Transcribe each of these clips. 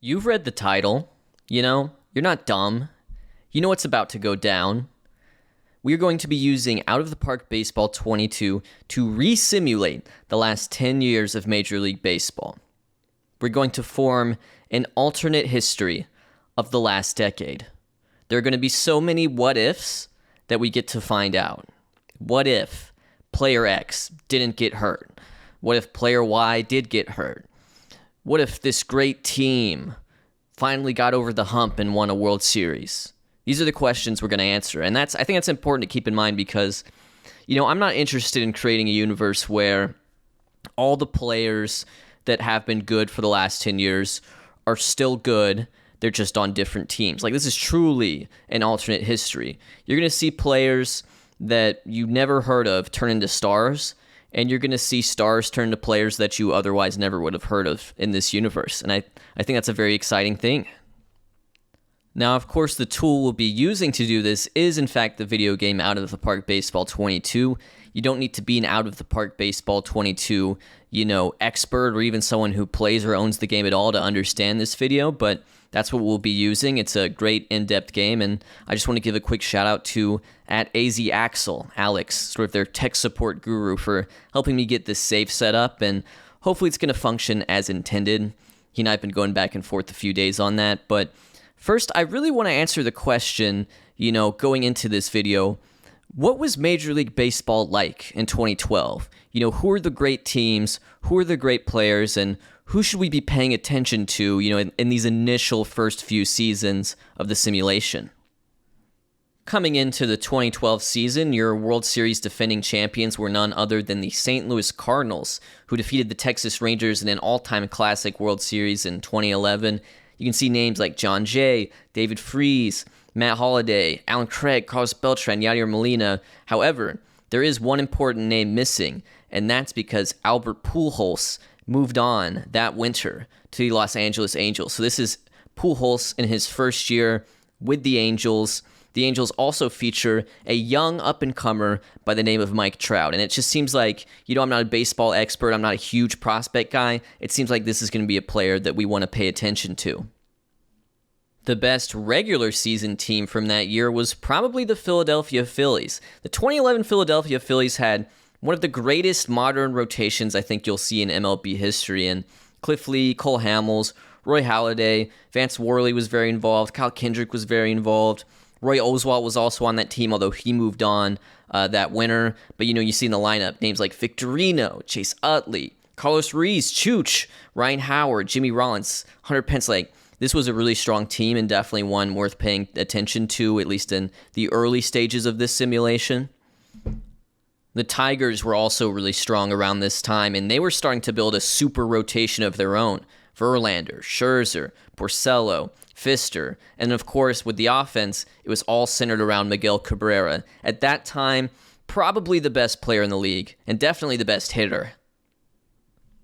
You've read the title. You're not dumb. You know what's about to go down. We're going to be using Out of the Park Baseball 22 to re-simulate the last 10 years of Major League Baseball. We're going to form an alternate history of the last decade. There are going to be so many what-ifs that we get to find out. What if player X didn't get hurt? What if player Y did get hurt? What if this great team finally got over the hump and won a World Series? These are the questions we're going to answer. And I think that's important to keep in mind because, I'm not interested in creating a universe where all the players that have been good for the last 10 years are still good. They're just on different teams. Like, this is truly an alternate history. You're going to see players that you never heard of turn into stars, and you're going to see stars turn into players that you otherwise never would have heard of in this universe. And I think that's a very exciting thing. Now, of course, the tool we'll be using to do this is, in fact, the video game Out of the Park Baseball 22. You don't need to be an Out of the Park Baseball 22, expert or even someone who plays or owns the game at all to understand this video, but that's what we'll be using. It's a great in-depth game, and I just want to give a quick shout-out to @AZAxel, Alex, sort of their tech support guru, for helping me get this save set up, and hopefully it's going to function as intended. He and I have been going back and forth a few days on that, but first, I really want to answer the question, going into this video, what was Major League Baseball like in 2012? Who are the great teams, who are the great players, and who should we be paying attention to, in these initial first few seasons of the simulation? Coming into the 2012 season, your World Series defending champions were none other than the St. Louis Cardinals, who defeated the Texas Rangers in an all-time classic World Series in 2011. You can see names like John Jay, David Freese, Matt Holliday, Alan Craig, Carlos Beltran, Yadier Molina. However, there is one important name missing, and that's because Albert Pujols moved on that winter to the Los Angeles Angels. So this is Pujols in his first year with the Angels. The Angels also feature a young up-and-comer by the name of Mike Trout. And it just seems like, I'm not a baseball expert. I'm not a huge prospect guy. It seems like this is going to be a player that we want to pay attention to. The best regular season team from that year was probably the Philadelphia Phillies. The 2011 Philadelphia Phillies had one of the greatest modern rotations I think you'll see in MLB history. And Cliff Lee, Cole Hamels, Roy Halladay, Vance Worley was very involved. Kyle Kendrick was very involved. Roy Oswalt was also on that team, although he moved on that winter. But, you see in the lineup names like Victorino, Chase Utley, Carlos Ruiz, Chooch, Ryan Howard, Jimmy Rollins, Hunter Pence. This was a really strong team and definitely one worth paying attention to, at least in the early stages of this simulation. The Tigers were also really strong around this time, and they were starting to build a super rotation of their own. Verlander, Scherzer, Porcello, Pfister, and of course, with the offense, it was all centered around Miguel Cabrera. At that time, probably the best player in the league, and definitely the best hitter.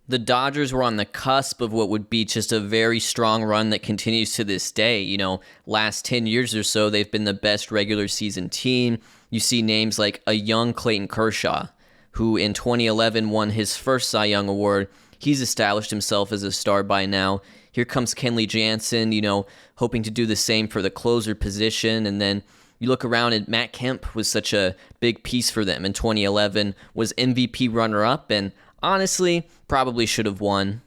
The Dodgers were on the cusp of what would be just a very strong run that continues to this day. Last 10 years or so, they've been the best regular season team. You see names like a young Clayton Kershaw, who in 2011 won his first Cy Young Award. He's established himself as a star by now. Here comes Kenley Jansen, hoping to do the same for the closer position. And then you look around and Matt Kemp was such a big piece for them in 2011, was MVP runner-up, and honestly, probably should have won.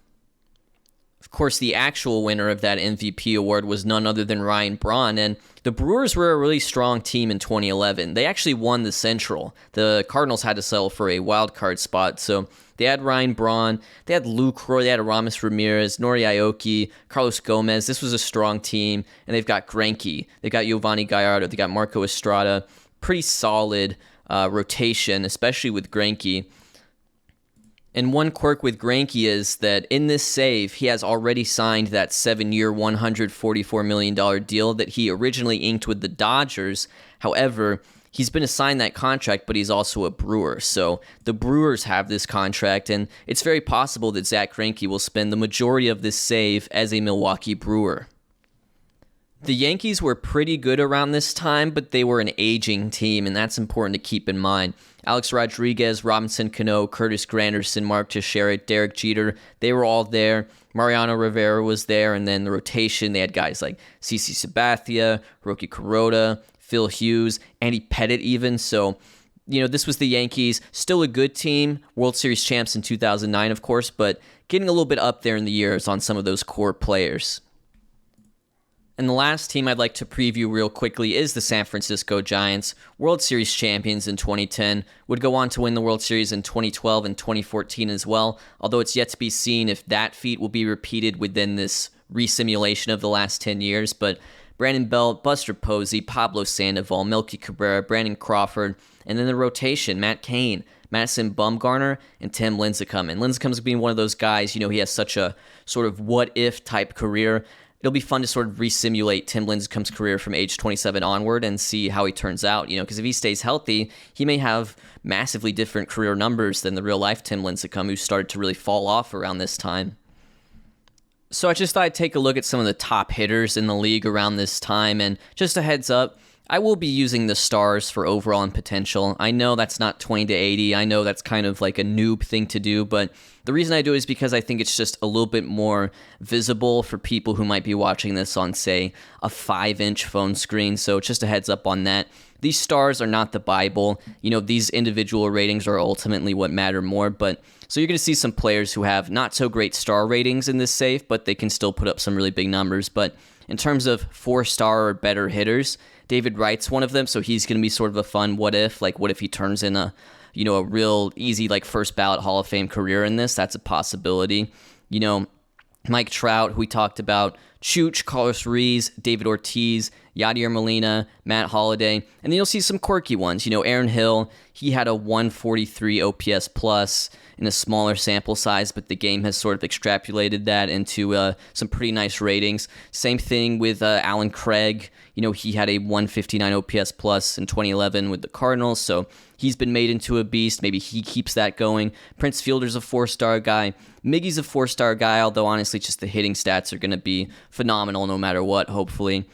Of course, the actual winner of that MVP award was none other than Ryan Braun, and the Brewers were a really strong team in 2011. They actually won the Central. The Cardinals had to settle for a wild card spot, so they had Ryan Braun, they had Luke Roy, they had Aramis Ramirez, Nori Aoki, Carlos Gomez. This was a strong team, and they've got Greinke, they've got Giovanni Gallardo, they got Marco Estrada. Pretty solid rotation, especially with Greinke. And one quirk with Greinke is that in this save, he has already signed that 7-year, $144 million deal that he originally inked with the Dodgers. However, he's been assigned that contract, but he's also a Brewer. So the Brewers have this contract, and it's very possible that Zach Greinke will spend the majority of this save as a Milwaukee Brewer. The Yankees were pretty good around this time, but they were an aging team, and that's important to keep in mind. Alex Rodriguez, Robinson Cano, Curtis Granderson, Mark Teixeira, Derek Jeter, they were all there. Mariano Rivera was there, and then the rotation, they had guys like CC Sabathia, Roki Kuroda, Phil Hughes, Andy Pettitte even. So, this was the Yankees. Still a good team. World Series champs in 2009, of course, but getting a little bit up there in the years on some of those core players. And the last team I'd like to preview real quickly is the San Francisco Giants, World Series champions in 2010, would go on to win the World Series in 2012 and 2014 as well, although it's yet to be seen if that feat will be repeated within this resimulation of the last 10 years, but Brandon Belt, Buster Posey, Pablo Sandoval, Melky Cabrera, Brandon Crawford, and then the rotation, Matt Cain, Madison Bumgarner, and Tim Lincecum. And Lincecum's being one of those guys, he has such a sort of what-if type career. It'll be fun to sort of resimulate Tim Lincecum's career from age 27 onward and see how he turns out, because if he stays healthy, he may have massively different career numbers than the real-life Tim Lincecum, who started to really fall off around this time. So I just thought I'd take a look at some of the top hitters in the league around this time, and just a heads up, I will be using the stars for overall and potential. I know that's not 20 to 80. I know that's kind of like a noob thing to do, but the reason I do it is because I think it's just a little bit more visible for people who might be watching this on, say, a 5-inch phone screen. So just a heads up on that. These stars are not the Bible. These individual ratings are ultimately what matter more, but so you're going to see some players who have not so great star ratings in this safe, but they can still put up some really big numbers. But in terms of 4-star or better hitters, David Wright's one of them, so he's going to be sort of a fun what if. Like, what if he turns in a real easy, like, first ballot Hall of Fame career in this? That's a possibility. Mike Trout, who we talked about, Chooch, Carlos Ruiz, David Ortiz, Yadier Molina, Matt Holliday, and then you'll see some quirky ones. Aaron Hill, he had a 143 OPS plus in a smaller sample size, but the game has sort of extrapolated that into some pretty nice ratings. Same thing with Alan Craig. He had a 159 OPS plus in 2011 with the Cardinals, so he's been made into a beast. Maybe he keeps that going. Prince Fielder's a 4-star guy. Miggy's a 4-star guy, although honestly just the hitting stats are going to be phenomenal no matter what, hopefully.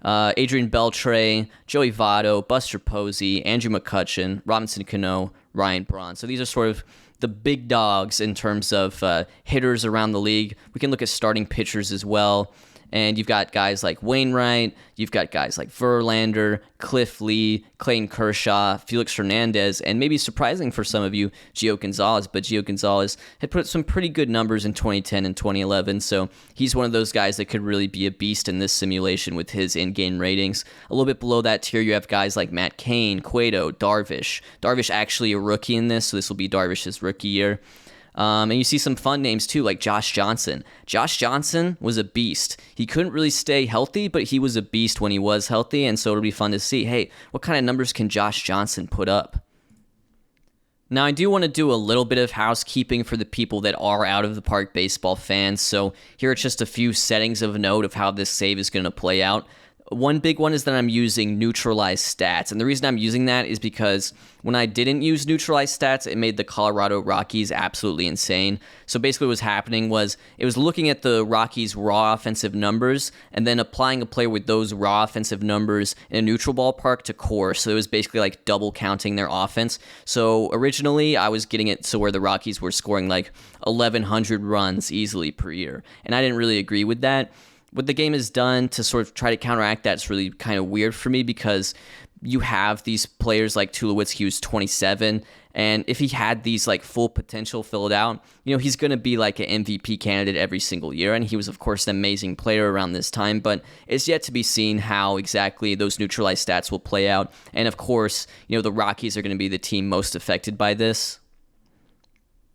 Adrian Beltre, Joey Votto, Buster Posey, Andrew McCutchen, Robinson Cano, Ryan Braun. So these are sort of the big dogs in terms of hitters around the league. We can look at starting pitchers as well. And you've got guys like Wainwright, you've got guys like Verlander, Cliff Lee, Clayton Kershaw, Felix Hernandez, and maybe surprising for some of you, Gio Gonzalez. But Gio Gonzalez had put up some pretty good numbers in 2010 and 2011, so he's one of those guys that could really be a beast in this simulation with his in-game ratings. A little bit below that tier, you have guys like Matt Cain, Cueto, Darvish. Darvish actually a rookie in this, so this will be Darvish's rookie year. And you see some fun names too, like Josh Johnson. Josh Johnson was a beast. He couldn't really stay healthy, but he was a beast when he was healthy, and so it'll be fun to see, hey, what kind of numbers can Josh Johnson put up? Now, I do want to do a little bit of housekeeping for the people that are out of the park baseball fans, so here are just a few settings of note of how this save is going to play out. One big one is that I'm using neutralized stats, and the reason I'm using that is because when I didn't use neutralized stats, it made the Colorado Rockies absolutely insane. So basically what was happening was it was looking at the Rockies' raw offensive numbers and then applying a player with those raw offensive numbers in a neutral ballpark to core. So it was basically like double counting their offense. So originally I was getting it so where the Rockies were scoring like 1,100 runs easily per year, and I didn't really agree with that. What the game has done to sort of try to counteract that is really kind of weird for me because you have these players like Tulowitzki who's 27, and if he had these like full potential filled out, he's going to be like an MVP candidate every single year, and he was of course an amazing player around this time, but it's yet to be seen how exactly those neutralized stats will play out, and of course, the Rockies are going to be the team most affected by this.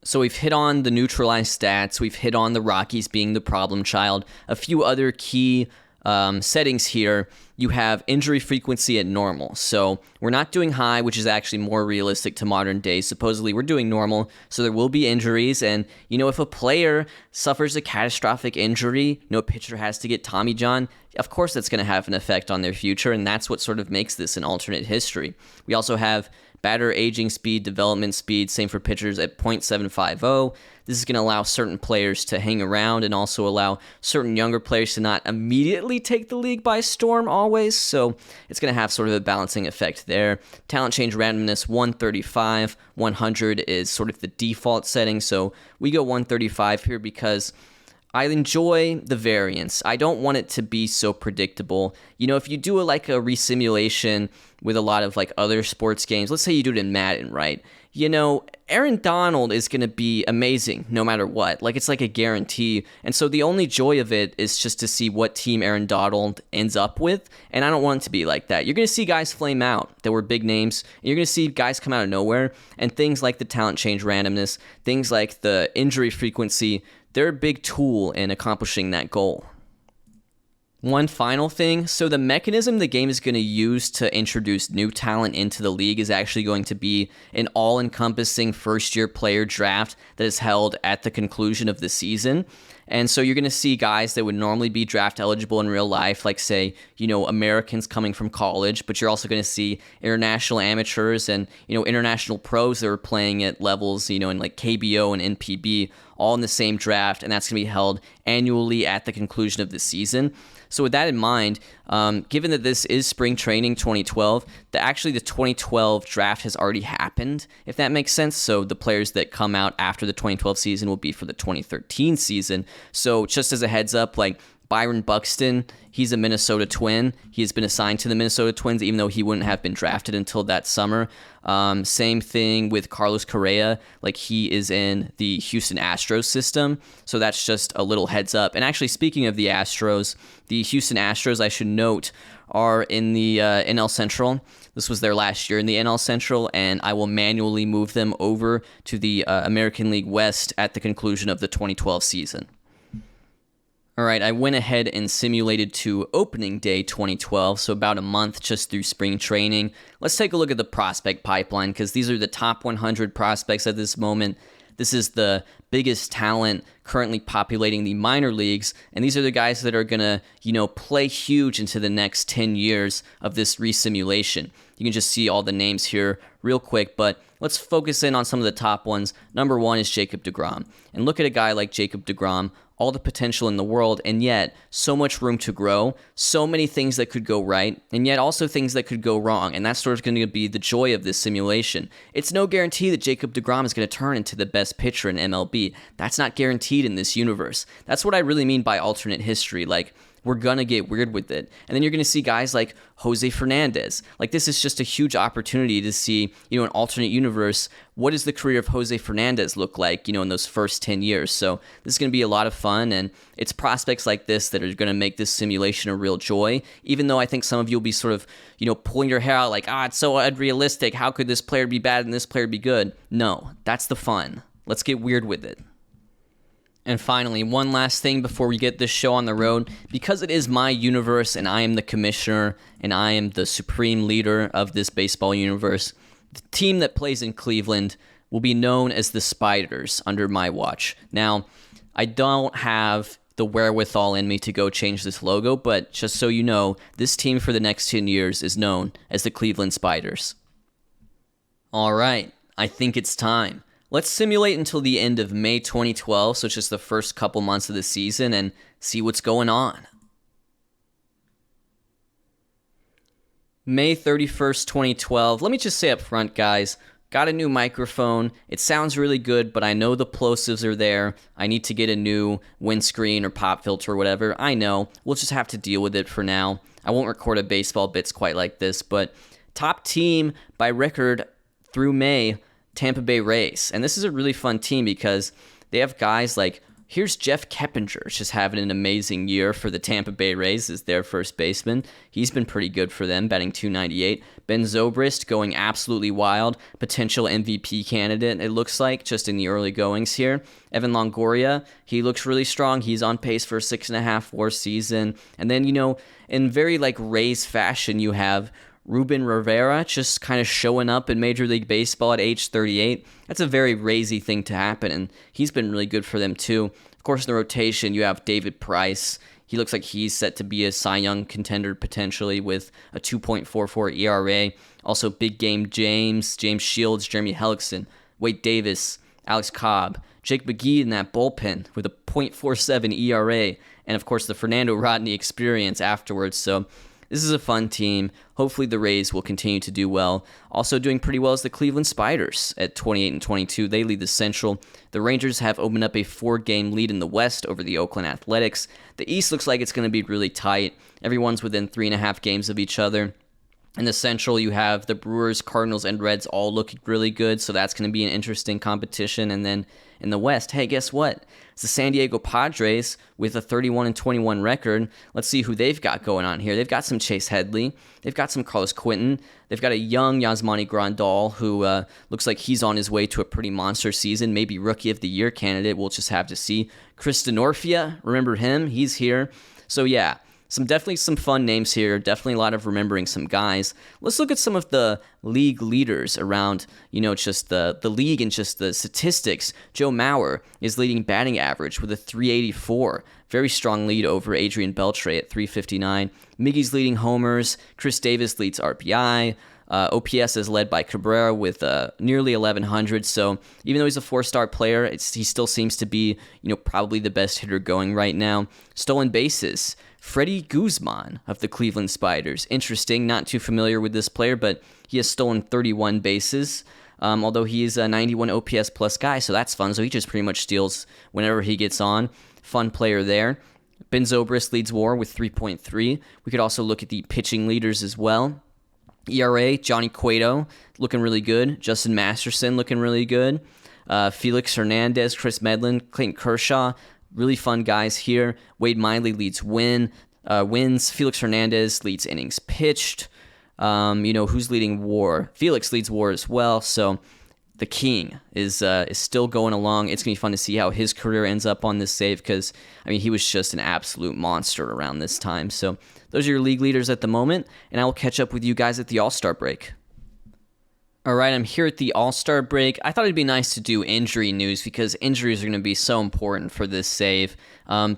So we've hit on the neutralized stats, we've hit on the Rockies being the problem child. A few other key settings here. You have injury frequency at normal. So we're not doing high, which is actually more realistic to modern days. Supposedly we're doing normal, so there will be injuries. And, if a player suffers a catastrophic injury, a pitcher has to get Tommy John, of course that's going to have an effect on their future, and that's what sort of makes this an alternate history. We also have batter aging speed, development speed, same for pitchers at .750. This is going to allow certain players to hang around and also allow certain younger players to not immediately take the league by storm always, so it's going to have sort of a balancing effect there. Talent change randomness 135, 100 is sort of the default setting, so we go 135 here because I enjoy the variance. I don't want it to be so predictable. If you do like a resimulation with a lot of like other sports games, let's say you do it in Madden, right? Aaron Donald is going to be amazing no matter what. Like, it's like a guarantee. And so the only joy of it is just to see what team Aaron Donald ends up with. And I don't want it to be like that. You're going to see guys flame out that were big names. You're going to see guys come out of nowhere. And things like the talent change randomness, things like the injury frequency, they're a big tool in accomplishing that goal. One final thing, so the mechanism the game is going to use to introduce new talent into the league is actually going to be an all-encompassing first-year player draft that is held at the conclusion of the season. And so you're going to see guys that would normally be draft eligible in real life, like say, Americans coming from college, but you're also going to see international amateurs and, international pros that are playing at levels, in like KBO and NPB, all in the same draft, and that's going to be held annually at the conclusion of the season. So with that in mind, given that this is spring training 2012, the 2012 draft has already happened, if that makes sense. So the players that come out after the 2012 season will be for the 2013 season. So just as a heads up, like Byron Buxton, he's a Minnesota Twin. He has been assigned to the Minnesota Twins, even though he wouldn't have been drafted until that summer. Same thing with Carlos Correa. Like, he is in the Houston Astros system. So that's just a little heads up. And actually, speaking of the Houston Astros, I should note, are in the NL Central. This was their last year in the NL Central, and I will manually move them over to the American League West at the conclusion of the 2012 season. All right, I went ahead and simulated to opening day 2012, so about a month just through spring training. Let's take a look at the prospect pipeline, because these are the top 100 prospects at this moment. This is the biggest talent currently populating the minor leagues, and these are the guys that are going to, play huge into the next 10 years of this resimulation. You can just see all the names here real quick, but let's focus in on some of the top ones. Number one is Jacob deGrom. And look at a guy like Jacob deGrom, all the potential in the world, and yet so much room to grow, so many things that could go right, and yet also things that could go wrong, and that's sort of going to be the joy of this simulation. It's no guarantee that Jacob deGrom is going to turn into the best pitcher in MLB. That's not guaranteed in this universe. That's what I really mean by alternate history. Like, we're going to get weird with it. And then you're going to see guys like Jose Fernandez. Like, this is just a huge opportunity to see, an alternate universe. What does the career of Jose Fernandez look like, in those first 10 years? So this is going to be a lot of fun, and it's prospects like this that are going to make this simulation a real joy, even though I think some of you will be sort of, pulling your hair out like, it's so unrealistic. How could this player be bad and this player be good? No, that's the fun. Let's get weird with it. And finally, one last thing before we get this show on the road. Because it is my universe and I am the commissioner and I am the supreme leader of this baseball universe, the team that plays in Cleveland will be known as the Spiders under my watch. Now, I don't have the wherewithal in me to go change this logo, but just so you know, this team for the next 10 years is known as the Cleveland Spiders. All right, I think it's time. Let's simulate until the end of May 2012, so it's just the first couple months of the season, and see what's going on. May 31st, 2012. Let me just say up front, guys, got a new microphone. It sounds really good, but I know the plosives are there. I need to get a new windscreen or pop filter or whatever. I know. We'll just have to deal with it for now. I won't record a baseball bits quite like this, but top team by record through May, Tampa Bay Rays. And this is a really fun team because they have guys like, here's Jeff Keppinger, just having an amazing year for the Tampa Bay Rays as their first baseman. He's been pretty good for them, batting .298. Ben Zobrist going absolutely wild, potential MVP candidate, it looks like, just in the early goings here. Evan Longoria, he looks really strong. He's on pace for a 6.5 WAR season. And then, in very Rays fashion, you have Ruben Rivera just kind of showing up in Major League Baseball at age 38. That's a very Raysy thing to happen, and he's been really good for them too. Of course, in the rotation, you have David Price. He looks like he's set to be a Cy Young contender potentially with a 2.44 ERA. Also, big game James Shields, Jeremy Hellickson, Wade Davis, Alex Cobb, Jake McGee in that bullpen with a .47 ERA, and of course the Fernando Rodney experience afterwards. So this is a fun team. Hopefully the Rays will continue to do well. Also doing pretty well is the Cleveland Spiders at 28-22. They lead the Central. The Rangers have opened up a 4-game lead in the West over the Oakland Athletics. The East looks like it's going to be really tight. Everyone's within 3.5 games of each other. In the Central, you have the Brewers, Cardinals, and Reds all looking really good, so that's going to be an interesting competition. And then in the West, hey, guess what? It's the San Diego Padres with a 31-21 record. Let's see who they've got going on here. They've got some Chase Headley. They've got some Carlos Quentin. They've got a young Yasmani Grandal who looks like he's on his way to a pretty monster season, maybe Rookie of the Year candidate. We'll just have to see. Chris Denorfia, remember him? He's here. So yeah, definitely some fun names here. Definitely a lot of remembering some guys. Let's look at some of the league leaders around, just the league and just the statistics. Joe Mauer is leading batting average with a 384. Very strong lead over Adrian Beltre at 359. Miggy's leading homers. Chris Davis leads RBI. OPS is led by Cabrera with nearly 1,100. So even though he's a 4-star player, he still seems to be, probably the best hitter going right now. Stolen bases. Freddie Guzman of the Cleveland Spiders. Interesting, not too familiar with this player, but he has stolen 31 bases, although he is a 91 OPS plus guy, so that's fun. So he just pretty much steals whenever he gets on. Fun player there. Ben Zobrist leads WAR with 3.3. We could also look at the pitching leaders as well. ERA, Johnny Cueto looking really good. Justin Masterson looking really good. Felix Hernandez, Chris Medlin, Clayton Kershaw. Really fun guys here. Wade Miley leads wins. Felix Hernandez leads innings pitched. Who's leading WAR? Felix leads WAR as well. So the King is still going along. It's going to be fun to see how his career ends up on this save because, he was just an absolute monster around this time. So those are your league leaders at the moment, and I will catch up with you guys at the All-Star break. All right, I'm here at the All-Star break. I thought it'd be nice to do injury news because injuries are going to be so important for this save.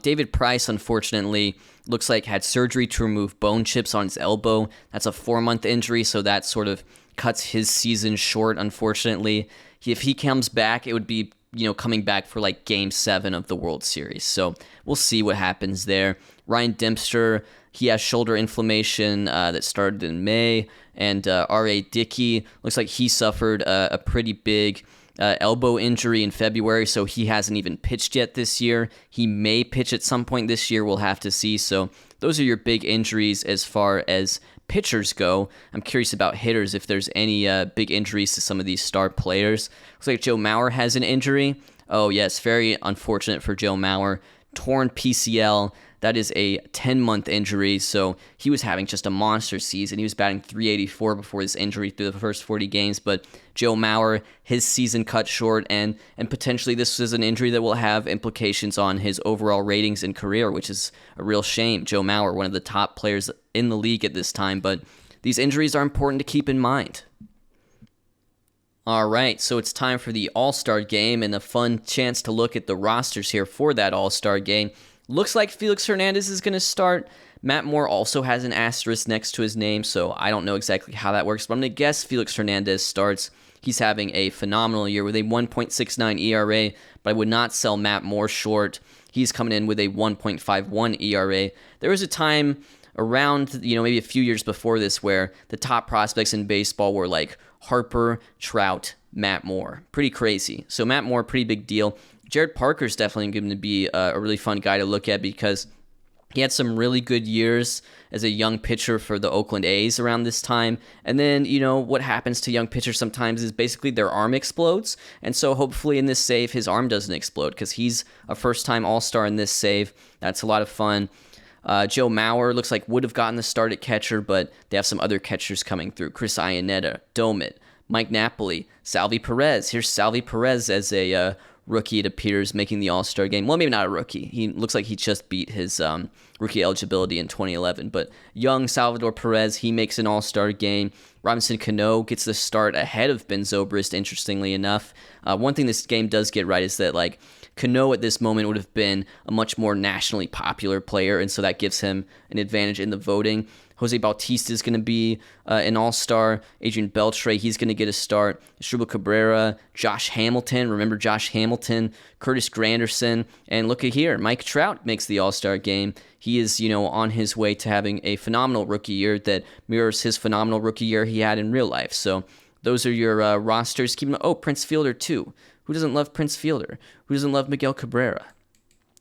David Price, unfortunately, looks like had surgery to remove bone chips on his elbow. That's a 4-month injury, so that sort of cuts his season short, unfortunately. If he comes back, it would be, coming back for like Game 7 of the World Series. So we'll see what happens there. Ryan Dempster, he has shoulder inflammation that started in May. And R.A. Dickey, looks like he suffered a pretty big elbow injury in February, so he hasn't even pitched yet this year. He may pitch at some point this year. We'll have to see. So those are your big injuries as far as pitchers go. I'm curious about hitters, if there's any big injuries to some of these star players. Looks like Joe Mauer has an injury. Oh, yes, very unfortunate for Joe Mauer. Torn PCL. That is a 10-month injury, so he was having just a monster season. He was batting .384 before this injury through the first 40 games, but Joe Mauer, his season cut short, and potentially this is an injury that will have implications on his overall ratings and career, which is a real shame. Joe Mauer, one of the top players in the league at this time, but these injuries are important to keep in mind. All right, so it's time for the All-Star game and a fun chance to look at the rosters here for that All-Star game. Looks like Felix Hernandez is going to start. Matt Moore also has an asterisk next to his name, so I don't know exactly how that works, but I'm going to guess Felix Hernandez starts. He's having a phenomenal year with a 1.69 ERA, but I would not sell Matt Moore short. He's coming in with a 1.51 ERA. There was a time around, maybe a few years before this where the top prospects in baseball were like Harper, Trout, Matt Moore. Pretty crazy. So Matt Moore, pretty big deal. Jared Parker's definitely going to be a really fun guy to look at because he had some really good years as a young pitcher for the Oakland A's around this time. And then, what happens to young pitchers sometimes is basically their arm explodes. And so hopefully in this save, his arm doesn't explode because he's a first-time All-Star in this save. That's a lot of fun. Joe Mauer looks like would have gotten the start at catcher, but they have some other catchers coming through. Chris Iannetta, Domit, Mike Napoli, Salvi Perez. Here's Salvi Perez as a rookie, it appears, making the All-Star game. Well, maybe not a rookie. He looks like he just beat his rookie eligibility in 2011. But young Salvador Perez, he makes an All-Star game. Robinson Cano gets the start ahead of Ben Zobrist, interestingly enough. One thing this game does get right is that, Cano at this moment would have been a much more nationally popular player, and so that gives him an advantage in the voting. Jose Bautista is going to be an all-star. Adrian Beltre, he's going to get a start. Asdrubal Cabrera, Josh Hamilton, remember Josh Hamilton, Curtis Granderson, and look at here, Mike Trout makes the all-star game. He is, on his way to having a phenomenal rookie year that mirrors his phenomenal rookie year he had in real life. So those are your rosters. Prince Fielder too. Who doesn't love Prince Fielder? Who doesn't love Miguel Cabrera?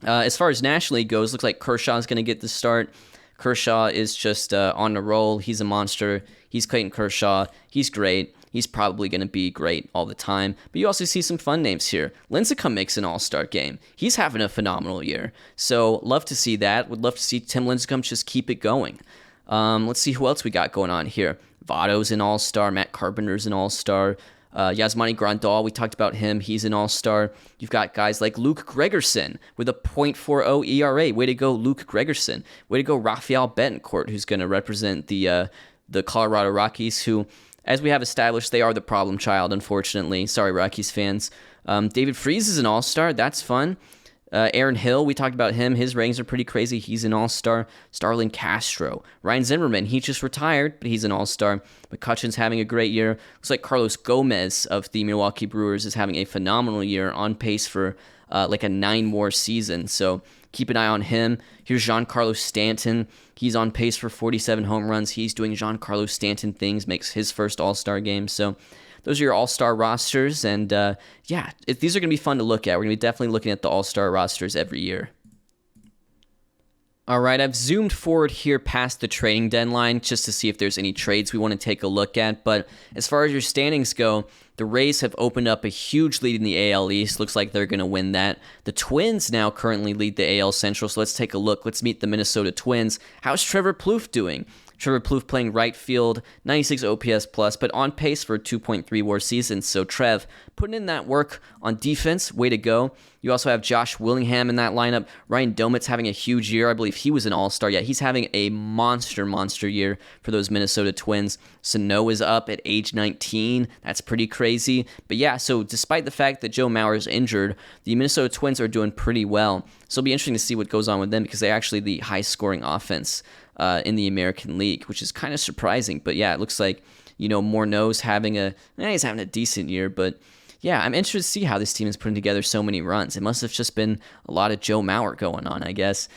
As far as National League goes, looks like Kershaw is going to get the start. Kershaw is just on the roll. He's a monster. He's Clayton Kershaw. He's great. He's probably going to be great all the time. But you also see some fun names here. Lincecum makes an all-star game. He's having a phenomenal year. So love to see that. Would love to see Tim Lincecum just keep it going. Let's see who else we got going on here. Votto's an all-star. Matt Carpenter's an all-star. Yasmani Grandal, we talked about him. He's an all-star. You've got guys like Luke Gregerson with a .40 ERA. Way to go, Luke Gregerson. Way to go, Rafael Betancourt, who's going to represent the Colorado Rockies, who, as we have established, they are the problem child, unfortunately. Sorry, Rockies fans. David Freese is an all-star. That's fun. Aaron Hill, we talked about him. His ratings are pretty crazy. He's an all-star. Starlin Castro. Ryan Zimmerman, he just retired, but he's an all-star. McCutchen's having a great year. Looks like Carlos Gomez of the Milwaukee Brewers is having a phenomenal year, on pace for like a 9 more season. So keep an eye on him. Here's Giancarlo Stanton. He's on pace for 47 home runs. He's doing Giancarlo Stanton things, makes his first all-star game. So those are your all-star rosters, and these are going to be fun to look at. We're going to be definitely looking at the all-star rosters every year. All right, I've zoomed forward here past the trading deadline just to see if there's any trades we want to take a look at, but as far as your standings go, the Rays have opened up a huge lead in the AL East. Looks like they're going to win that. The Twins now currently lead the AL Central, so let's take a look. Let's meet the Minnesota Twins. How's Trevor Plouffe doing? Trevor Plouffe playing right field, 96 OPS plus, but on pace for a 2.3 WAR season. So Trev putting in that work on defense, way to go. You also have Josh Willingham in that lineup. Ryan Domit's having a huge year. I believe he was an all-star. Yeah, he's having a monster year for those Minnesota Twins. Sano is up at age 19. That's pretty crazy. But yeah, so despite the fact that Joe Mauer is injured, the Minnesota Twins are doing pretty well. So it'll be interesting to see what goes on with them because they're actually the high-scoring offense in the American League, which is kind of surprising. But yeah, it looks like, Morneau's having he's having a decent year, but yeah, I'm interested to see how this team is putting together so many runs. It must have just been a lot of Joe Mauer going on, I guess.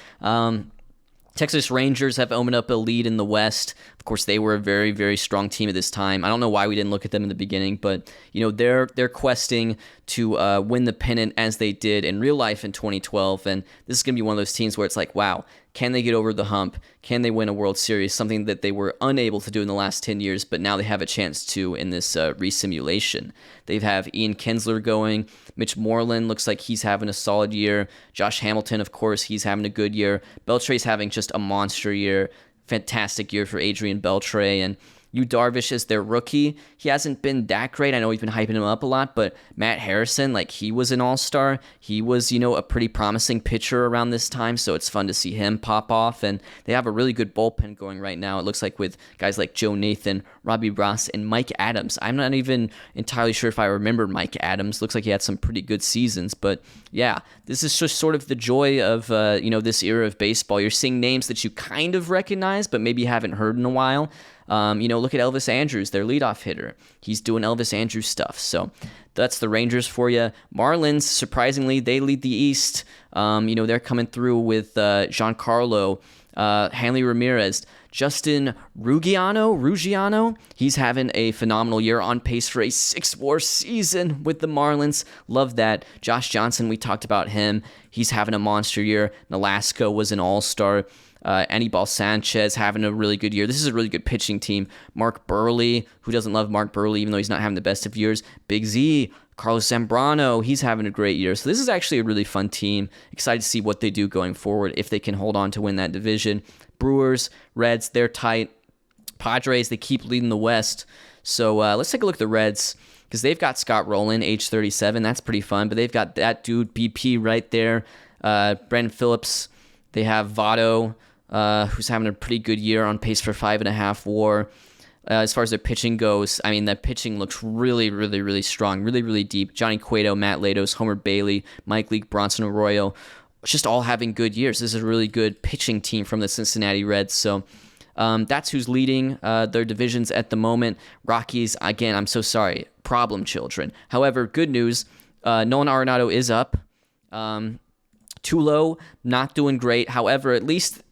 Texas Rangers have opened up a lead in the West. Of course, they were a very, very strong team at this time. I don't know why we didn't look at them in the beginning, but they're questing to win the pennant as they did in real life in 2012. And this is going to be one of those teams where it's like, wow, can they get over the hump? Can they win a World Series? Something that they were unable to do in the last 10 years, but now they have a chance to in this resimulation. They have Ian Kinsler going. Mitch Moreland looks like he's having a solid year. Josh Hamilton, of course, he's having a good year. Beltre's having just a monster year. Fantastic year for Adrian Beltre. And Yu Darvish is their rookie. He hasn't been that great. I know we've been hyping him up a lot, but Matt Harrison, he was an all-star. He was, a pretty promising pitcher around this time, so it's fun to see him pop off. And they have a really good bullpen going right now. It looks like with guys like Joe Nathan, Robbie Ross, and Mike Adams. I'm not even entirely sure if I remember Mike Adams. Looks like he had some pretty good seasons, but yeah, this is just sort of the joy of, this era of baseball. You're seeing names that you kind of recognize, but maybe haven't heard in a while. Look at Elvis Andrus, their leadoff hitter. He's doing Elvis Andrus stuff. So that's the Rangers for you. Marlins, surprisingly, they lead the East. They're coming through with Giancarlo, Hanley Ramirez, Justin Ruggiano. He's having a phenomenal year, on pace for a 6 WAR season with the Marlins. Love that. Josh Johnson, we talked about him. He's having a monster year. Nolasco was an all-star. Anibal Sanchez having a really good year. This is a really good pitching team. Mark Burley, who doesn't love Mark Burley, even though he's not having the best of years. Big Z, Carlos Zambrano, he's having a great year. So this is actually a really fun team. Excited to see what they do going forward, if they can hold on to win that division. Brewers, Reds, they're tight. Padres, they keep leading the West. So let's take a look at the Reds, because they've got Scott Rowland, age 37. That's pretty fun. But they've got that dude, BP, right there. Brandon Phillips. They have Votto, who's having a pretty good year, on pace for 5.5 WAR. As far as their pitching goes, I mean, that pitching looks really, really, really strong, really, really deep. Johnny Cueto, Matt Latos, Homer Bailey, Mike Leake, Bronson Arroyo, just all having good years. This is a really good pitching team from the Cincinnati Reds. So that's who's leading their divisions at the moment. Rockies, again, I'm so sorry, problem children. However, good news, Nolan Arenado is up. Tulo, not doing great. However, at least,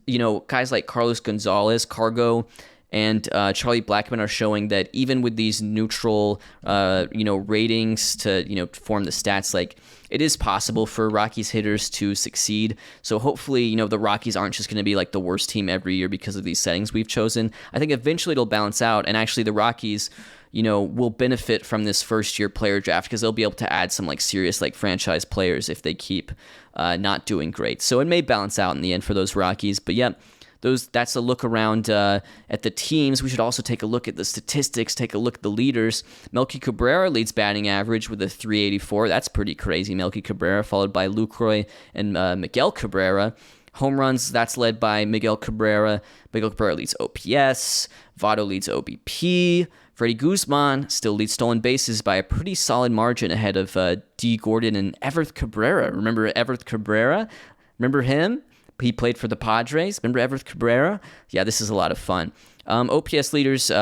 guys like Carlos Gonzalez, Cargo, and Charlie Blackmon are showing that even with these neutral, ratings to, form the stats, like it is possible for Rockies hitters to succeed. So hopefully, the Rockies aren't just going to be like the worst team every year because of these settings we've chosen. I think eventually it'll balance out, and actually the Rockies, will benefit from this first-year player draft because they'll be able to add some like serious like franchise players if they keep not doing great. So it may balance out in the end for those Rockies, but yeah. That's a look around at the teams. We should also take a look at the statistics, take a look at the leaders. Melky Cabrera leads batting average with a 384. That's pretty crazy. Melky Cabrera, followed by Lucroy and Miguel Cabrera. Home runs, that's led by Miguel Cabrera. Miguel Cabrera leads OPS. Votto leads OBP. Freddie Guzman still leads stolen bases by a pretty solid margin ahead of D. Gordon and Everth Cabrera. Remember Everth Cabrera? Remember him? He played for the Padres. Remember Everth Cabrera? Yeah, this is a lot of fun. OPS leaders, you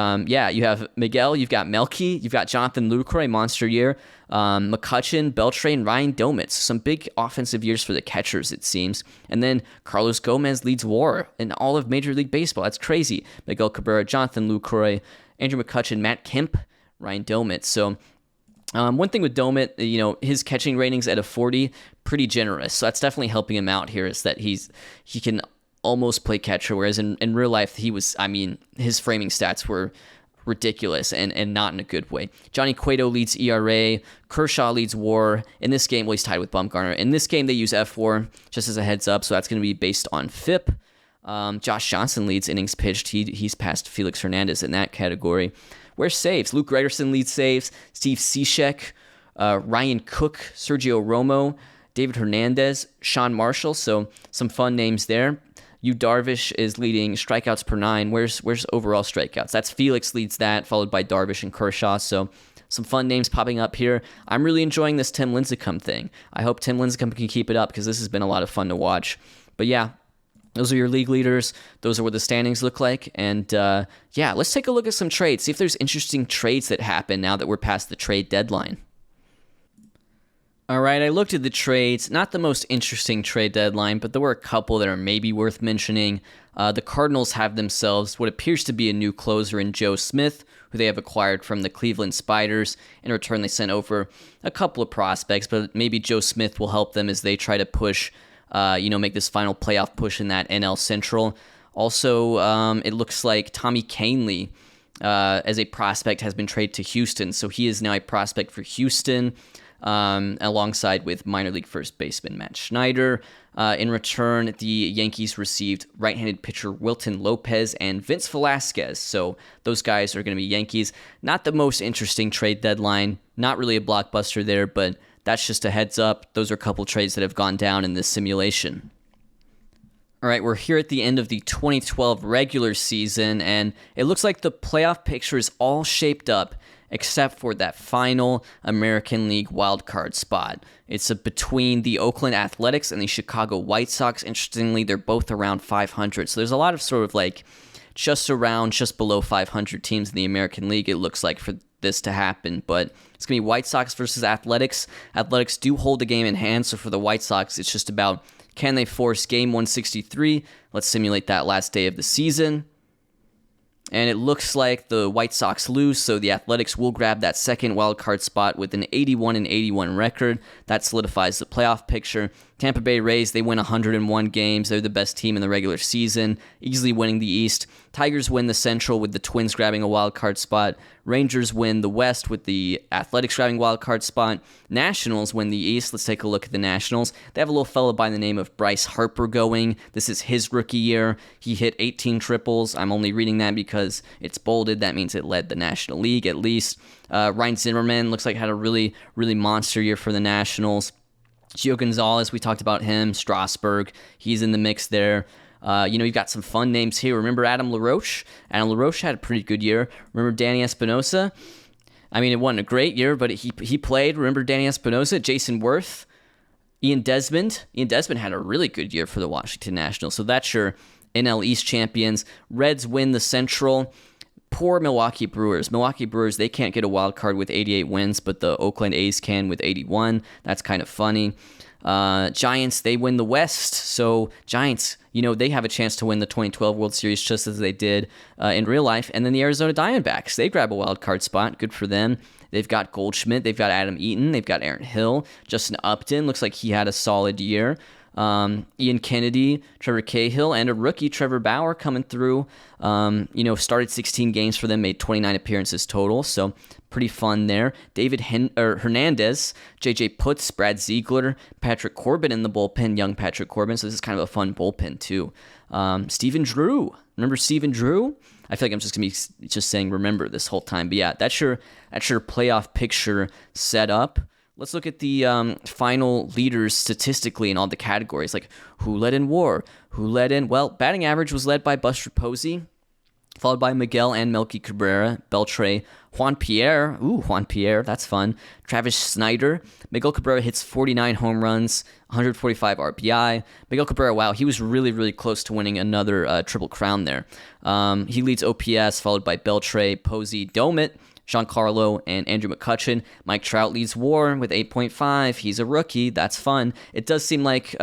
have Miguel, you've got Melky, you've got Jonathan Lucroy, monster year, McCutchen, Beltran, Ryan Domitz. Some big offensive years for the catchers, it seems. And then Carlos Gomez leads WAR in all of Major League Baseball. That's crazy. Miguel Cabrera, Jonathan Lucroy, Andrew McCutchen, Matt Kemp, Ryan Domitz. So one thing with Domit, his catching ratings at a 40, pretty generous. So that's definitely helping him out here, is that he can almost play catcher, whereas in real life, his framing stats were ridiculous and not in a good way. Johnny Cueto leads ERA. Kershaw leads WAR. In this game, he's tied with Bumgarner. In this game, they use F4, just as a heads up, so that's going to be based on FIP. Josh Johnson leads innings pitched. He's passed Felix Hernandez in that category. Where's saves? Luke Gregerson leads saves. Steve Cishek, Ryan Cook, Sergio Romo, David Hernandez, Sean Marshall. So some fun names there. Yu Darvish is leading strikeouts per 9. Where's overall strikeouts? That's Felix leads that, followed by Darvish and Kershaw. So some fun names popping up here. I'm really enjoying this Tim Lincecum thing. I hope Tim Lincecum can keep it up because this has been a lot of fun to watch. But yeah, those are your league leaders. Those are what the standings look like. And let's take a look at some trades. See if there's interesting trades that happen now that we're past the trade deadline. All right, I looked at the trades. Not the most interesting trade deadline, but there were a couple that are maybe worth mentioning. The Cardinals have themselves what appears to be a new closer in Joe Smith, who they have acquired from the Cleveland Spiders. In return, they sent over a couple of prospects, but maybe Joe Smith will help them as they try to push, make this final playoff push in that NL Central. Also, it looks like Tommy Kahnle, as a prospect, has been traded to Houston, so he is now a prospect for Houston. Alongside with minor league first baseman Matt Schneider. In return, the Yankees received right-handed pitcher Wilton Lopez and Vince Velasquez. So those guys are going to be Yankees. Not the most interesting trade deadline. Not really a blockbuster there, but that's just a heads up. Those are a couple trades that have gone down in this simulation. All right, we're here at the end of the 2012 regular season, and it looks like the playoff picture is all shaped up except for that final American League wildcard spot. It's between the Oakland Athletics and the Chicago White Sox. Interestingly, they're both around 500. So there's a lot of sort of like just below 500 teams in the American League, it looks like, for this to happen. But it's going to be White Sox versus Athletics. Athletics do hold the game in hand, so for the White Sox, it's just about, can they force game 163? Let's simulate that last day of the season. And it looks like the White Sox lose, so the Athletics will grab that second wildcard spot with an 81-81 record. That solidifies the playoff picture. Tampa Bay Rays, they win 101 games. They're the best team in the regular season, easily winning the East. Tigers win the Central with the Twins grabbing a wildcard spot. Rangers win the West with the Athletics grabbing a wildcard spot. Nationals win the East. Let's take a look at the Nationals. They have a little fellow by the name of Bryce Harper going. This is his rookie year. He hit 18 triples. I'm only reading that because it's bolded. That means it led the National League at least. Ryan Zimmerman looks like had a really, really monster year for the Nationals. Gio Gonzalez, we talked about him. Strasburg, he's in the mix there. You've got some fun names here. Remember Adam LaRoche? Adam LaRoche had a pretty good year. Remember Danny Espinosa? I mean, it wasn't a great year, but he played. Remember Danny Espinosa? Jason Worth? Ian Desmond? Ian Desmond had a really good year for the Washington Nationals. So that's your NL East champions. Reds win the Central. Poor Milwaukee Brewers. Milwaukee Brewers, they can't get a wild card with 88 wins, but the Oakland A's can with 81. That's kind of funny. Giants, they win the West. So Giants, they have a chance to win the 2012 World Series just as they did in real life. And then the Arizona Diamondbacks, they grab a wild card spot. Good for them. They've got Goldschmidt. They've got Adam Eaton. They've got Aaron Hill. Justin Upton looks like he had a solid year. Ian Kennedy, Trevor Cahill, and a rookie, Trevor Bauer, coming through. Started 16 games for them, made 29 appearances total, so pretty fun there. David Hernandez, J.J. Putz, Brad Ziegler, Patrick Corbin in the bullpen, young Patrick Corbin, so this is kind of a fun bullpen too. Stephen Drew, remember Stephen Drew? I feel like I'm just going to be just saying remember this whole time, but yeah, that's your playoff picture set up. Let's look at the final leaders statistically in all the categories, like who led in WAR, well, batting average was led by Buster Posey, followed by Miguel and Melky Cabrera, Beltre, Juan Pierre, that's fun, Travis Snyder. Miguel Cabrera hits 49 home runs, 145 RBI. Miguel Cabrera, wow, he was really, really close to winning another Triple Crown there. He leads OPS, followed by Beltre, Posey, Domit, Giancarlo, and Andrew McCutchen. Mike Trout leads WAR with 8.5. He's a rookie. That's fun. It does seem like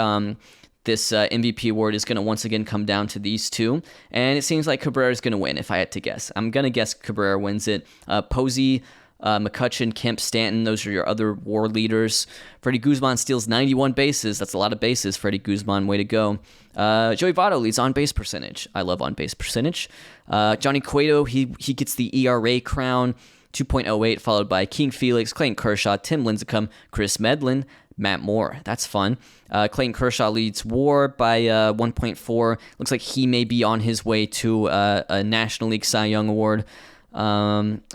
this MVP award is going to once again come down to these two, and it seems like Cabrera is going to win, if I had to guess. I'm going to guess Cabrera wins it. Posey, McCutchen, Kemp, Stanton, those are your other WAR leaders. Freddie Guzman steals 91 bases. That's a lot of bases. Freddie Guzman, way to go. Joey Votto leads on-base percentage. I love on-base percentage. Johnny Cueto, he gets the ERA crown, 2.08, followed by King Felix, Clayton Kershaw, Tim Lincecum, Chris Medlin, Matt Moore. That's fun. Clayton Kershaw leads WAR by 1.4. Looks like he may be on his way to a National League Cy Young Award.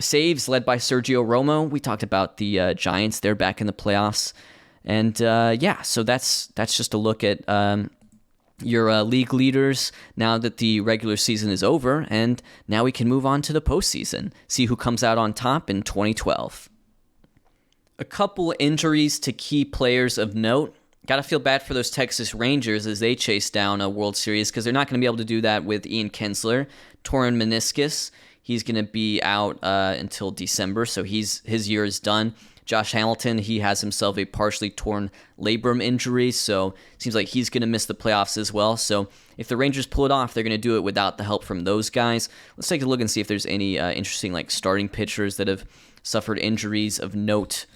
Saves led by Sergio Romo. We talked about the Giants. They're back in the playoffs. And so that's just a look at your league leaders now that the regular season is over, and now we can move on to the postseason, see who comes out on top in 2012. A couple injuries to key players of note. Gotta feel bad for those Texas Rangers as they chase down a World Series, because they're not going to be able to do that with Ian Kinsler. Torn meniscus. He's going to be out until December, so his year is done. Josh Hamilton, he has himself a partially torn labrum injury, so it seems like he's going to miss the playoffs as well. So if the Rangers pull it off, they're going to do it without the help from those guys. Let's take a look and see if there's any interesting starting pitchers that have suffered injuries of note.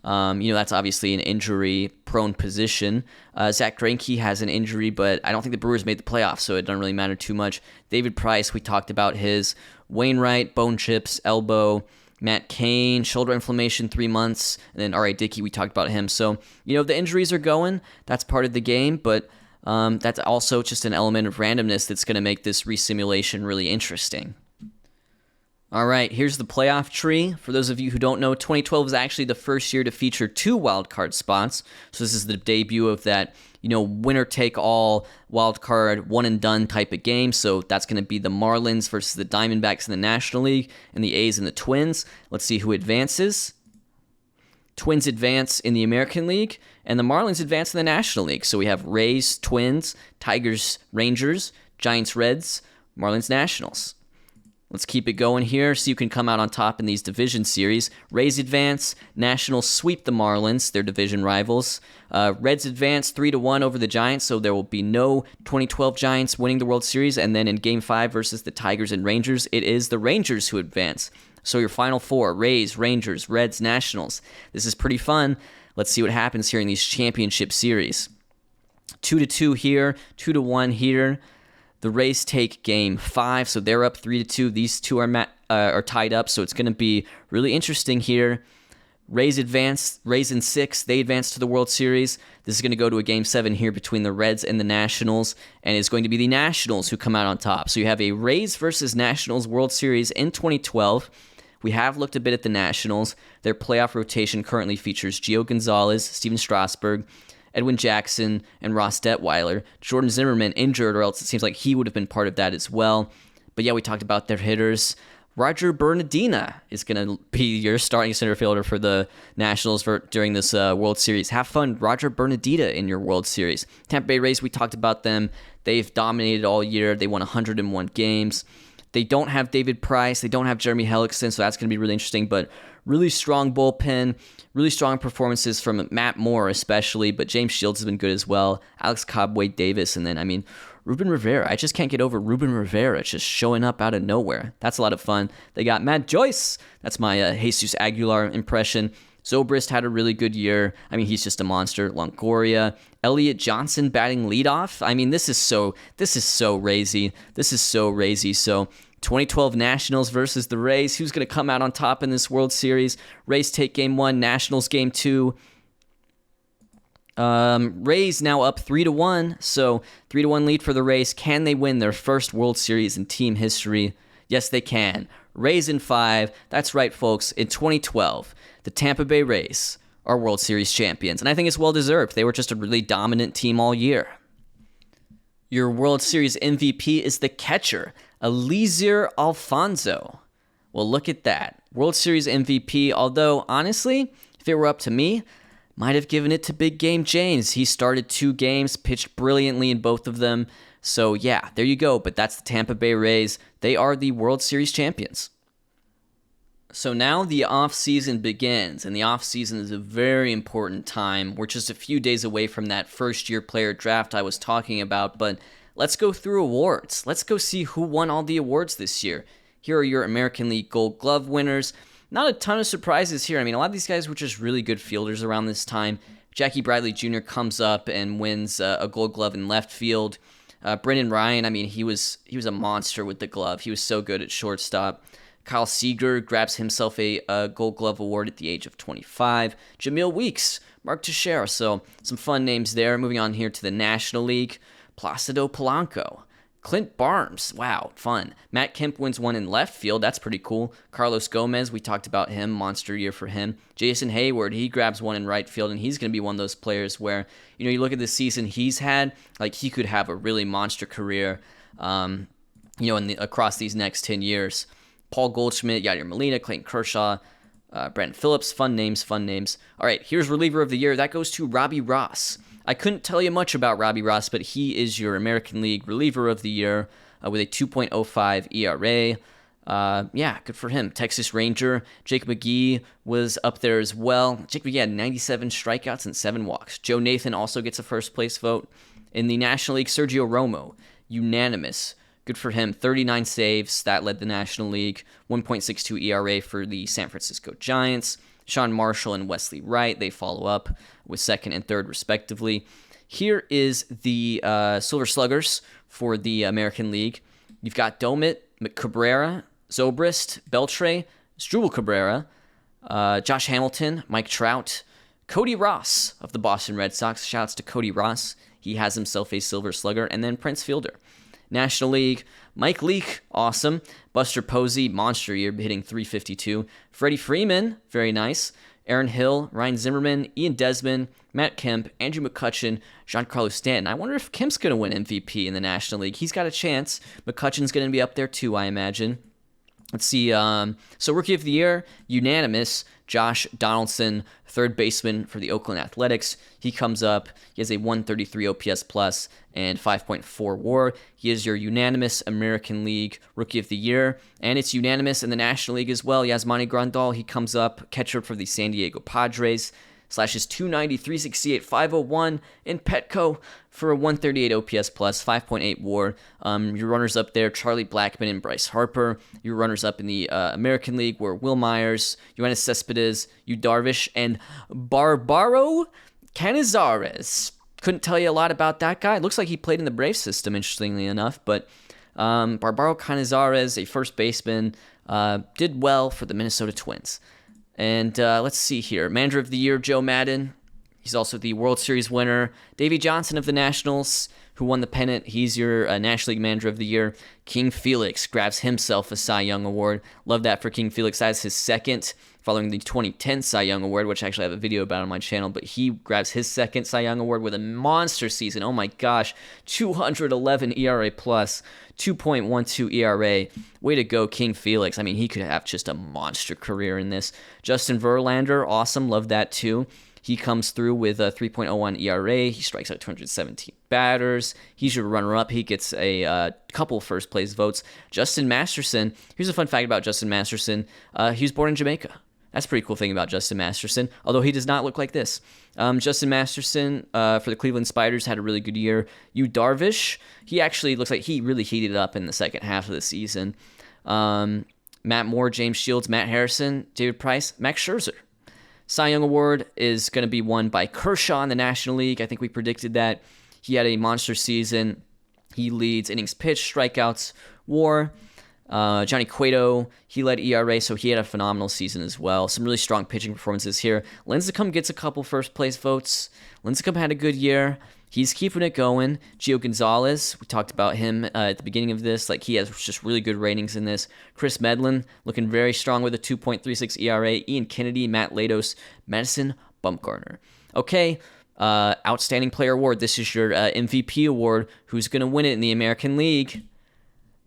That's obviously an injury-prone position. Zach Greinke has an injury, but I don't think the Brewers made the playoffs, so it doesn't really matter too much. David Price, we talked about his. Wainwright, bone chips, elbow. Matt Cain, shoulder inflammation, 3 months. And then R.A. Dickey, we talked about him. So, the injuries are going. That's part of the game, but that's also just an element of randomness that's going to make this resimulation really interesting. All right, here's the playoff tree. For those of you who don't know, 2012 is actually the first year to feature 2 wildcard spots. So this is the debut of that, winner-take-all wildcard, one-and-done type of game. So that's going to be the Marlins versus the Diamondbacks in the National League and the A's and the Twins. Let's see who advances. Twins advance in the American League, and the Marlins advance in the National League. So we have Rays, Twins, Tigers, Rangers, Giants, Reds, Marlins, Nationals. Let's keep it going here so you can come out on top in these division series. Rays advance, Nationals sweep the Marlins, their division rivals. Reds advance 3-1 over the Giants, so there will be no 2012 Giants winning the World Series. And then in Game 5 versus the Tigers and Rangers, it is the Rangers who advance. So your final 4, Rays, Rangers, Reds, Nationals. This is pretty fun. Let's see what happens here in these championship series. 2-2 here, 2-1 here. The Rays take Game 5, so they're up 3-2. These two are tied up, so it's going to be really interesting here. Rays advance, Rays in 6, they advance to the World Series. This is going to go to a Game 7 here between the Reds and the Nationals, and it's going to be the Nationals who come out on top. So you have a Rays versus Nationals World Series in 2012. We have looked a bit at the Nationals. Their playoff rotation currently features Gio Gonzalez, Steven Strasburg, Edwin Jackson, and Ross Detweiler. Jordan Zimmerman injured, or else it seems like he would have been part of that as well. But yeah, we talked about their hitters. Roger Bernardina is going to be your starting center fielder for the Nationals during this World Series. Have fun, Roger Bernardina, in your World Series. Tampa Bay Rays, we talked about them. They've dominated all year. They won 101 games. They don't have David Price. They don't have Jeremy Hellickson, so that's going to be really interesting. But really strong bullpen, really strong performances from Matt Moore especially, but James Shields has been good as well. Alex Cobb, Wade Davis, and then, Ruben Rivera. I just can't get over Ruben Rivera just showing up out of nowhere. That's a lot of fun. They got Matt Joyce. That's my Jesus Aguilar impression. Zobrist had a really good year. He's just a monster. Longoria. Elliot Johnson batting leadoff. This is so Raysy. This is so Raysy. So 2012 Nationals versus the Rays. Who's going to come out on top in this World Series? Rays take game 1, Nationals game 2. Rays now up 3-1, so 3-1 lead for the Rays. Can they win their first World Series in team history? Yes, they can. Rays in 5. That's right, folks. In 2012, the Tampa Bay Rays are World Series champions, and I think it's well-deserved. They were just a really dominant team all year. Your World Series MVP is the catcher, Eliezer Alfonso. Well, look at that. World Series MVP, although, honestly, if it were up to me, might have given it to Big Game James. He started 2 games, pitched brilliantly in both of them. So yeah, there you go. But that's the Tampa Bay Rays. They are the World Series champions. So now the offseason begins, and the offseason is a very important time. We're just a few days away from that first-year player draft I was talking about, but let's go through awards. Let's go see who won all the awards this year. Here are your American League Gold Glove winners. Not a ton of surprises here. A lot of these guys were just really good fielders around this time. Jackie Bradley Jr. comes up and wins a Gold Glove in left field. Brendan Ryan, he was a monster with the glove. He was so good at shortstop. Kyle Seager grabs himself a Gold Glove award at the age of 25. Jamil Weeks, Mark Teixeira. So some fun names there. Moving on here to the National League. Placido Polanco. Clint Barnes, wow, fun. Matt Kemp wins one in left field, that's pretty cool. Carlos Gomez, we talked about him, monster year for him. Jason Hayward, he grabs one in right field, and he's going to be one of those players where, you look at the season he's had, he could have a really monster career, across these next 10 years. Paul Goldschmidt, Yadier Molina, Clayton Kershaw, Brandon Phillips, fun names. All right, here's reliever of the year. That goes to Robbie Ross. I couldn't tell you much about Robbie Ross, but he is your American League reliever of the year with a 2.05 ERA. Good for him. Texas Ranger, Jake McGee was up there as well. Jake McGee had 97 strikeouts and 7 walks. Joe Nathan also gets a first place vote. In the National League, Sergio Romo, unanimous. Good for him. 39 saves. That led the National League. 1.62 ERA for the San Francisco Giants. Sean Marshall and Wesley Wright, they follow up with second and third, respectively. Here is the Silver Sluggers for the American League. You've got Domit, Cabrera, Zobrist, Beltre, Struble Cabrera, Josh Hamilton, Mike Trout, Cody Ross of the Boston Red Sox. Shouts to Cody Ross. He has himself a Silver Slugger. And then Prince Fielder. National League, Mike Leake, awesome. Buster Posey, monster year, hitting .352. Freddie Freeman, very nice. Aaron Hill, Ryan Zimmerman, Ian Desmond, Matt Kemp, Andrew McCutchen, Giancarlo Stanton. I wonder if Kemp's going to win MVP in the National League. He's got a chance. McCutchen's going to be up there too, I imagine. Let's see. So Rookie of the Year, unanimous. Josh Donaldson, third baseman for the Oakland Athletics. He comes up. He has a 133 OPS plus and 5.4 WAR. He is your unanimous American League Rookie of the Year, and it's unanimous in the National League as well. Yasmani Grandal, he comes up, catcher for the San Diego Padres. Slashes 290, 368, 501 in Petco for a 138 OPS plus, 5.8 WAR. Your runners up there, Charlie Blackmon and Bryce Harper. Your runners up in the American League were Will Myers, Yoenis Cespedes, Yu Darvish, and Barbaro Canizares. Couldn't tell you a lot about that guy. It looks like he played in the Braves system, interestingly enough, but Barbaro Canizares, a first baseman, did well for the Minnesota Twins. And let's see here. Manager of the Year, Joe Madden. He's also the World Series winner. Davey Johnson of the Nationals, who won the pennant. He's your National League Manager of the Year. King Felix grabs himself a Cy Young Award. Love that for King Felix. That's his second, following the 2010 Cy Young Award, which I actually have a video about on my channel. But he grabs his second Cy Young Award with a monster season. Oh my gosh, 211 ERA plus, 2.12 ERA. Way to go, King Felix. I mean, he could have just a monster career in this. Justin Verlander, awesome. Love that too. He comes through with a 3.01 ERA. He strikes out 217 batters. He's your runner-up. He gets a couple first-place votes. Justin Masterson. Here's a fun fact about Justin Masterson. He was born in Jamaica. That's a pretty cool thing about Justin Masterson, although he does not look like this. Justin Masterson for the Cleveland Spiders had a really good year. Yu Darvish, he actually looks like he really heated up in the second half of the season. Matt Moore, James Shields, Matt Harrison, David Price, Max Scherzer. Cy Young Award is going to be won by Kershaw in the National League. I think we predicted that. He had a monster season. He leads innings pitched, strikeouts, WAR. Johnny Cueto, he led ERA, so he had a phenomenal season as well. Some really strong pitching performances here. Lincecum gets a couple first-place votes. Lincecum had a good year. He's keeping it going. Gio Gonzalez, we talked about him at the beginning of this. Like, he has just really good ratings in this. Chris Medlin, looking very strong with a 2.36 ERA. Ian Kennedy, Matt Latos, Madison Bumgarner. Okay, Outstanding Player Award. This is your MVP award. Who's going to win it in the American League?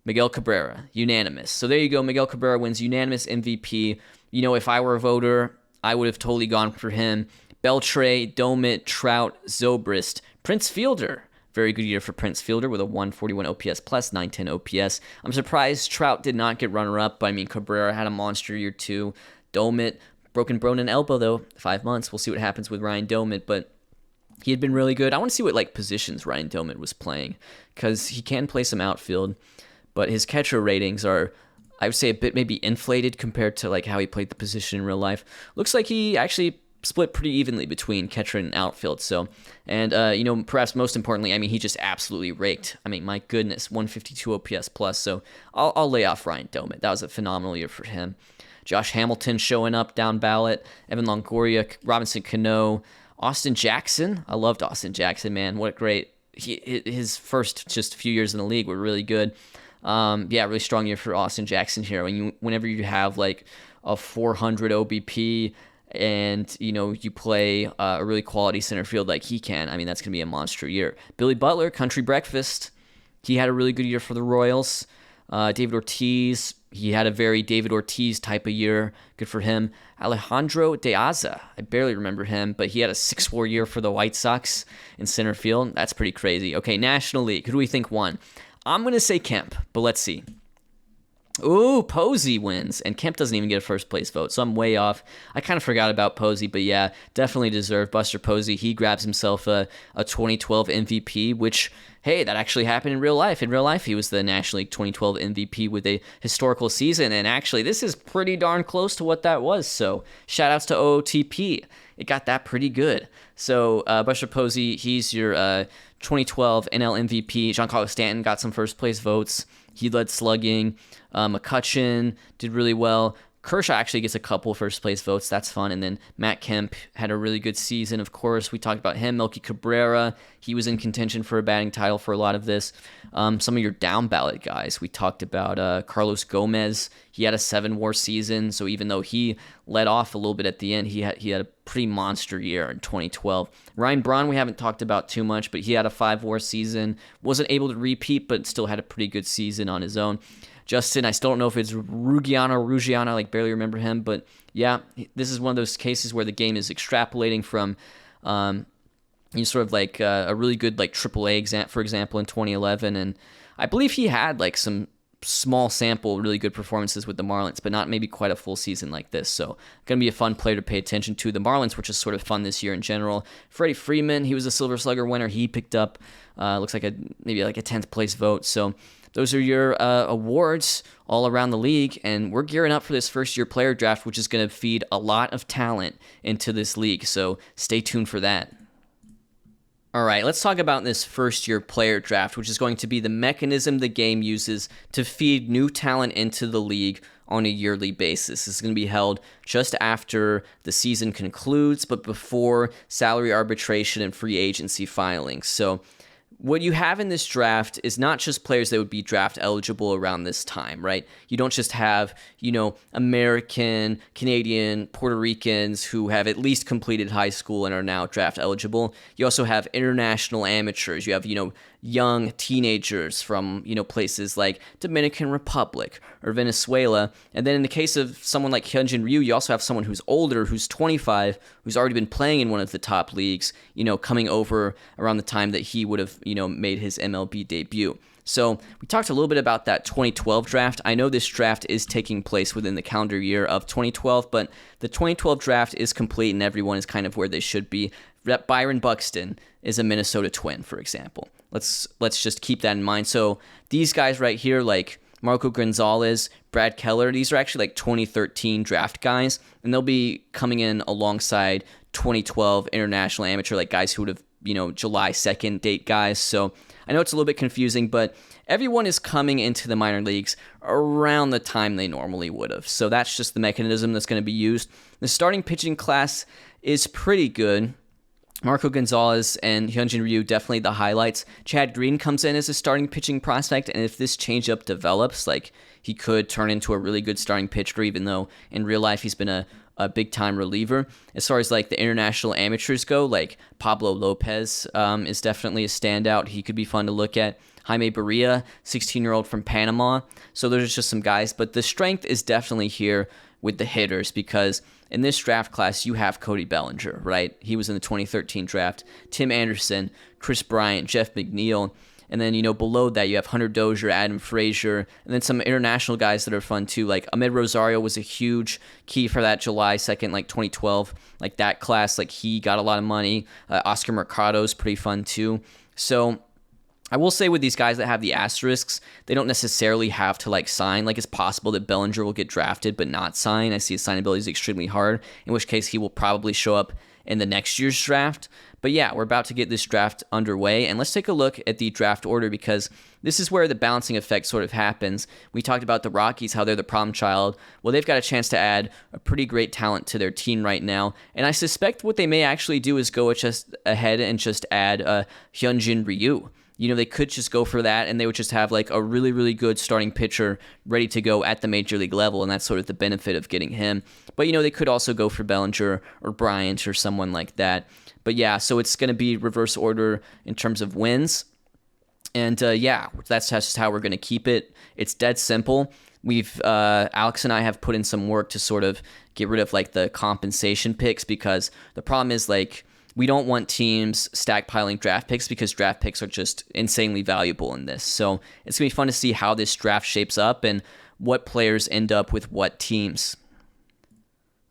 Miguel Cabrera, unanimous. So there you go. Miguel Cabrera wins unanimous MVP. You know, if I were a voter, I would have totally gone for him. Beltre, Domit, Trout, Zobrist, Prince Fielder. Very good year for Prince Fielder with a 141 OPS plus, 910 OPS. I'm surprised Trout did not get runner-up, but I mean, Cabrera had a monster year too. Domit, broken bone and elbow though, 5 months. We'll see what happens with Ryan Domit, but he had been really good. I want to see what positions Ryan Domit was playing, because he can play some outfield, but his catcher ratings are, I would say, a bit maybe inflated compared to how he played the position in real life. Looks like he actually split pretty evenly between catcher and outfield. So, and perhaps most importantly, I mean, he just absolutely raked. I mean, my goodness, 152 OPS plus. So I'll lay off Ryan Domit. That was a phenomenal year for him. Josh Hamilton showing up down ballot. Evan Longoria, Robinson Cano, Austin Jackson. I loved Austin Jackson, man. What a great, his first just few years in the league were really good. Really strong year for Austin Jackson here. Whenever you have a 400 OBP and you play a really quality center field like he can, I mean, that's gonna be a monster year. Billy Butler, Country Breakfast, he had a really good year for the Royals. David Ortiz, he had a very David Ortiz type of year. Good for him. Alejandro De Aza, I barely remember him, but he had a 6-4 year for the White Sox in center field. That's pretty crazy. Okay, National League, who do we think won? I'm going to say Kemp, but let's see. Ooh, Posey wins, and Kemp doesn't even get a first-place vote, so I'm way off. I kind of forgot about Posey, but yeah, definitely deserved. Buster Posey, he grabs himself a 2012 MVP, which, hey, that actually happened in real life. In real life, he was the National League 2012 MVP with a historical season, and actually, this is pretty darn close to what that was, so shout-outs to OOTP. It got that pretty good. So Buster Posey, he's your 2012 NL MVP. Giancarlo Stanton got some first-place votes. He led slugging. McCutchen did really well. Kershaw actually gets a couple first-place votes. That's fun. And then Matt Kemp had a really good season, of course. We talked about him. Melky Cabrera, he was in contention for a batting title for a lot of this. Some of your down-ballot guys. We talked about Carlos Gomez. He had a 7-WAR season, so even though he let off a little bit at the end, he had a pretty monster year in 2012. Ryan Braun, we haven't talked about too much, but he had a 5-WAR season. Wasn't able to repeat, but still had a pretty good season on his own. Justin, I still don't know if it's Ruggiano, barely remember him, but yeah, this is one of those cases where the game is extrapolating from a really good AAA exam, for example, in 2011, and I believe he had some small sample really good performances with the Marlins, but not maybe quite a full season like this. So going to be a fun player to pay attention to. The Marlins, which is sort of fun this year in general. Freddie Freeman, he was a Silver Slugger winner. He picked up looks like maybe a 10th place vote. So those are your awards all around the league, and we're gearing up for this first-year player draft, which is going to feed a lot of talent into this league, so stay tuned for that. All right, let's talk about this first-year player draft, which is going to be the mechanism the game uses to feed new talent into the league on a yearly basis. This is going to be held just after the season concludes, but before salary arbitration and free agency filings. So what you have in this draft is not just players that would be draft eligible around this time, right? You don't just have, American, Canadian, Puerto Ricans who have at least completed high school and are now draft eligible. You also have international amateurs. You have, young teenagers from, places like Dominican Republic or Venezuela. And then in the case of someone like Hyunjin Ryu, you also have someone who's older, who's 25, who's already been playing in one of the top leagues, coming over around the time that he would have, made his MLB debut. So we talked a little bit about that 2012 draft. I know this draft is taking place within the calendar year of 2012, but the 2012 draft is complete and everyone is kind of where they should be. Byron Buxton is a Minnesota Twin, for example. Let's just keep that in mind. So these guys right here, like Marco Gonzalez, Brad Keller, these are actually like 2013 draft guys, and they'll be coming in alongside 2012 international amateur, like guys who would have, July 2nd date guys. So I know it's a little bit confusing, but everyone is coming into the minor leagues around the time they normally would have. So that's just the mechanism that's going to be used. The starting pitching class is pretty good. Marco Gonzalez and Hyunjin Ryu, definitely the highlights. Chad Green comes in as a starting pitching prospect, and if this changeup develops, like, he could turn into a really good starting pitcher, even though in real life he's been a big-time reliever. As far as, like, the international amateurs go, like, Pablo Lopez is definitely a standout. He could be fun to look at. Jaime Barria, 16-year-old from Panama. So there's just some guys, but the strength is definitely here with the hitters, because in this draft class, you have Cody Bellinger, right? He was in the 2013 draft. Tim Anderson, Chris Bryant, Jeff McNeil. And then, below that, you have Hunter Dozier, Adam Frazier, and then some international guys that are fun too. Like Ahmed Rosario was a huge key for that July 2nd, like 2012, like that class. Like, he got a lot of money. Oscar Mercado's pretty fun too. So I will say with these guys that have the asterisks, they don't necessarily have to like sign. Like, it's possible that Bellinger will get drafted but not sign. I see his signability is extremely hard, in which case he will probably show up in the next year's draft. But yeah, we're about to get this draft underway, and let's take a look at the draft order, because this is where the balancing effect sort of happens. We talked about the Rockies, how they're the problem child. Well, they've got a chance to add a pretty great talent to their team right now, and I suspect what they may actually do is go just ahead and just add Hyunjin Ryu. They could just go for that, and they would just have like a really, really good starting pitcher ready to go at the major league level, and that's sort of the benefit of getting him. But, they could also go for Bellinger or Bryant or someone like that. But yeah, so it's going to be reverse order in terms of wins. And yeah, that's just how we're going to keep it. It's dead simple. Alex and I have put in some work to sort of get rid of like the compensation picks, because the problem is like, we don't want teams stackpiling draft picks, because draft picks are just insanely valuable in this. So it's going to be fun to see how this draft shapes up and what players end up with what teams.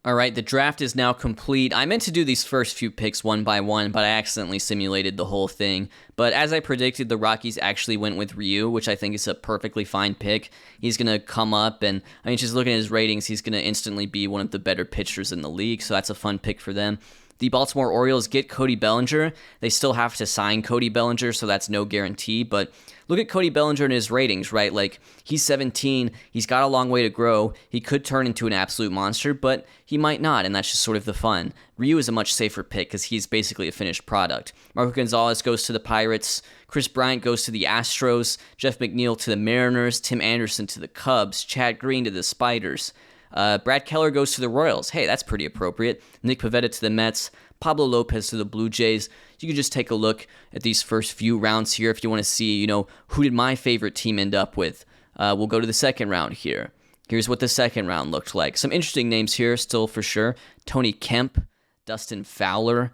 All right, the draft is now complete. I meant to do these first few picks one by one, but I accidentally simulated the whole thing. But as I predicted, the Rockies actually went with Ryu, which I think is a perfectly fine pick. He's going to come up, and just looking at his ratings, he's going to instantly be one of the better pitchers in the league, so that's a fun pick for them. The Baltimore Orioles get Cody Bellinger. They still have to sign Cody Bellinger, so that's no guarantee. But look at Cody Bellinger and his ratings, right? Like, he's 17. He's got a long way to grow. He could turn into an absolute monster, but he might not, and that's just sort of the fun. Ryu is a much safer pick because he's basically a finished product. Marco Gonzalez goes to the Pirates. Chris Bryant goes to the Astros. Jeff McNeil to the Mariners. Tim Anderson to the Cubs. Chad Green to the Spiders. Brad Keller goes to the Royals. Hey, that's pretty appropriate. Nick Pivetta to the Mets. Pablo Lopez to the Blue Jays. You can just take a look at these first few rounds here if you want to see, who did my favorite team end up with. We'll go to the second round here. Here's what the second round looked like. Some interesting names here still for sure. Tony Kemp, Dustin Fowler,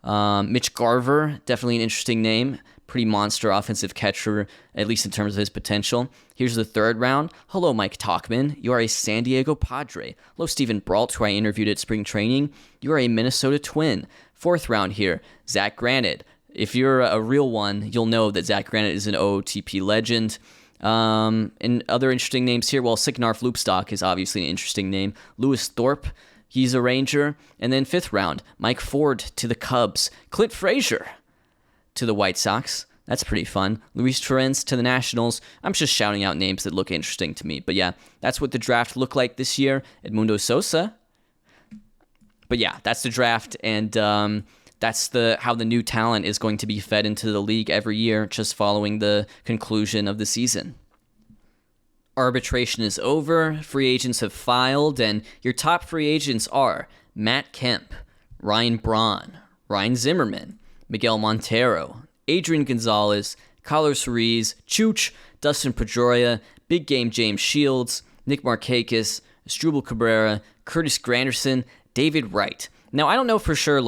Mitch Garver, definitely an interesting name. Pretty monster offensive catcher, at least in terms of his potential. Here's the third round. Hello, Mike Tauchman. You are a San Diego Padre. Hello, Stephen Brault, who I interviewed at spring training. You are a Minnesota Twin. Fourth round here, Zach Granite. If you're a real one, you'll know that Zach Granite is an OOTP legend. And other interesting names here, well, Signarf Loopstock is obviously an interesting name. Lewis Thorpe, he's a Ranger. And then fifth round, Mike Ford to the Cubs. Clint Frazier to the White Sox. That's pretty fun. Luis Torrens to the Nationals. I'm just shouting out names that look interesting to me. But yeah, that's what the draft looked like this year. Edmundo Sosa. But yeah, that's the draft, and that's how the new talent is going to be fed into the league every year, just following the conclusion of the season. Arbitration is over, free agents have filed, and your top free agents are Matt Kemp, Ryan Braun, Ryan Zimmerman, Miguel Montero, Adrian Gonzalez, Carlos Ruiz, Chooch, Dustin Pedroia, Big Game James Shields, Nick Markakis, Asdrubal Cabrera, Curtis Granderson, David Wright. Now, I don't know for sure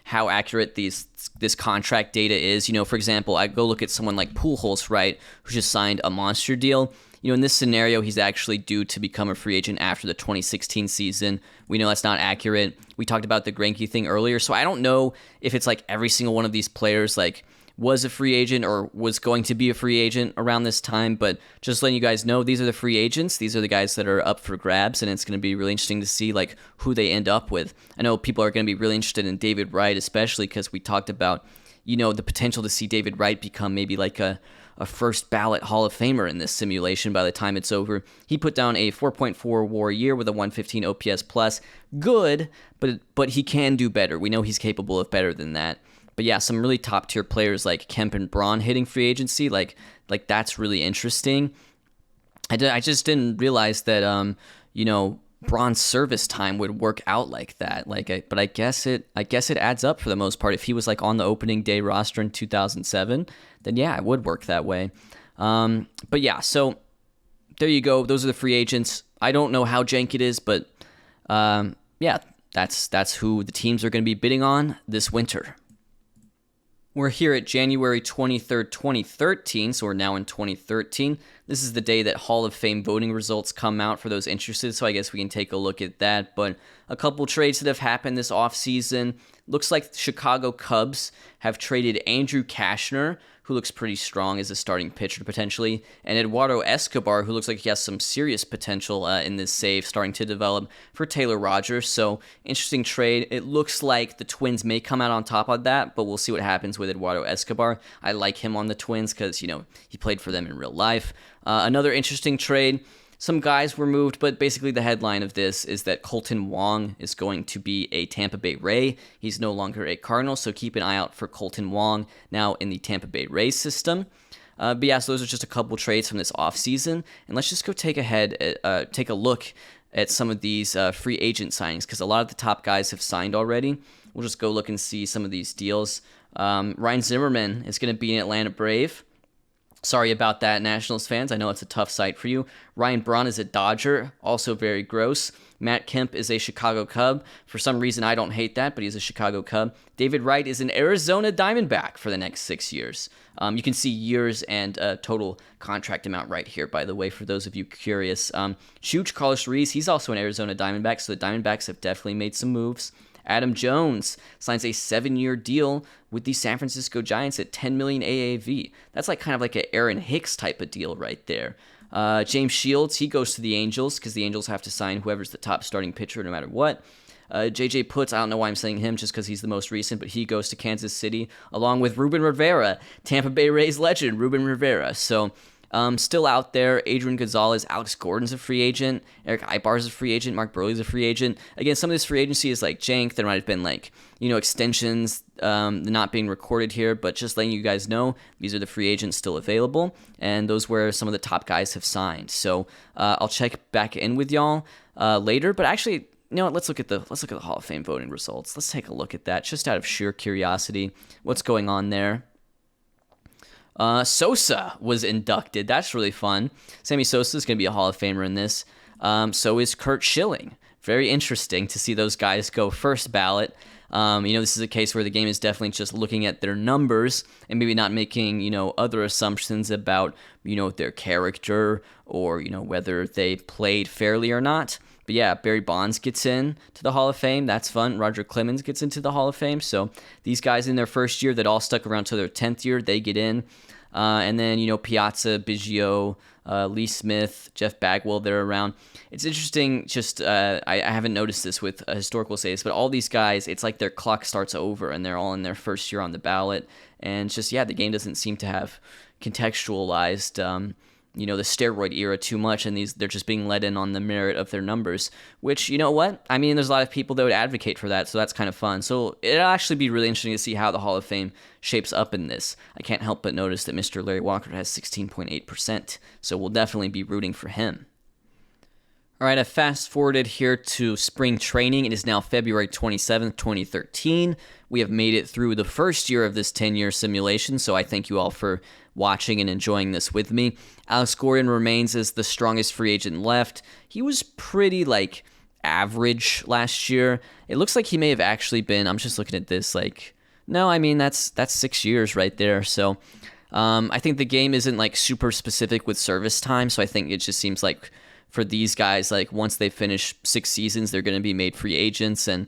how accurate this contract data is. For example, I go look at someone like Pujols, right, who just signed a monster deal. In this scenario, he's actually due to become a free agent after the 2016 season. We know that's not accurate. We talked about the Greinke thing earlier, so I don't know if it's every single one of these players was a free agent or was going to be a free agent around this time, but just letting you guys know, these are the free agents. These are the guys that are up for grabs, and it's going to be really interesting to see who they end up with. I know people are going to be really interested in David Wright, especially because we talked about, the potential to see David Wright become maybe a first ballot Hall of Famer in this simulation by the time it's over. He put down a 4.4 WAR year with a 115 OPS plus. Good, but he can do better. We know he's capable of better than that. But yeah, some really top tier players like Kemp and Braun hitting free agency, that's really interesting. I just didn't realize that Braun's service time would work out like that. But I guess it adds up for the most part. If he was on the opening day roster in 2007, then yeah, it would work that way. But yeah, so there you go. Those are the free agents. I don't know how jank it is, but yeah, that's who the teams are going to be bidding on this winter. We're here at January 23rd, 2013, so we're now in 2013. This is the day that Hall of Fame voting results come out for those interested, so I guess we can take a look at that. But a couple trades that have happened this offseason. Looks like the Chicago Cubs have traded Andrew Cashner, who looks pretty strong as a starting pitcher potentially, and Eduardo Escobar, who looks like he has some serious potential in this save starting to develop, for Taylor Rogers. So interesting trade. It looks like the Twins may come out on top of that, but we'll see what happens with Eduardo Escobar. I like him on the Twins because, he played for them in real life. Another interesting trade. Some guys were moved, but basically the headline of this is that Colton Wong is going to be a Tampa Bay Ray. He's no longer a Cardinal, so keep an eye out for Colton Wong now in the Tampa Bay Rays system. But yeah, so those are just a couple trades from this offseason. And let's just go take a look at some of these free agent signings, because a lot of the top guys have signed already. We'll just go look and see some of these deals. Ryan Zimmerman is going to be an Atlanta Brave. Sorry about that, Nationals fans. I know it's a tough sight for you. Ryan Braun is a Dodger, also very gross. Matt Kemp is a Chicago Cub. For some reason, I don't hate that, but he's a Chicago Cub. David Wright is an Arizona Diamondback for the next 6 years. You can see years and total contract amount right here, by the way, for those of you curious. Chooch, Carlos Ruiz, he's also an Arizona Diamondback, so the Diamondbacks have definitely made some moves. Adam Jones signs a 7-year deal with the San Francisco Giants at $10 million AAV. That's kind of an Aaron Hicks type of deal right there. James Shields, he goes to the Angels because the Angels have to sign whoever's the top starting pitcher no matter what. JJ Putz, I don't know why I'm saying him just because he's the most recent, but he goes to Kansas City along with Ruben Rivera, Tampa Bay Rays legend Ruben Rivera. So still out there. Adrian Gonzalez, Alex Gordon's a free agent. Eric Ibar's a free agent. Mark Burley's a free agent. Again, some of this free agency is jank. There might have been extensions not being recorded here, but just letting you guys know, these are the free agents still available, and those where some of the top guys have signed. So I'll check back in with y'all later. But actually, let's look at the Hall of Fame voting results. Let's take a look at that just out of sheer curiosity. What's going on there? Sosa was inducted. That's really fun. Sammy Sosa is going to be a Hall of Famer in this. So is Curt Schilling. Very interesting to see those guys go first ballot. This is a case where the game is definitely just looking at their numbers and maybe not making, other assumptions about, their character or, whether they played fairly or not. But yeah, Barry Bonds gets in to the Hall of Fame. That's fun. Roger Clemens gets into the Hall of Fame. So these guys in their first year that all stuck around to their 10th year, they get in. And then, Piazza, Biggio, Lee Smith, Jeff Bagwell, they're around. It's interesting, just I haven't noticed this with historical saves, but all these guys, it's like their clock starts over and they're all in their first year on the ballot. And just, yeah, the game doesn't seem to have contextualized, the steroid era too much, and they're just being let in on the merit of their numbers, which, you know what? I mean, there's a lot of people that would advocate for that, so that's kind of fun. So it'll actually be really interesting to see how the Hall of Fame shapes up in this. I can't help but notice that Mr. Larry Walker has 16.8%, so we'll definitely be rooting for him. All right, I've fast-forwarded here to spring training. It is now February 27th, 2013. We have made it through the first year of this 10-year simulation, so I thank you all for watching and enjoying this with me. Alex Gordon remains as the strongest free agent left. He was pretty, average last year. It looks like he may have actually been, I'm just looking at this, no, I mean, that's 6 years right there, so I think the game isn't, super specific with service time, so I think it just seems like for these guys, once they finish 6 seasons, they're going to be made free agents. And,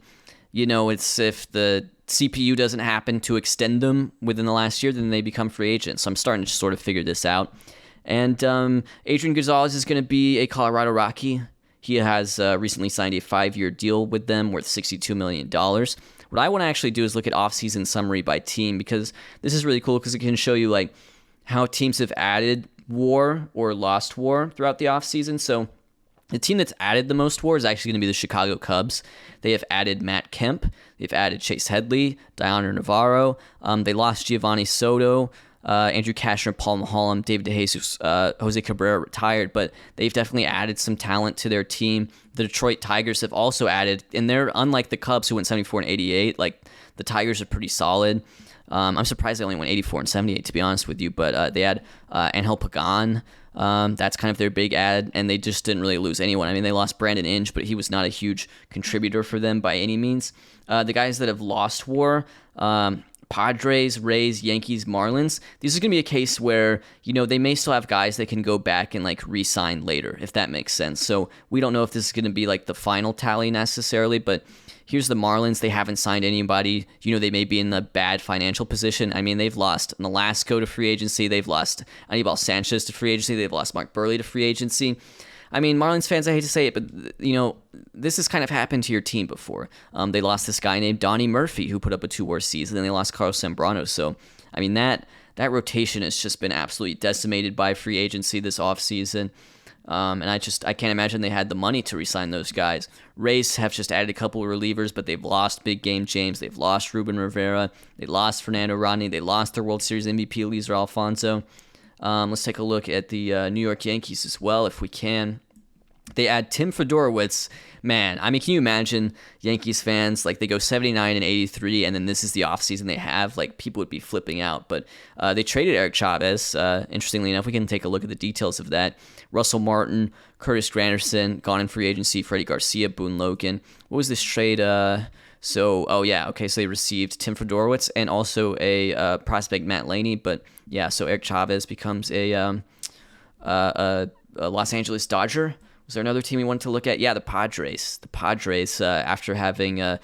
it's if the CPU doesn't happen to extend them within the last year, then they become free agents. So I'm starting to sort of figure this out. And Adrian Gonzalez is going to be a Colorado Rocky. He has recently signed a 5-year deal with them worth $62 million. What I want to actually do is look at offseason summary by team, because this is really cool because it can show you, how teams have added WAR or lost WAR throughout the offseason. So the team that's added the most WAR is actually going to be the Chicago Cubs. They have added Matt Kemp. They've added Chase Headley, Dioner Navarro. They lost Giovanni Soto, Andrew Cashner, Paul Maholm, David DeJesus, Jose Cabrera retired, but they've definitely added some talent to their team. The Detroit Tigers have also added, and they're unlike the Cubs who went 74 and 88. The Tigers are pretty solid. I'm surprised they only went 84 and 78, to be honest with you, but they had Angel Pagan. That's kind of their big add, and they just didn't really lose anyone. I mean, they lost Brandon Inge, but he was not a huge contributor for them by any means. The guys that have lost WAR, Padres, Rays, Yankees, Marlins, this is going to be a case where, they may still have guys that can go back and re-sign later, if that makes sense. So we don't know if this is going to be the final tally necessarily, but here's the Marlins. They haven't signed anybody. They may be in the bad financial position. I mean, they've lost Nolasco to free agency. They've lost Anibal Sanchez to free agency. They've lost Mark Burley to free agency. I mean, Marlins fans, I hate to say it, but, this has kind of happened to your team before. They lost this guy named Donnie Murphy, who put up a 2-WAR season, and they lost Carlos Zambrano. So, I mean, that rotation has just been absolutely decimated by free agency this offseason. And I can't imagine they had the money to re-sign those guys. Rays have just added a couple of relievers, but they've lost Big Game James. They've lost Ruben Rivera. They lost Fernando Rodney. They lost their World Series MVP, Eliezer Alfonso. Let's take a look at the New York Yankees as well, if we can. They add Tim Fedorowicz. Man, I mean, can you imagine Yankees fans, they go 79 and 83, and then this is the offseason they have? People would be flipping out. But they traded Eric Chavez. Interestingly enough, we can take a look at the details of that. Russell Martin, Curtis Granderson, gone in free agency, Freddie Garcia, Boone Logan. What was this trade? So they received Tim Fedorowicz and also a prospect, Matt Laney. But, yeah, so Eric Chavez becomes a Los Angeles Dodger. Was there another team we wanted to look at? Yeah, the Padres. The Padres, after having a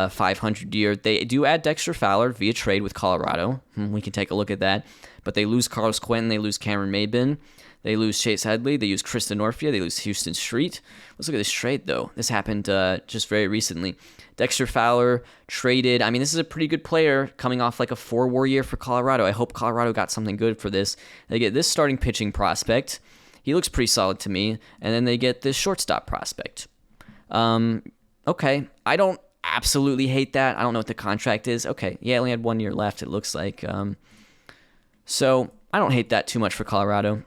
500 year, they do add Dexter Fowler via trade with Colorado. We can take a look at that. But they lose Carlos Quentin. They lose Cameron Maybin. They lose Chase Headley. They use Krista Norfia. They lose Houston Street. Let's look at this trade, though. This happened just very recently. Dexter Fowler traded. I mean, this is a pretty good player coming off a 4-WAR year for Colorado. I hope Colorado got something good for this. They get this starting pitching prospect. He looks pretty solid to me. And then they get this shortstop prospect. Okay. I don't absolutely hate that. I don't know what the contract is. Okay. Yeah, only had 1 year left, it looks like. So I don't hate that too much for Colorado.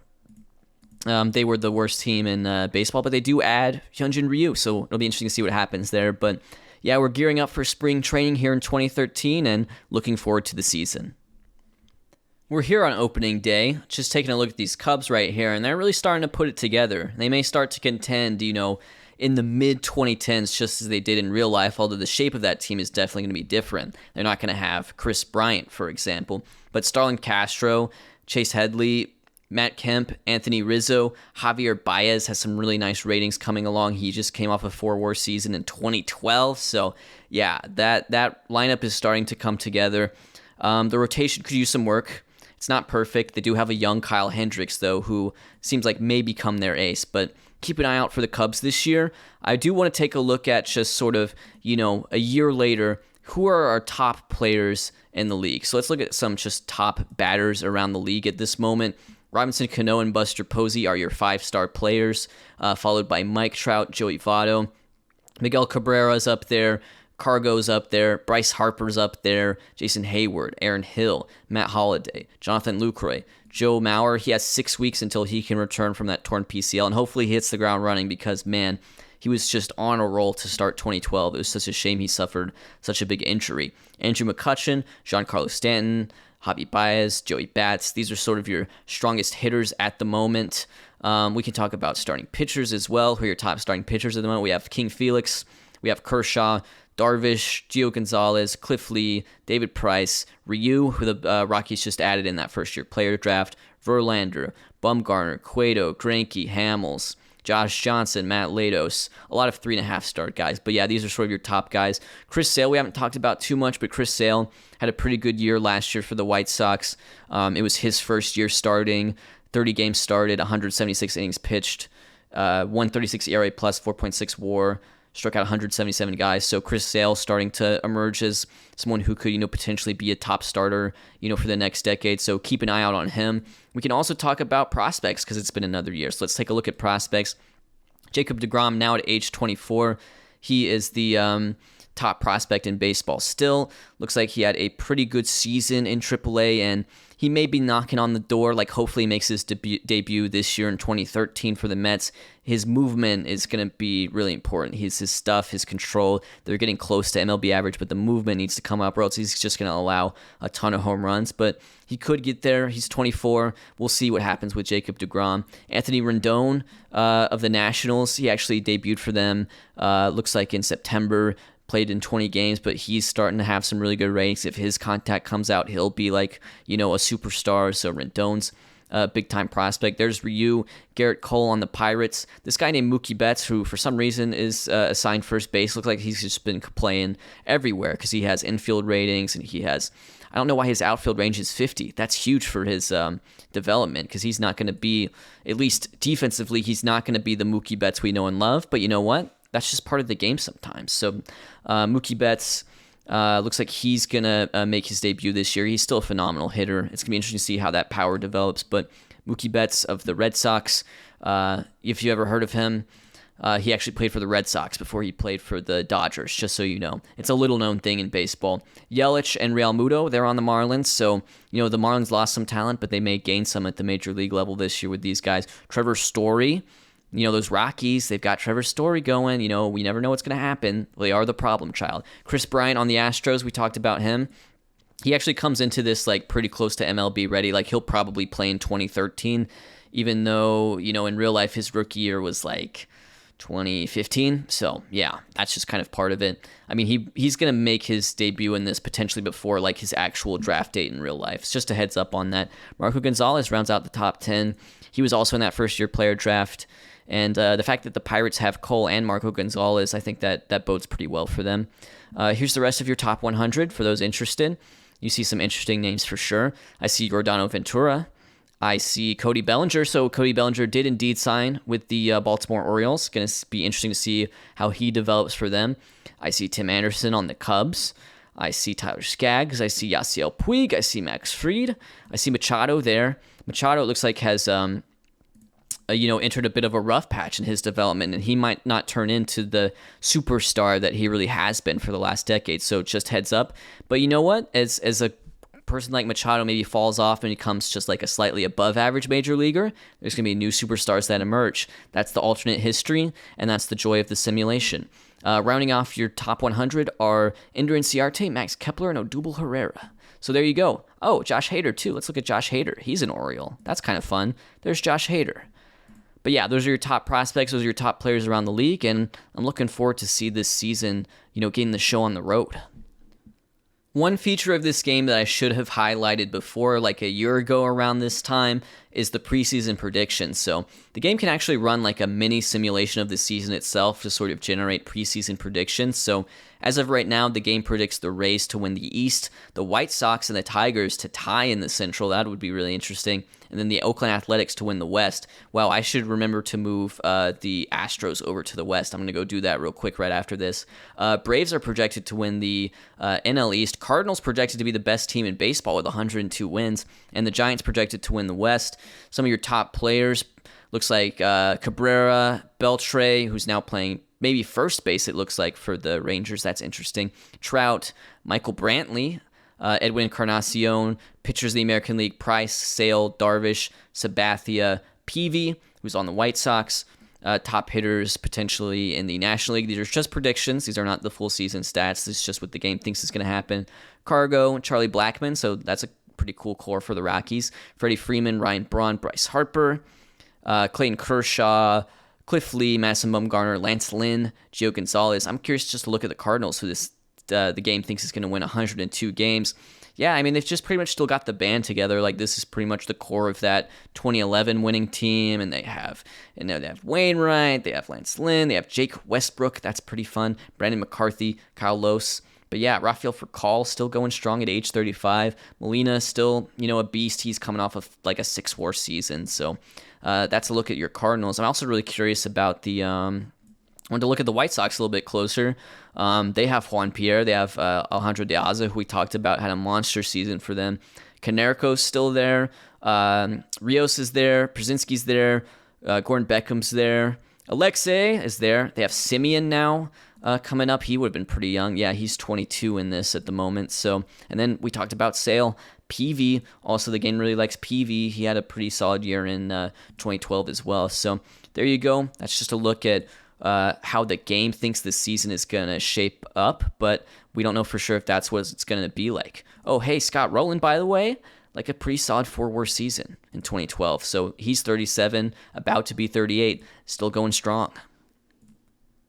They were the worst team in baseball, but they do add Hyunjin Ryu, so it'll be interesting to see what happens there. But yeah, we're gearing up for spring training here in 2013 and looking forward to the season. We're here on opening day, just taking a look at these Cubs right here, and they're really starting to put it together. They may start to contend, in the mid-2010s, just as they did in real life, although the shape of that team is definitely going to be different. They're not going to have Chris Bryant, for example, but Starlin Castro, Chase Headley, Matt Kemp, Anthony Rizzo, Javier Baez has some really nice ratings coming along. He just came off a 4-WAR season in 2012, so yeah, that lineup is starting to come together. The rotation could use some work. It's not perfect. They do have a young Kyle Hendricks, though, who seems like may become their ace, but keep an eye out for the Cubs this year. I do want to take a look at just sort of, a year later, who are our top players in the league? So let's look at some just top batters around the league at this moment. Robinson Cano and Buster Posey are your 5-star players, followed by Mike Trout, Joey Votto. Miguel Cabrera's up there. Cargo's up there. Bryce Harper's up there. Jason Hayward, Aaron Hill, Matt Holliday, Jonathan Lucroy, Joe Mauer. He has 6 weeks until he can return from that torn PCL, and hopefully he hits the ground running because, man, he was just on a roll to start 2012. It was such a shame he suffered such a big injury. Andrew McCutchen, Giancarlo Stanton, Javi Baez, Joey Bats. These are sort of your strongest hitters at the moment. We can talk about starting pitchers as well. Who are your top starting pitchers at the moment? We have King Felix. We have Kershaw, Darvish, Gio Gonzalez, Cliff Lee, David Price, Ryu, who the Rockies just added in that first-year player draft, Verlander, Bumgarner, Cueto, Greinke, Hamels, Josh Johnson, Matt Latos, a lot of 3.5-star guys. But yeah, these are sort of your top guys. Chris Sale, we haven't talked about too much, but Chris Sale had a pretty good year last year for the White Sox. It was his first year starting, 30 games started, 176 innings pitched, 136 ERA plus, 4.6 WAR, struck out 177 guys. So Chris Sale starting to emerge as someone who could, potentially be a top starter, for the next decade. So keep an eye out on him. We can also talk about prospects because it's been another year. So let's take a look at prospects. Jacob deGrom, now at age 24, he is the top prospect in baseball still. Looks like he had a pretty good season in AAA, and he may be knocking on the door, hopefully he makes his debut this year in 2013 for the Mets. His movement is going to be really important. His stuff, his control, they're getting close to MLB average, but the movement needs to come up or else he's just going to allow a ton of home runs. But he could get there. He's 24. We'll see what happens with Jacob deGrom. Anthony Rendon of the Nationals, he actually debuted for them, looks like in September. Played in 20 games, but he's starting to have some really good ratings. If his contact comes out, he'll be a superstar. So Rendon's a big-time prospect. There's Ryu, Garrett Cole on the Pirates. This guy named Mookie Betts, who for some reason is assigned first base, looks like he's just been playing everywhere because he has infield ratings and he has, I don't know why his outfield range is 50. That's huge for his development because he's not going to be, at least defensively, he's not going to be the Mookie Betts we know and love. But you know what? That's just part of the game sometimes. So Mookie Betts looks like he's going to make his debut this year. He's still a phenomenal hitter. It's going to be interesting to see how that power develops. But Mookie Betts of the Red Sox, if you ever heard of him, he actually played for the Red Sox before he played for the Dodgers, just so you know. It's a little-known thing in baseball. Yelich and Real Muto, they're on the Marlins. So, the Marlins lost some talent, but they may gain some at the major league level this year with these guys. Trevor Story, those Rockies, they've got Trevor Story going. We never know what's going to happen. They are the problem child. Chris Bryant on the Astros, we talked about him. He actually comes into this pretty close to MLB ready. He'll probably play in 2013, even though, in real life his rookie year was 2015. So, yeah, that's just kind of part of it. I mean, he's going to make his debut in this potentially before his actual draft date in real life. It's just a heads up on that. Marco Gonzalez rounds out the top 10. He was also in that first-year player draft. And the fact that the Pirates have Cole and Marco Gonzalez, I think that bodes pretty well for them. Here's the rest of your top 100 for those interested. You see some interesting names for sure. I see Yordano Ventura. I see Cody Bellinger. So Cody Bellinger did indeed sign with the Baltimore Orioles. Going to be interesting to see how he develops for them. I see Tim Anderson on the Cubs. I see Tyler Skaggs. I see Yasiel Puig. I see Max Fried. I see Machado there. Machado, it looks like, has entered a bit of a rough patch in his development, and he might not turn into the superstar that he really has been for the last decade. So just heads up. But you know what? As a person like Machado maybe falls off and becomes just a slightly above average major leaguer, there's going to be new superstars that emerge. That's the alternate history, and that's the joy of the simulation. Rounding off your top 100 are Ender Inciarte, Max Kepler, and Odubel Herrera. So there you go. Oh, Josh Hader too. Let's look at Josh Hader. He's an Oriole. That's kind of fun. There's Josh Hader. But yeah, those are your top prospects. Those are your top players around the league, and I'm looking forward to see this season, getting the show on the road. One feature of this game that I should have highlighted before, a year ago around this time, is the preseason predictions. So the game can actually run like a mini simulation of the season itself to sort of generate preseason predictions. So as of right now, the game predicts the Rays to win the East, the White Sox and the Tigers to tie in the Central. That would be really interesting. And then the Oakland Athletics to win the West. Wow, I should remember to move the Astros over to the West. I'm going to go do that real quick right after this. Braves are projected to win the NL East. Cardinals projected to be the best team in baseball with 102 wins. And the Giants projected to win the West. Some of your top players, looks like Cabrera, Beltre, who's now playing maybe first base, it looks like, for the Rangers. That's interesting. Trout, Michael Brantley, Edwin Encarnacion, pitchers of the American League, Price, Sale, Darvish, Sabathia, Peavy, who's on the White Sox. Top hitters potentially in the National League. These are just predictions. These are not the full season stats. This is just what the game thinks is going to happen. Cargo, Charlie Blackmon, so that's a pretty cool core for the Rockies. Freddie Freeman, Ryan Braun, Bryce Harper, Clayton Kershaw, Cliff Lee, Madison Bumgarner, Lance Lynn, Gio Gonzalez. I'm curious just to look at the Cardinals, who the game thinks is going to win 102 games. Yeah, I mean, they've just pretty much still got the band together. Like, this is pretty much the core of that 2011 winning team, and they have Wainwright, they have Lance Lynn, they have Jake Westbrook. That's pretty fun. Brandon McCarthy, Kyle Lose. But yeah, Rafael Furcal still going strong at age 35. Molina still, a beast. He's coming off of like a 6-WAR season. So that's a look at your Cardinals. I'm also really curious about I wanted to look at the White Sox a little bit closer. They have Juan Pierre. They have Alejandro De Aza, who we talked about, had a monster season for them. Canerco's still there. Rios is there. Brzezinski's there. Gordon Beckham's there. Alexei is there. They have Simeon now coming up. He would have been pretty young. Yeah, he's 22 in this at the moment. So, and then we talked about Sale. Peavy, also the game really likes Peavy. He had a pretty solid year in 2012 as well. So there you go. That's just a look at how the game thinks this season is going to shape up, but we don't know for sure if that's what it's going to be like. Oh, hey, Scott Rowland, by the way, like a pretty solid 4-WAR season in 2012. So he's 37, about to be 38, still going strong.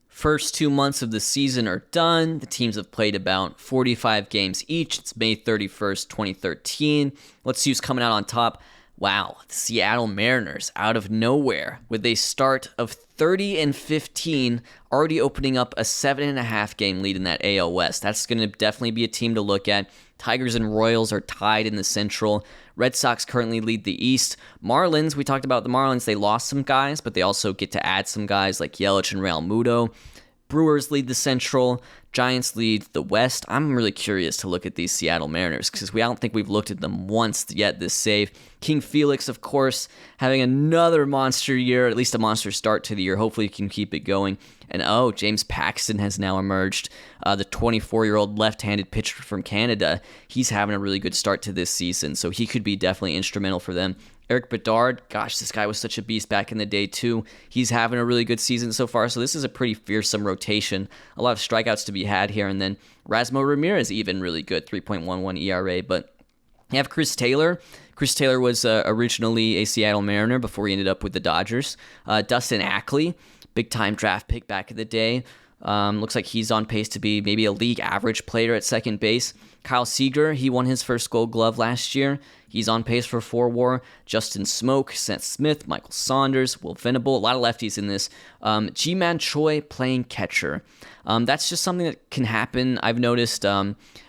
First 2 months of the season are done. The teams have played about 45 games each. It's May 31st, 2013. Let's see who's coming out on top. Wow, the Seattle Mariners out of nowhere with a start of 30-15, already opening up a 7.5 game lead in that AL West. That's going to definitely be a team to look at. Tigers and Royals are tied in the Central. Red Sox currently lead the East. Marlins, we talked about the Marlins. They lost some guys, but they also get to add some guys like Yelich and Real Muto. Brewers lead the Central. Giants lead the West. I'm really curious to look at these Seattle Mariners because I don't think we've looked at them once yet this save. King Felix, of course, having another monster year, at least a monster start to the year. Hopefully he can keep it going. And James Paxton has now emerged, the 24-year-old left-handed pitcher from Canada. He's having a really good start to this season, so he could be definitely instrumental for them. Eric Bedard, gosh, this guy was such a beast back in the day, too. He's having a really good season so far, so this is a pretty fearsome rotation. A lot of strikeouts to be had here, and then Rasmo Ramirez even really good, 3.11 ERA, but you have Chris Taylor. Chris Taylor was originally a Seattle Mariner before he ended up with the Dodgers. Dustin Ackley, big-time draft pick back in the day. Looks like he's on pace to be maybe a league average player at second base. Kyle Seager, he won his first Gold Glove last year. He's on pace for 4-WAR. Justin Smoke, Seth Smith, Michael Saunders, Will Venable, a lot of lefties in this. Ji-Man Choi playing catcher. That's just something that can happen. I've noticed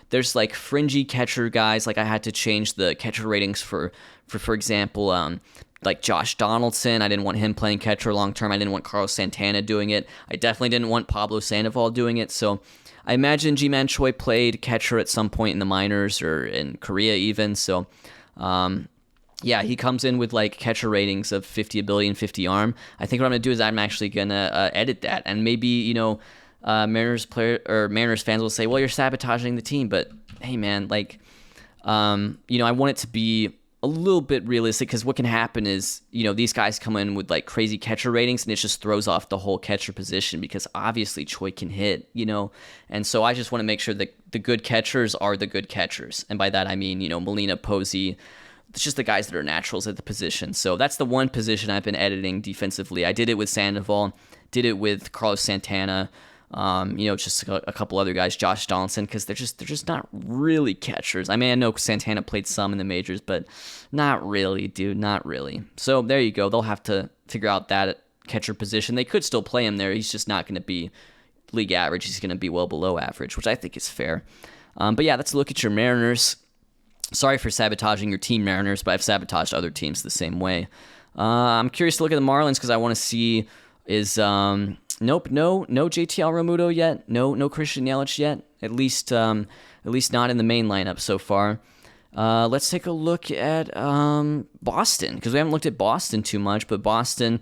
there's like fringy catcher guys. Like I had to change the catcher ratings for example, like Josh Donaldson. I didn't want him playing catcher long term. I didn't want Carlos Santana doing it. I definitely didn't want Pablo Sandoval doing it. So I imagine Ji-Man Choi played catcher at some point in the minors or in Korea even. So yeah, he comes in with like catcher ratings of 50 ability and 50 arm. I think what I'm gonna do is I'm actually gonna edit that, and maybe Mariners fans will say, well, you're sabotaging the team, but hey man, like I want it to be a little bit realistic, because what can happen is, these guys come in with like crazy catcher ratings and it just throws off the whole catcher position, because obviously Choi can hit, and so I just want to make sure that the good catchers are the good catchers. And by that, I mean, Molina, Posey, it's just the guys that are naturals at the position. So that's the one position I've been editing defensively. I did it with Sandoval, did it with Carlos Santana. Just a couple other guys, Josh Donaldson, because they're just not really catchers. I mean, I know Santana played some in the majors, but not really, dude, not really. So there you go. They'll have to figure out that catcher position. They could still play him there. He's just not going to be league average. He's going to be well below average, which I think is fair. But yeah, let's look at your Mariners. Sorry for sabotaging your team, Mariners, but I've sabotaged other teams the same way. I'm curious to look at the Marlins because I want to see no JT Realmuto yet, no Christian Yelich yet, at least not in the main lineup so far. Let's take a look at Boston because we haven't looked at Boston too much, but Boston,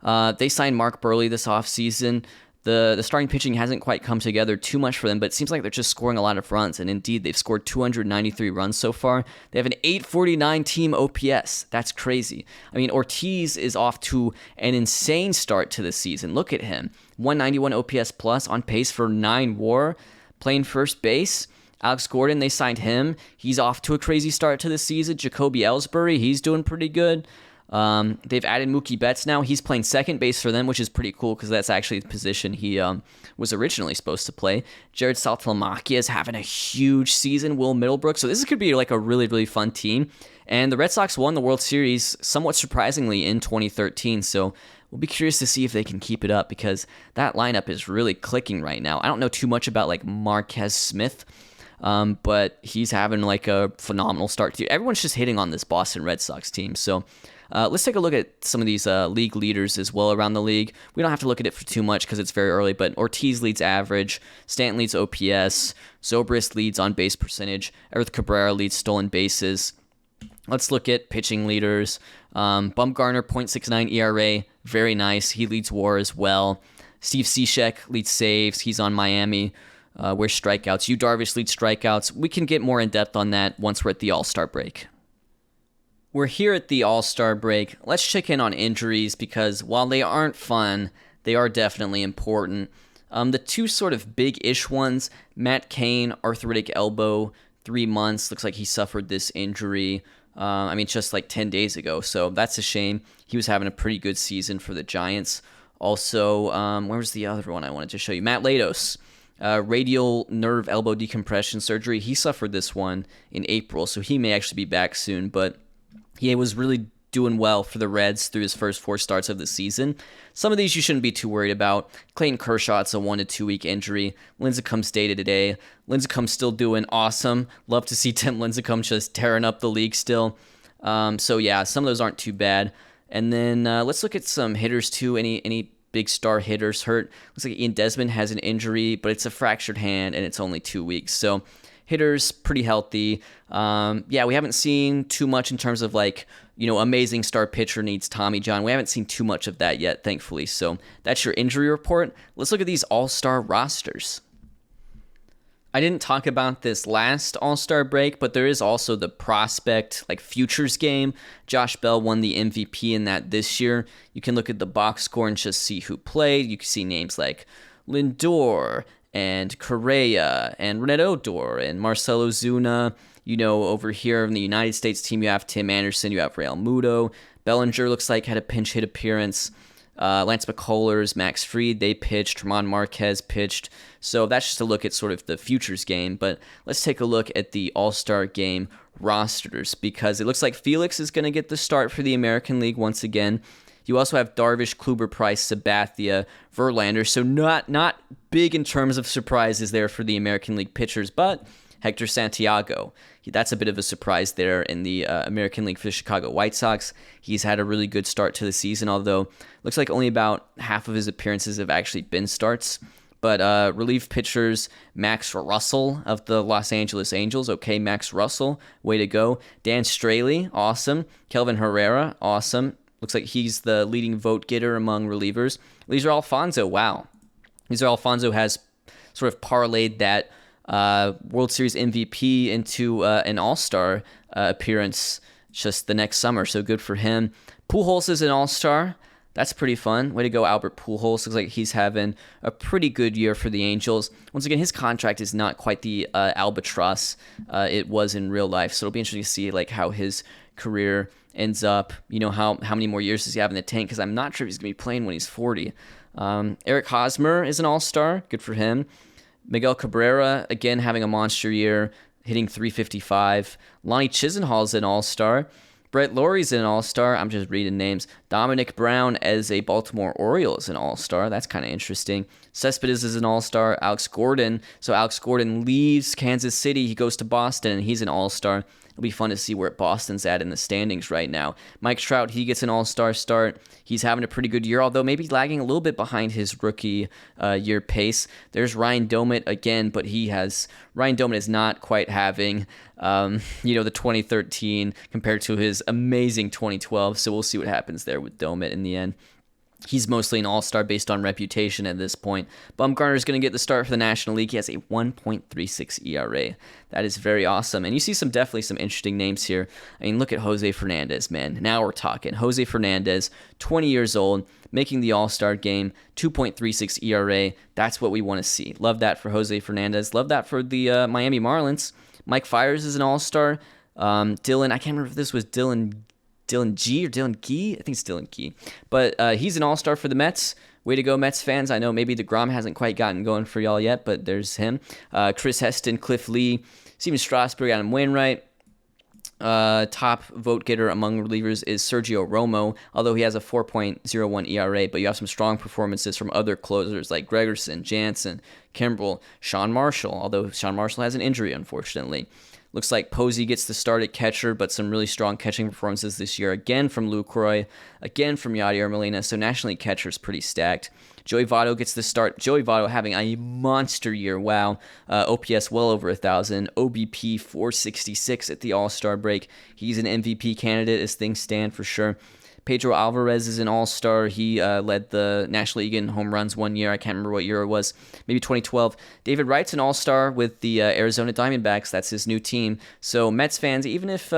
they signed Mark Burley this offseason. The starting pitching hasn't quite come together too much for them, but it seems like they're just scoring a lot of runs, and indeed, they've scored 293 runs so far. They have an 849 team OPS. That's crazy. I mean, Ortiz is off to an insane start to the season. Look at him. 191 OPS plus, on pace for 9 WAR, playing first base. Alex Gordon, they signed him. He's off to a crazy start to the season. Jacoby Ellsbury, he's doing pretty good. They've added Mookie Betts now. He's playing second base for them, which is pretty cool because that's actually the position he was originally supposed to play. Jared Saltalamacchia is having a huge season. Will Middlebrook. So this could be like a really, really fun team. And the Red Sox won the World Series somewhat surprisingly in 2013. So we'll be curious to see if they can keep it up because that lineup is really clicking right now. I don't know too much about like Marquez Smith, but he's having like a phenomenal start to. Everyone's just hitting on this Boston Red Sox team. So let's take a look at some of these league leaders as well around the league. We don't have to look at it for too much because it's very early, but Ortiz leads average, Stanton leads OPS, Zobrist leads on base percentage, Earth Cabrera leads stolen bases. Let's look at pitching leaders. Bumgarner, 0.69 ERA, very nice. He leads WAR as well. Steve Cishek leads saves. He's on Miami. Where's strikeouts? Yu Darvish leads strikeouts. We can get more in depth on that once we're at the All-Star break. We're here at the All-Star break. Let's check in on injuries because while they aren't fun, they are definitely important. The two sort of big-ish ones, Matt Cain, arthritic elbow, 3 months. Looks like he suffered this injury, just like 10 days ago. So that's a shame. He was having a pretty good season for the Giants. Also, where was the other one I wanted to show you? Matt Latos. Radial nerve elbow decompression surgery. He suffered this one in April, so he may actually be back soon, but he was really doing well for the Reds through his first 4 starts of the season. Some of these you shouldn't be too worried about. Clayton Kershaw, it's a 1 to 2 week injury. Lincecum's day to day. Lincecum's still doing awesome. Love to see Tim Lincecum just tearing up the league still. So yeah, some of those aren't too bad. And then let's look at some hitters too. Any big star hitters hurt? Looks like Ian Desmond has an injury, but it's a fractured hand and it's only 2 weeks. So hitters pretty healthy. We haven't seen too much in terms of amazing star pitcher needs Tommy John. We haven't seen too much of that yet, thankfully. So that's your injury report. Let's look at these all-star rosters. I didn't talk about this last all-star break, but there is also the prospect futures game. Josh Bell won the MVP in that this year. You can look at the box score and just see who played. You can see names like Lindor and Correa and Ronette Odor and Marcelo Zuna. Over here in the United States team, you have Tim Anderson, you have Real Muto. Bellinger looks like had a pinch hit appearance. Lance McCullers, Max Fried, they pitched. Ramon Marquez pitched. So that's just a look at sort of the futures game. But let's take a look at the All-Star Game rosters because it looks like Felix is going to get the start for the American League once again. You also have Darvish, Kluber, Price, Sabathia, Verlander. So not big in terms of surprises there for the American League pitchers, but Hector Santiago. That's a bit of a surprise there in the American League for the Chicago White Sox. He's had a really good start to the season, although looks like only about half of his appearances have actually been starts. But relief pitchers, Max Russell of the Los Angeles Angels. Okay, Max Russell, way to go. Dan Straley, awesome. Kelvin Herrera, awesome. Looks like he's the leading vote getter among relievers. Lizer Alfonso, wow. Lizer Alfonso has sort of parlayed that World Series MVP into an All-Star appearance just the next summer, so good for him. Pujols is an All-Star. That's pretty fun. Way to go, Albert Pujols. Looks like he's having a pretty good year for the Angels. Once again, his contract is not quite the albatross it was in real life, so it'll be interesting to see how his career ends up. How many more years does he have in the tank? Because I'm not sure if he's going to be playing when he's 40. Eric Hosmer is an all-star. Good for him. Miguel Cabrera, again, having a monster year, hitting 355. Lonnie Chisenhall is an all-star. Brett Lawrie's an all-star. I'm just reading names. Dominic Brown as a Baltimore Oriole is an all-star. That's kind of interesting. Cespedes is an all-star. Alex Gordon. So Alex Gordon leaves Kansas City. He goes to Boston, and he's an all-star. It'll be fun to see where Boston's at in the standings right now. Mike Trout, he gets an all-star start. He's having a pretty good year, although maybe lagging a little bit behind his rookie year pace. There's Ryan Domit again, but Ryan Domit is not quite having, the 2013 compared to his amazing 2012. So we'll see what happens there with Domit in the end. He's mostly an all-star based on reputation at this point. Bumgarner's going to get the start for the National League. He has a 1.36 ERA. That is very awesome. And you see definitely some interesting names here. I mean, look at Jose Fernandez, man. Now we're talking. Jose Fernandez, 20 years old, making the All-Star game, 2.36 ERA. That's what we want to see. Love that for Jose Fernandez. Love that for the Miami Marlins. Mike Fiers is an all-star. Dylan, I can't remember if this was Dylan G or Dylan Gee. I think it's Dylan Gee. But he's an all-star for the Mets. Way to go, Mets fans. I know maybe DeGrom hasn't quite gotten going for y'all yet, but there's him. Chris Heston, Cliff Lee, Steven Strasburg, Adam Wainwright. Top vote getter among relievers is Sergio Romo, although he has a 4.01 ERA, but you have some strong performances from other closers like Gregerson, Jansen, Kimbrel, Sean Marshall, although Sean Marshall has an injury, unfortunately. Looks like Posey gets the start at catcher, but some really strong catching performances this year. Again from Lucroy, again from Yadier Molina, so National League catcher is pretty stacked. Joey Votto gets the start. Joey Votto having a monster year. Wow. OPS well over 1,000. OBP 466 at the All-Star break. He's an MVP candidate as things stand for sure. Pedro Alvarez is an all-star. He led the National League in home runs one year. I can't remember what year it was. Maybe 2012. David Wright's an all-star with the Arizona Diamondbacks. That's his new team. So Mets fans, even if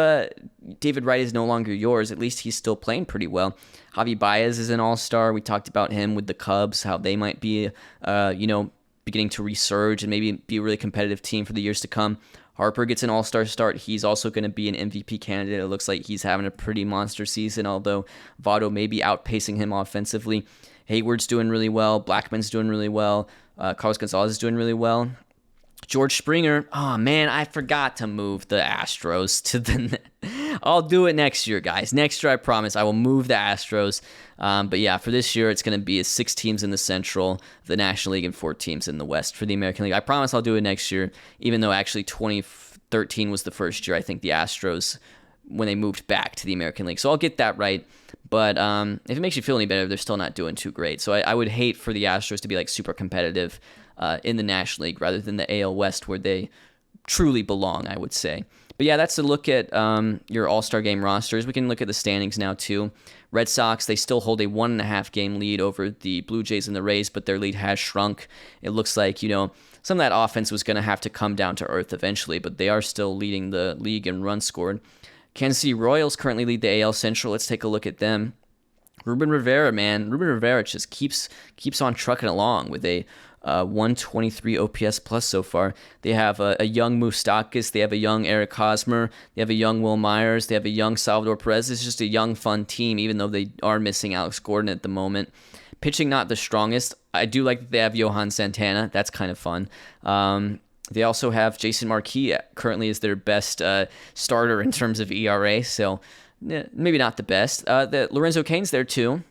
David Wright is no longer yours, at least he's still playing pretty well. Javi Baez is an all-star. We talked about him with the Cubs, how they might be, beginning to resurge and maybe be a really competitive team for the years to come. Harper gets an all-star start. He's also going to be an MVP candidate. It looks like he's having a pretty monster season, although Votto may be outpacing him offensively. Hayward's doing really well. Blackman's doing really well. Carlos Gonzalez is doing really well. George Springer, oh man, I forgot to move the Astros to the... I'll do it next year, guys. Next year, I promise, I will move the Astros. But yeah, for this year, it's going to be 6 teams in the Central, the National League, and 4 teams in the West for the American League. I promise I'll do it next year, even though actually 2013 was the first year, I think, the Astros, when they moved back to the American League. So I'll get that right. But if it makes you feel any better, they're still not doing too great. So I would hate for the Astros to be like super competitive in the National League rather than the AL West where they truly belong, I would say. But yeah, that's a look at your All-Star Game rosters. We can look at the standings now too. Red Sox, they still hold a 1.5 game lead over the Blue Jays and the Rays, but their lead has shrunk. It looks like, some of that offense was going to have to come down to earth eventually, but they are still leading the league in runs scored. Kansas City Royals currently lead the AL Central. Let's take a look at them. Ruben Rivera, man. Ruben Rivera just keeps on trucking along with a 123 OPS plus so far. They have a young Moustakas. They have a young Eric Hosmer. They have a young Will Myers. They have a young Salvador Perez. It's just a young, fun team, even though they are missing Alex Gordon at the moment. Pitching not the strongest. I do like that they have Johan Santana. That's kind of fun. They also have Jason Marquis currently is their best starter in terms of ERA, so maybe not the best. Lorenzo Cain's there too.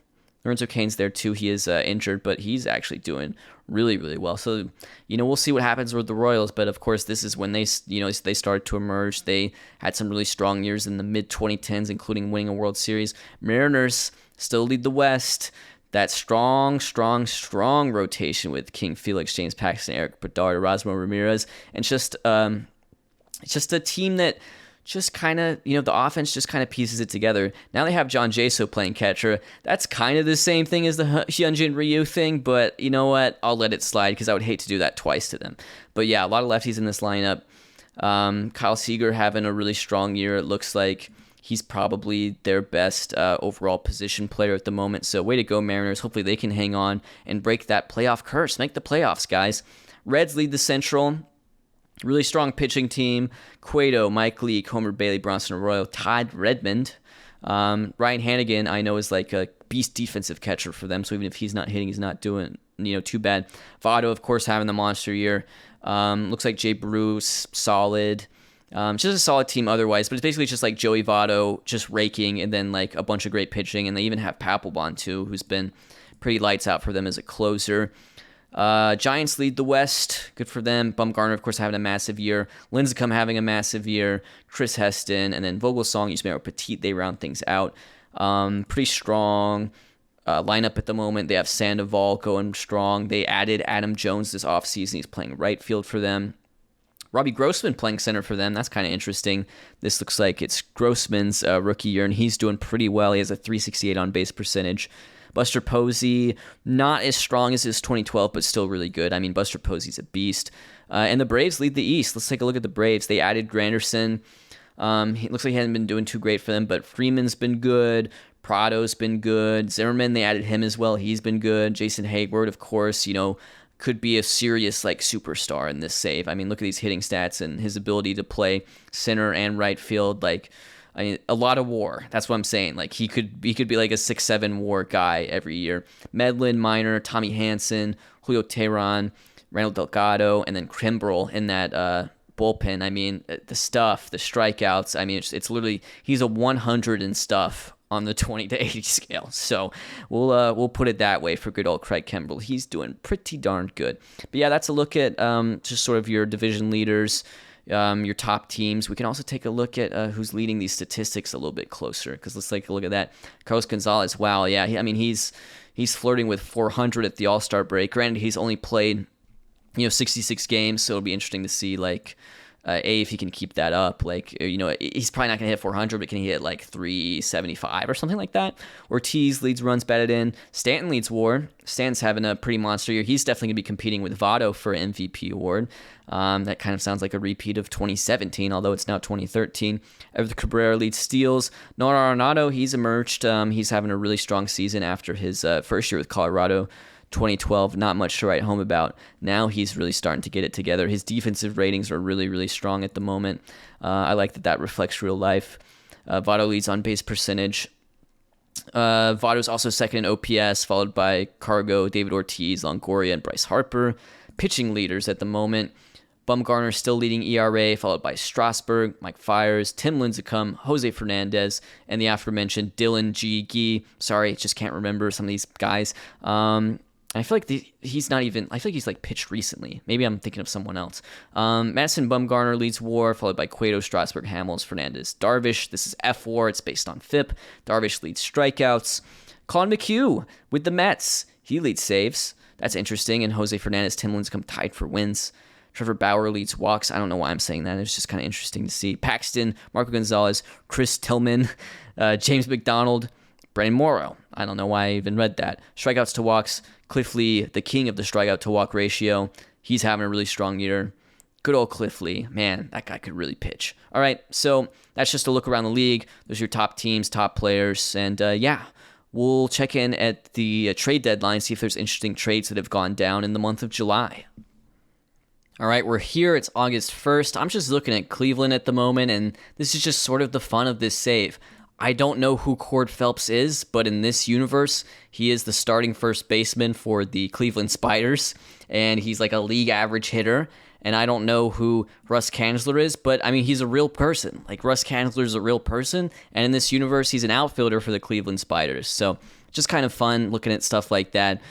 He is injured, but he's actually doing really, really well. So, we'll see what happens with the Royals. But of course, this is when they started to emerge. They had some really strong years in the mid-2010s, including winning a World Series. Mariners still lead the West. That strong rotation with King Felix, James Paxton, Eric Bedard, Erasmo Ramirez, and just a team that just kind of, the offense just kind of pieces it together. Now they have John Jaso playing catcher. That's kind of the same thing as the Hyunjin Ryu thing, but you know what? I'll let it slide because I would hate to do that twice to them. But yeah, a lot of lefties in this lineup. Kyle Seager having a really strong year. It looks like he's probably their best overall position player at the moment. So way to go, Mariners. Hopefully they can hang on and break that playoff curse. Make the playoffs, guys. Reds lead the Central. Really strong pitching team. Cueto, Mike Leake, Homer Bailey, Bronson Arroyo, Todd Redmond. Ryan Hannigan, I know, is like a beast defensive catcher for them. So even if he's not hitting, he's not doing too bad. Votto, of course, having the monster year. Looks like Jay Bruce, solid. Just a solid team otherwise, but it's basically just like Joey Votto just raking, and then like a bunch of great pitching, and they even have Papelbon too, who's been pretty lights out for them as a closer. Giants lead the West. Good for them. Bumgarner, of course, having a massive year. Lincecum having a massive year. Chris Heston, and then Vogelsong, Yusmeiro Petit, they round things out. Pretty strong lineup at the moment. They have Sandoval going strong. They added Adam Jones this offseason. He's playing right field for them. Robbie Grossman playing center for them. That's kind of interesting. This looks like it's Grossman's rookie year, and he's doing pretty well. He has a 368 on base percentage. Buster Posey, not as strong as his 2012, but still really good. I mean, Buster Posey's a beast. And the Braves lead the East. Let's take a look at the Braves. They added Granderson. He looks like he hasn't been doing too great for them, but Freeman's been good. Prado's been good. Zimmerman, they added him as well. He's been good. Jason Hayward, of course, could be a serious superstar in this save. I mean, look at these hitting stats and his ability to play center and right field. A lot of WAR. That's what I'm saying. He could be like a 6-7 WAR guy every year. Medlin, Minor, Tommy Hansen, Julio Teheran, Randall Delgado, and then Kimbrel in that bullpen. I mean, the stuff, the strikeouts. I mean, it's literally, he's a 100 and stuff on the 20 to 80 scale. So we'll put it that way for good old Craig Kimbrel. He's doing pretty darn good. But yeah, that's a look at just sort of your division leaders, your top teams. We can also take a look at who's leading these statistics a little bit closer, because let's take a look at that. Carlos Gonzalez, wow, yeah, he's flirting with 400 at the All-Star break. Granted, he's only played 66 games, so it'll be interesting to see if he can keep that up. He's probably not going to hit 400, but can he hit 375 or something like that? Ortiz leads runs batted in. Stanton leads WAR. Stanton's having a pretty monster year. He's definitely going to be competing with Votto for an MVP award. That kind of sounds like a repeat of 2017, although it's now 2013. Everett Cabrera leads steals. Noah Arenado, he's emerged. He's having a really strong season after his first year with Colorado. 2012, not much to write home about. Now he's really starting to get it together. His defensive ratings are really, really strong at the moment. I like that reflects real life. Votto leads on base percentage. Votto's also second in OPS, followed by Cargo, David Ortiz, Longoria, and Bryce Harper. Pitching leaders at the moment. Bumgarner still leading ERA, followed by Strasburg, Mike Fiers, Tim Lincecum, Jose Fernandez, and the aforementioned Dylan G. Gee. Sorry, just can't remember some of these guys. I feel like he's not even, I feel like he's pitched recently. Maybe I'm thinking of someone else. Madison Bumgarner leads WAR, followed by Cueto, Strasburg, Hamels, Fernandez, Darvish. This is F-WAR. It's based on FIP. Darvish leads strikeouts. Colin McHugh with the Mets. He leads saves. That's interesting. And Jose Fernandez, Tim Lincecum tied for wins. Trevor Bauer leads walks. I don't know why I'm saying that. It's just kind of interesting to see. Paxton, Marco Gonzalez, Chris Tillman, James McDonald, Brandon Morrow. I don't know why I even read that. Strikeouts to walks. Cliff Lee, the king of the strikeout to walk ratio. He's having a really strong year. Good old Cliff Lee. Man, that guy could really pitch. All right, so that's just a look around the league. Those are your top teams, top players. And we'll check in at the trade deadline, see if there's interesting trades that have gone down in the month of July. All right, we're here. It's August 1st. I'm just looking at Cleveland at the moment, and this is just sort of the fun of this save. I don't know who Cord Phelps is, but in this universe, he is the starting first baseman for the Cleveland Spiders, and he's a league average hitter. And I don't know who Russ Kanzler is, but I mean, he's a real person. Russ Kanzler is a real person, and in this universe, he's an outfielder for the Cleveland Spiders. So just kind of fun looking at stuff like that.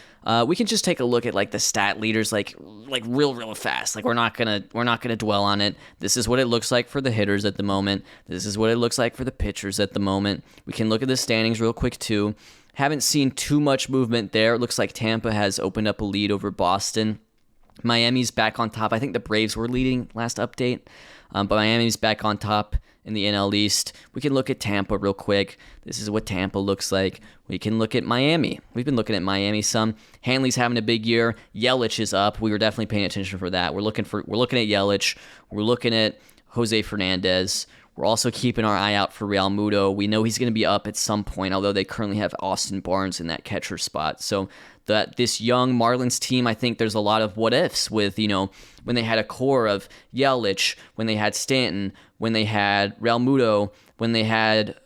We can just take a look at the stat leaders real fast. We're not gonna dwell on it. This is what it looks like for the hitters at the moment. This is what it looks like for the pitchers at the moment. We can look at the standings real quick too. Haven't seen too much movement there. It looks like Tampa has opened up a lead over Boston. Miami's back on top. I think the Braves were leading last update, but Miami's back on top in the NL East. We can look at Tampa real quick. This is what Tampa looks like. We can look at Miami. We've been looking at Miami some. Hanley's having a big year. Yelich is up. We were definitely paying attention for that. We're looking at Yelich. We're looking at Jose Fernandez. We're also keeping our eye out for Real Muto. We know he's going to be up at some point, although they currently have Austin Barnes in that catcher spot. So this young Marlins team, I think there's a lot of what ifs with, when they had a core of Yelich, when they had Stanton, when they had Real Muto, when they had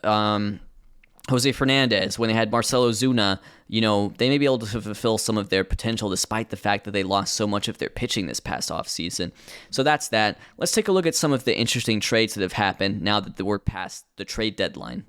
Jose Fernandez, when they had Marcelo Zuna, they may be able to fulfill some of their potential despite the fact that they lost so much of their pitching this past offseason. So that's that. Let's take a look at some of the interesting trades that have happened now that we're past the trade deadline.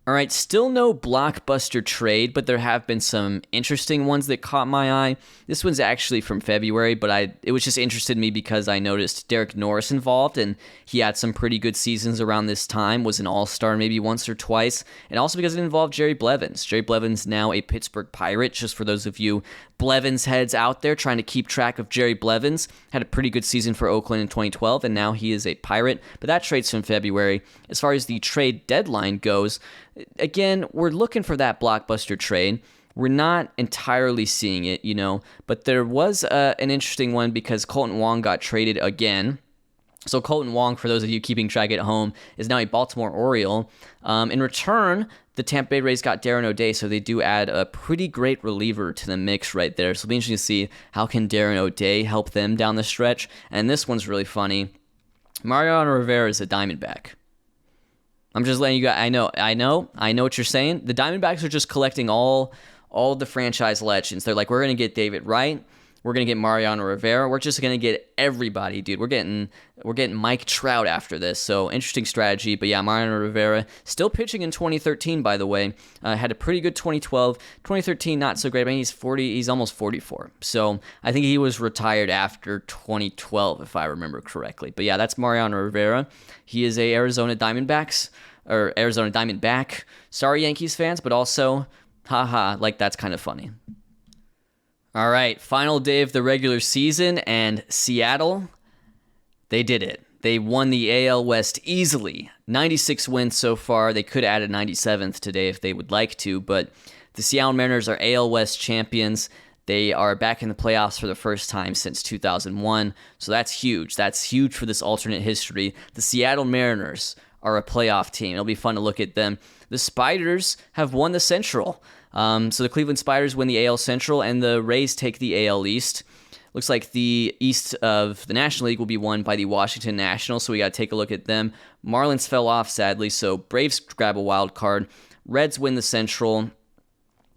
All right, still no blockbuster trade, but there have been some interesting ones that caught my eye. This one's actually from February, but it was just interested in me because I noticed Derek Norris involved, and he had some pretty good seasons around this time, was an all-star maybe once or twice, and also because it involved Jerry Blevins. Jerry Blevins now a Pittsburgh Pirate, just for those of you Blevins heads out there trying to keep track of Jerry Blevins. Had a pretty good season for Oakland in 2012, and now he is a Pirate, but that trade's from February. As far as the trade deadline goes, again, we're looking for that blockbuster trade. We're not entirely seeing it, but there was an interesting one because Colton Wong got traded again. So Colton Wong, for those of you keeping track at home, is now a Baltimore Oriole. In return, the Tampa Bay Rays got Darren O'Day, so they do add a pretty great reliever to the mix right there. So it'll be interesting to see how can Darren O'Day help them down the stretch. And this one's really funny. Mariano Rivera is a Diamondback. I'm just letting you guys. I know what you're saying. The Diamondbacks are just collecting all the franchise legends. They're like, we're gonna get David Wright, we're gonna get Mariano Rivera, we're just gonna get everybody, dude. We're getting Mike Trout after this. So interesting strategy. But yeah, Mariano Rivera still pitching in 2013. By the way, had a pretty good 2012. 2013 not so great. I mean, he's 40. He's almost 44. So I think he was retired after 2012, if I remember correctly. But yeah, that's Mariano Rivera. He is a Arizona Diamondback. Sorry, Yankees fans, but also, like that's kind of funny. All right, final day of the regular season, and Seattle, they did it. They won the AL West easily. 96 wins so far. They could add a 97th today if they would like to, but the Seattle Mariners are AL West champions. They are back in the playoffs for the first time since 2001, so that's huge. That's huge for this alternate history. The Seattle Mariners are a playoff team. It'll be fun to look at them. The Spiders have won the Central. So the Cleveland Spiders win the AL Central, and the Rays take the AL East. Looks like the East of the National League will be won by the Washington Nationals, so we got to take a look at them. Marlins fell off, sadly, so Braves grab a wild card. Reds win the Central.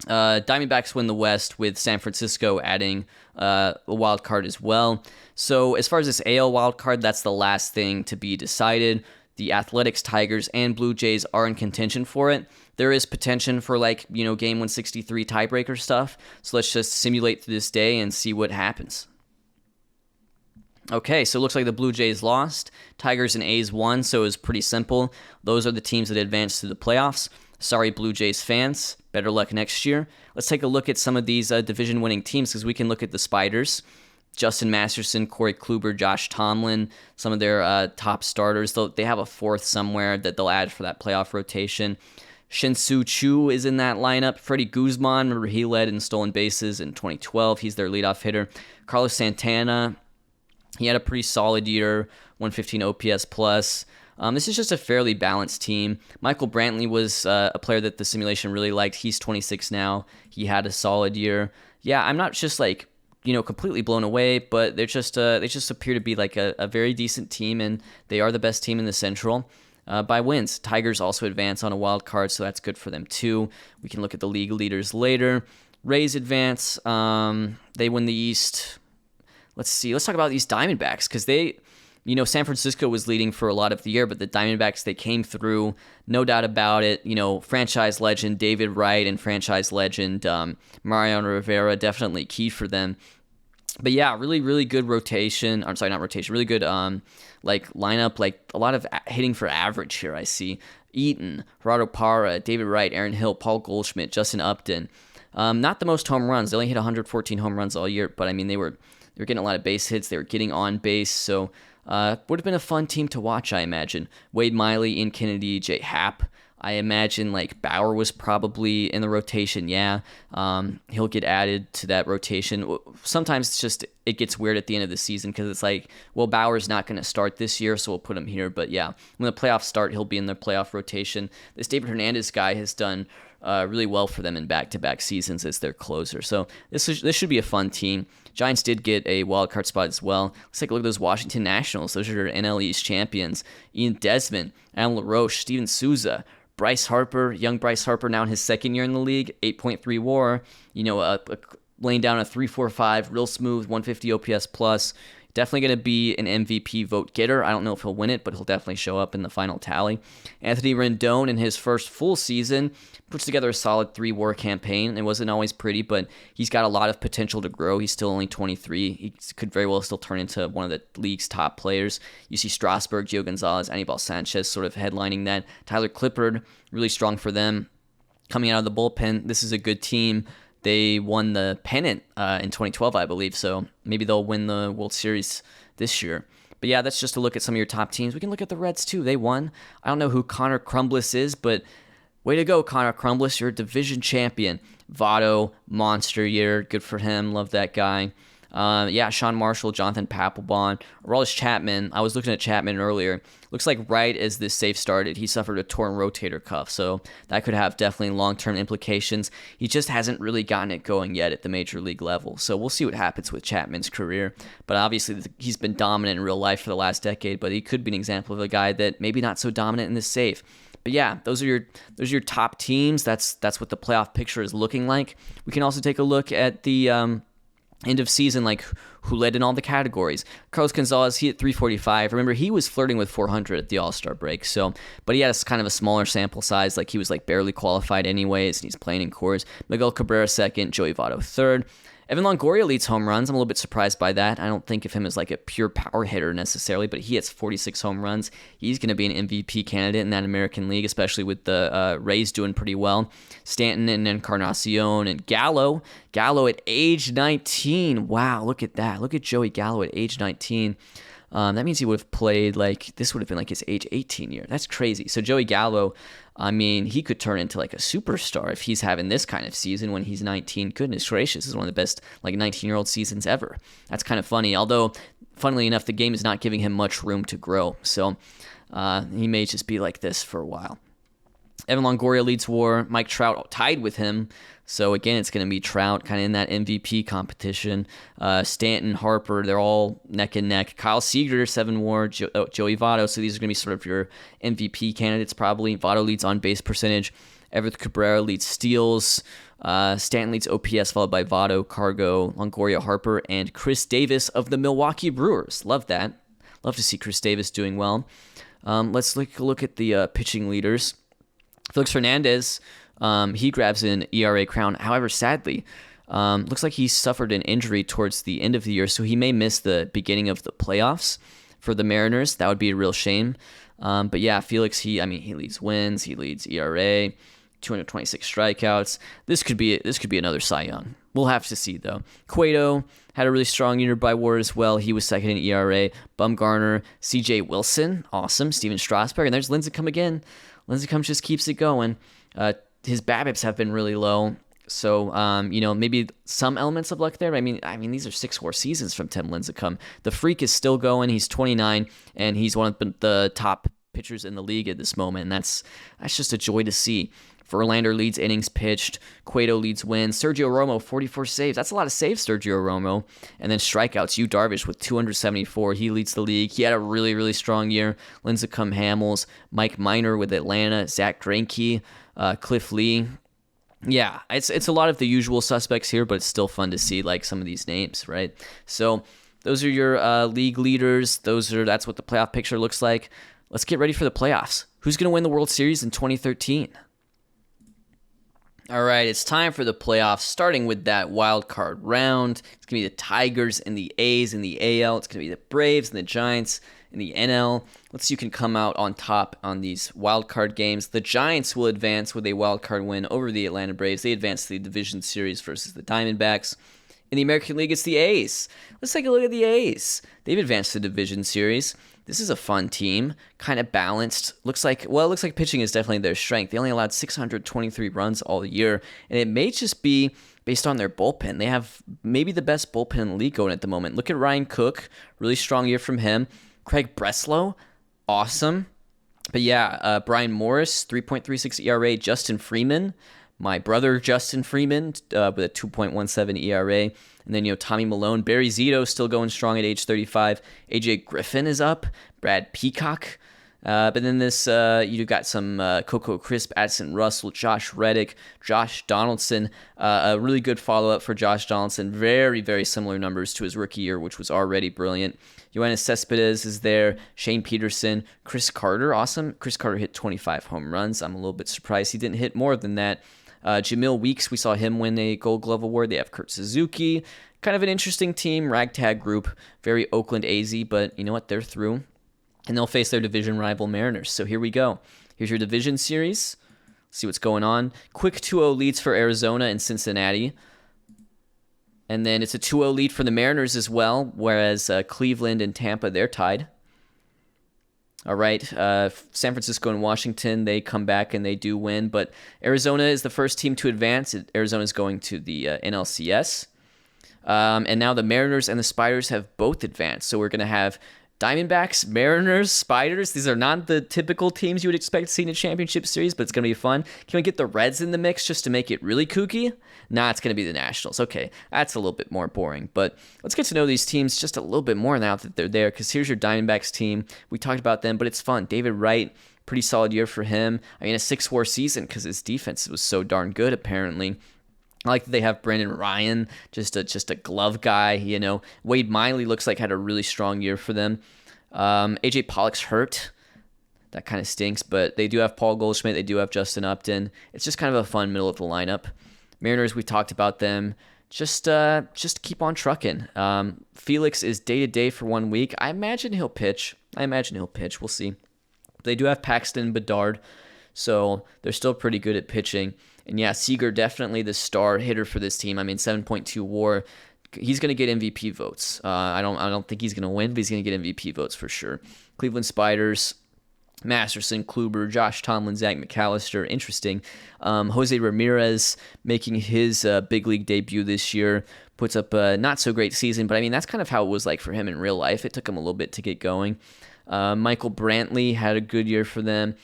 Diamondbacks win the West, with San Francisco adding a wild card as well. So as far as this AL wild card, that's the last thing to be decided. The Athletics, Tigers, and Blue Jays are in contention for it. There is potential for game 163 tiebreaker stuff. So let's just simulate through this day and see what happens. Okay, so it looks like the Blue Jays lost. Tigers and A's won, so it was pretty simple. Those are the teams that advanced to the playoffs. Sorry, Blue Jays fans. Better luck next year. Let's take a look at some of these division-winning teams, because we can look at the Spiders. Justin Masterson, Corey Kluber, Josh Tomlin, some of their top starters. They have a fourth somewhere that they'll add for that playoff rotation. Shin-Soo Choo is in that lineup. Freddie Guzman, remember he led in stolen bases in 2012. He's their leadoff hitter. Carlos Santana, he had a pretty solid year, 115 OPS plus. This is just a fairly balanced team. Michael Brantley was a player that the simulation really liked. He's 26 now. He had a solid year. Yeah, I'm not just completely blown away, but they just appear to be like a very decent team, and they are the best team in the Central by wins. Tigers also advance on a wild card, so that's good for them too. We can look at the league leaders later. Rays advance. They win the East. Let's see. Let's talk about these Diamondbacks, because San Francisco was leading for a lot of the year, but the Diamondbacks, they came through, no doubt about it. Franchise legend David Wright and franchise legend Mariano Rivera, definitely key for them. But yeah, really, really good rotation. I'm sorry, not rotation. Really good lineup. A lot of hitting for average here. I see Eaton, Gerardo Parra, David Wright, Aaron Hill, Paul Goldschmidt, Justin Upton. Not the most home runs. They only hit 114 home runs all year, but I mean they were getting a lot of base hits. They were getting on base, so would have been a fun team to watch, I imagine. Wade Miley, Ian Kennedy, Jay Happ. I imagine Bauer was probably in the rotation. Yeah, he'll get added to that rotation. Sometimes it gets weird at the end of the season, because it's Bauer's not going to start this year, so we'll put him here. But yeah, when the playoffs start, he'll be in the playoff rotation. This David Hernandez guy has done really well for them in back-to-back seasons as their closer. So this should be a fun team. Giants did get a wild card spot as well. Let's take a look at those Washington Nationals. Those are your NL East champions. Ian Desmond, Alan LaRoche, Steven Souza, Bryce Harper, young Bryce Harper, now in his second year in the league, 8.3 WAR. Laying down a 3.45, real smooth, 150 OPS plus. Definitely going to be an MVP vote getter. I don't know if he'll win it, but he'll definitely show up in the final tally. Anthony Rendon, in his first full season, puts together a solid 3-WAR campaign. It wasn't always pretty, but he's got a lot of potential to grow. He's still only 23. He could very well still turn into one of the league's top players. You see Strasburg, Gio Gonzalez, Anibal Sanchez sort of headlining that. Tyler Clippard, really strong for them. Coming out of the bullpen, this is a good team. They won the pennant in 2012, I believe, so maybe they'll win the World Series this year. But yeah, that's just a look at some of your top teams. We can look at the Reds too. They won. I don't know who Connor Crumblis is, but way to go, Connor Crumblis. You're a division champion. Votto, monster year. Good for him. Love that guy. Sean Marshall, Jonathan Papelbon, Aroldis Chapman. I was looking at Chapman earlier. Looks like right as this save started, he suffered a torn rotator cuff, so that could have definitely long-term implications. He just hasn't really gotten it going yet at the major league level, so we'll see what happens with Chapman's career. But obviously, he's been dominant in real life for the last decade, but he could be an example of a guy that maybe not so dominant in this save. But yeah, those are your top teams. That's what the playoff picture is looking like. We can also take a look at the end of season, like who led in all the categories. Carlos Gonzalez, he hit 345. Remember, he was flirting with 400 at the All-Star break. So, but he had kind of a smaller sample size. Like he was like barely qualified anyways, and he's playing in Coors. Miguel Cabrera second, Joey Votto third. Evan Longoria leads home runs. I'm a little bit surprised by that. I don't think of him as like a pure power hitter necessarily, but he hits 46 home runs. He's going to be an MVP candidate in that American League, especially with the Rays doing pretty well. Stanton and Encarnacion and Gallo. Gallo at age 19. Wow, look at that. Look at Joey Gallo at age 19. That means he would have played this would have been like his age 18 year. That's crazy. So Joey Gallo, I mean, he could turn into like a superstar if he's having this kind of season when he's 19. Goodness gracious, this is one of the best 19-year-old seasons ever. That's kind of funny. Although, funnily enough, the game is not giving him much room to grow. So he may just be like this for a while. Evan Longoria leads WAR. Mike Trout tied with him. So again, it's going to be Trout kind of in that MVP competition. Stanton, Harper, they're all neck and neck. Kyle Seager, 7 WAR. Joey Votto. So these are going to be sort of your MVP candidates probably. Votto leads on base percentage. Everett Cabrera leads steals. Stanton leads OPS, followed by Votto, Cargo, Longoria, Harper, and Chris Davis of the Milwaukee Brewers. Love that. Love to see Chris Davis doing well. Let's look at the pitching leaders. Felix Hernandez, he grabs an ERA crown. However, sadly, looks like he suffered an injury towards the end of the year, so he may miss the beginning of the playoffs for the Mariners. That would be a real shame. But yeah, Felix, he leads wins, he leads ERA, 226 strikeouts. This could be another Cy Young. We'll have to see though. Cueto had a really strong year by WAR as well. He was second in ERA. Bumgarner, CJ Wilson, awesome. Steven Strasburg, and there's Lincecum again. Lincecum just keeps it going. His BABIPs have been really low, so maybe some elements of luck there. I mean these are 6 WAR seasons from Tim Lincecum. The freak is still going. He's 29, and he's one of the top pitchers in the league at this moment, and that's just a joy to see. Verlander leads innings pitched. Cueto leads wins. Sergio Romo, 44 saves. That's a lot of saves, Sergio Romo. And then strikeouts, Yu Darvish with 274. He leads the league. He had a really, really strong year. Lincecum, Hamels, Mike Minor with Atlanta, Zach Greinke, Cliff Lee. Yeah, it's a lot of the usual suspects here, but it's still fun to see some of these names, right? So those are your league leaders. That's what the playoff picture looks like. Let's get ready for the playoffs. Who's going to win the World Series in 2013? All right, it's time for the playoffs, starting with that wild card round. It's going to be the Tigers and the A's in the AL. It's going to be the Braves and the Giants in the NL. Let's see who can come out on top on these wild card games. The Giants will advance with a wild card win over the Atlanta Braves. They advance to the division series versus the Diamondbacks. In the American League, it's the A's. Let's take a look at the A's. They've advanced to the division series. This is a fun team, kind of balanced. It looks like pitching is definitely their strength. They only allowed 623 runs all year, and it may just be based on their bullpen. They have maybe the best bullpen in the league going at the moment. Look at Ryan Cook, really strong year from him. Craig Breslow, awesome. But yeah, Brian Morris, 3.36 ERA. Justin Freeman, my brother Justin Freeman, with a 2.17 ERA. And then, Tommy Malone. Barry Zito still going strong at age 35. AJ Griffin is up. Brad Peacock But then you got some Coco Crisp, Addison Russell, Josh Reddick, Josh Donaldson. A really good follow-up for Josh Donaldson. Very, very similar numbers to his rookie year, which was already brilliant. Yoenis Cespedes is there. Shane Peterson. Chris Carter, awesome. Chris Carter hit 25 home runs. I'm a little bit surprised he didn't hit more than that. Jamil Weeks, we saw him win a Gold Glove Award. They have Kurt Suzuki. Kind of an interesting team, ragtag group. Very Oakland AZ, but you know what? They're through. And they'll face their division rival Mariners. So here we go. Here's your division series. Let's see what's going on. Quick 2-0 leads for Arizona and Cincinnati. And then it's a 2-0 lead for the Mariners as well, whereas Cleveland and Tampa, they're tied. All right, San Francisco and Washington, they come back and they do win. But Arizona is the first team to advance. Arizona is going to the NLCS. And now the Mariners and the Spiders have both advanced. So we're going to have Diamondbacks, Mariners, Spiders. These are not the typical teams you would expect to see in a championship series, but it's going to be fun. Can we get the Reds in the mix just to make it really kooky? Nah, it's going to be the Nationals. Okay, that's a little bit more boring, but let's get to know these teams just a little bit more now that they're there, because here's your Diamondbacks team. We talked about them, but it's fun. David Wright, pretty solid year for him. I mean, a 6-WAR season because his defense was so darn good, apparently. I like that they have Brendan Ryan, just a glove guy, you know. Wade Miley looks like had a really strong year for them. AJ Pollock's hurt. That kind of stinks, but they do have Paul Goldschmidt. They do have Justin Upton. It's just kind of a fun middle of the lineup. Mariners, we talked about them. Just keep on trucking. Felix is day-to-day for 1 week. I imagine he'll pitch. We'll see. They do have Paxton and Bedard, so they're still pretty good at pitching. And yeah, Seager definitely the star hitter for this team. I mean, 7.2 WAR. He's going to get MVP votes. I don't think he's going to win, but he's going to get MVP votes for sure. Cleveland Spiders, Masterson, Kluber, Josh Tomlin, Zach McAllister. Interesting. Jose Ramirez making his big league debut this year. Puts up a not so great season, but I mean, that's kind of how it was like for him in real life. It took him a little bit to get going. Michael Brantley had a good year for them.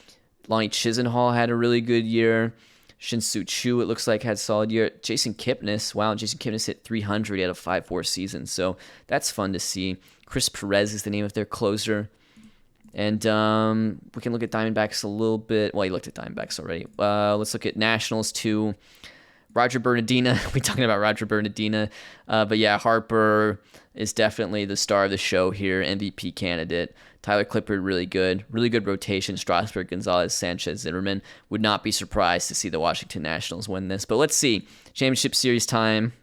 Lonnie Chisenhall had a really good year. Shin-Soo Choo, it looks like, had a solid year. Jason Kipnis, wow, Jason Kipnis hit 300 out of 5-4 season, so that's fun to see. Chris Perez is the name of their closer. And we can look at Diamondbacks a little bit. Well, you looked at Diamondbacks already. Let's look at Nationals, too. Roger Bernardina, we're talking about Roger Bernardina. But yeah, Harper is definitely the star of the show here, MVP candidate. Tyler Clippard, really good rotation. Strasburg, Gonzalez, Sanchez, Zimmerman. Would not be surprised to see the Washington Nationals win this. But let's see. Championship Series time.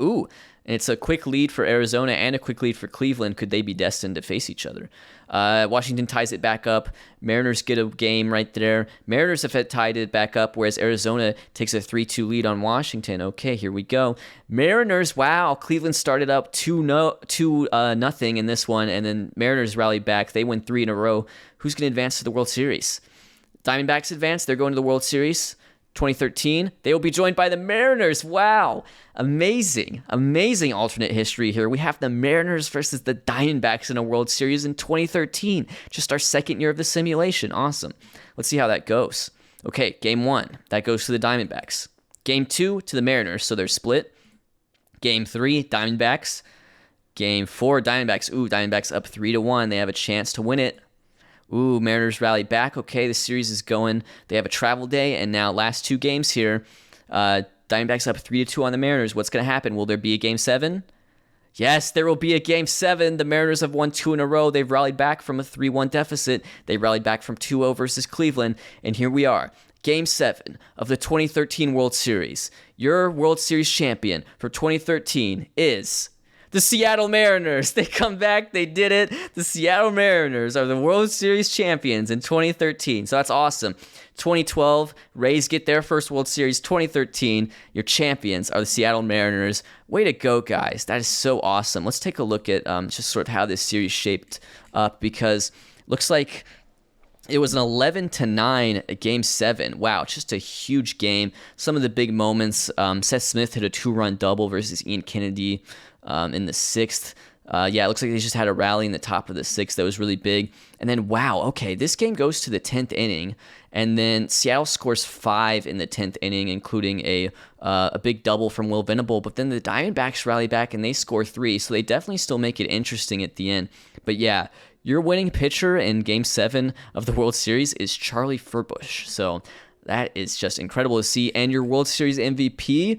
Ooh, and it's a quick lead for Arizona and a quick lead for Cleveland. Could they be destined to face each other? Washington ties it back up. Mariners get a game right there. Mariners have tied it back up, whereas Arizona takes a 3-2 lead on Washington. Okay, here we go. Mariners, wow. Cleveland started up 2-0 in this one, and then Mariners rallied back. They win 3 in a row. Who's going to advance to the World Series? Diamondbacks advance. They're going to the World Series. 2013, they will be joined by the Mariners. Wow. Amazing alternate history here. We have the Mariners versus the Diamondbacks in a World Series in 2013. Just our second year of the simulation. Awesome. Let's see how that goes. Okay, game 1, that goes to the Diamondbacks. Game 2 to the Mariners, so they're split. Game 3, Diamondbacks. Game 4, Diamondbacks. Ooh, Diamondbacks up 3-1. They have a chance to win it. Ooh, Mariners rally back. Okay, the series is going. They have a travel day, and now last 2 games here. Diamondbacks up 3-2 on the Mariners. What's going to happen? Will there be a Game 7? Yes, there will be a Game 7. The Mariners have won 2 in a row. They've rallied back from a 3-1 deficit. They rallied back from 2-0 versus Cleveland, and here we are. Game 7 of the 2013 World Series. Your World Series champion for 2013 is the Seattle Mariners. They come back. They did it. The Seattle Mariners are the World Series champions in 2013. So that's awesome. 2012, Rays get their first World Series. 2013, your champions are the Seattle Mariners. Way to go, guys. That is so awesome. Let's take a look at just sort of how this series shaped up, because looks like it was an 11-9 Game 7. Wow, just a huge game. Some of the big moments. Seth Smith hit a 2-run double versus Ian Kennedy in the 6th. Yeah, it looks like they just had a rally in the top of the sixth that was really big. And then, wow, okay, this game goes to the 10th inning, and then Seattle scores 5 in the 10th inning, including a big double from Will Venable. But then the Diamondbacks rally back, and they score 3, so they definitely still make it interesting at the end. But yeah, your winning pitcher in Game 7 of the World Series is Charlie Furbush. So that is just incredible to see. And your World Series MVP,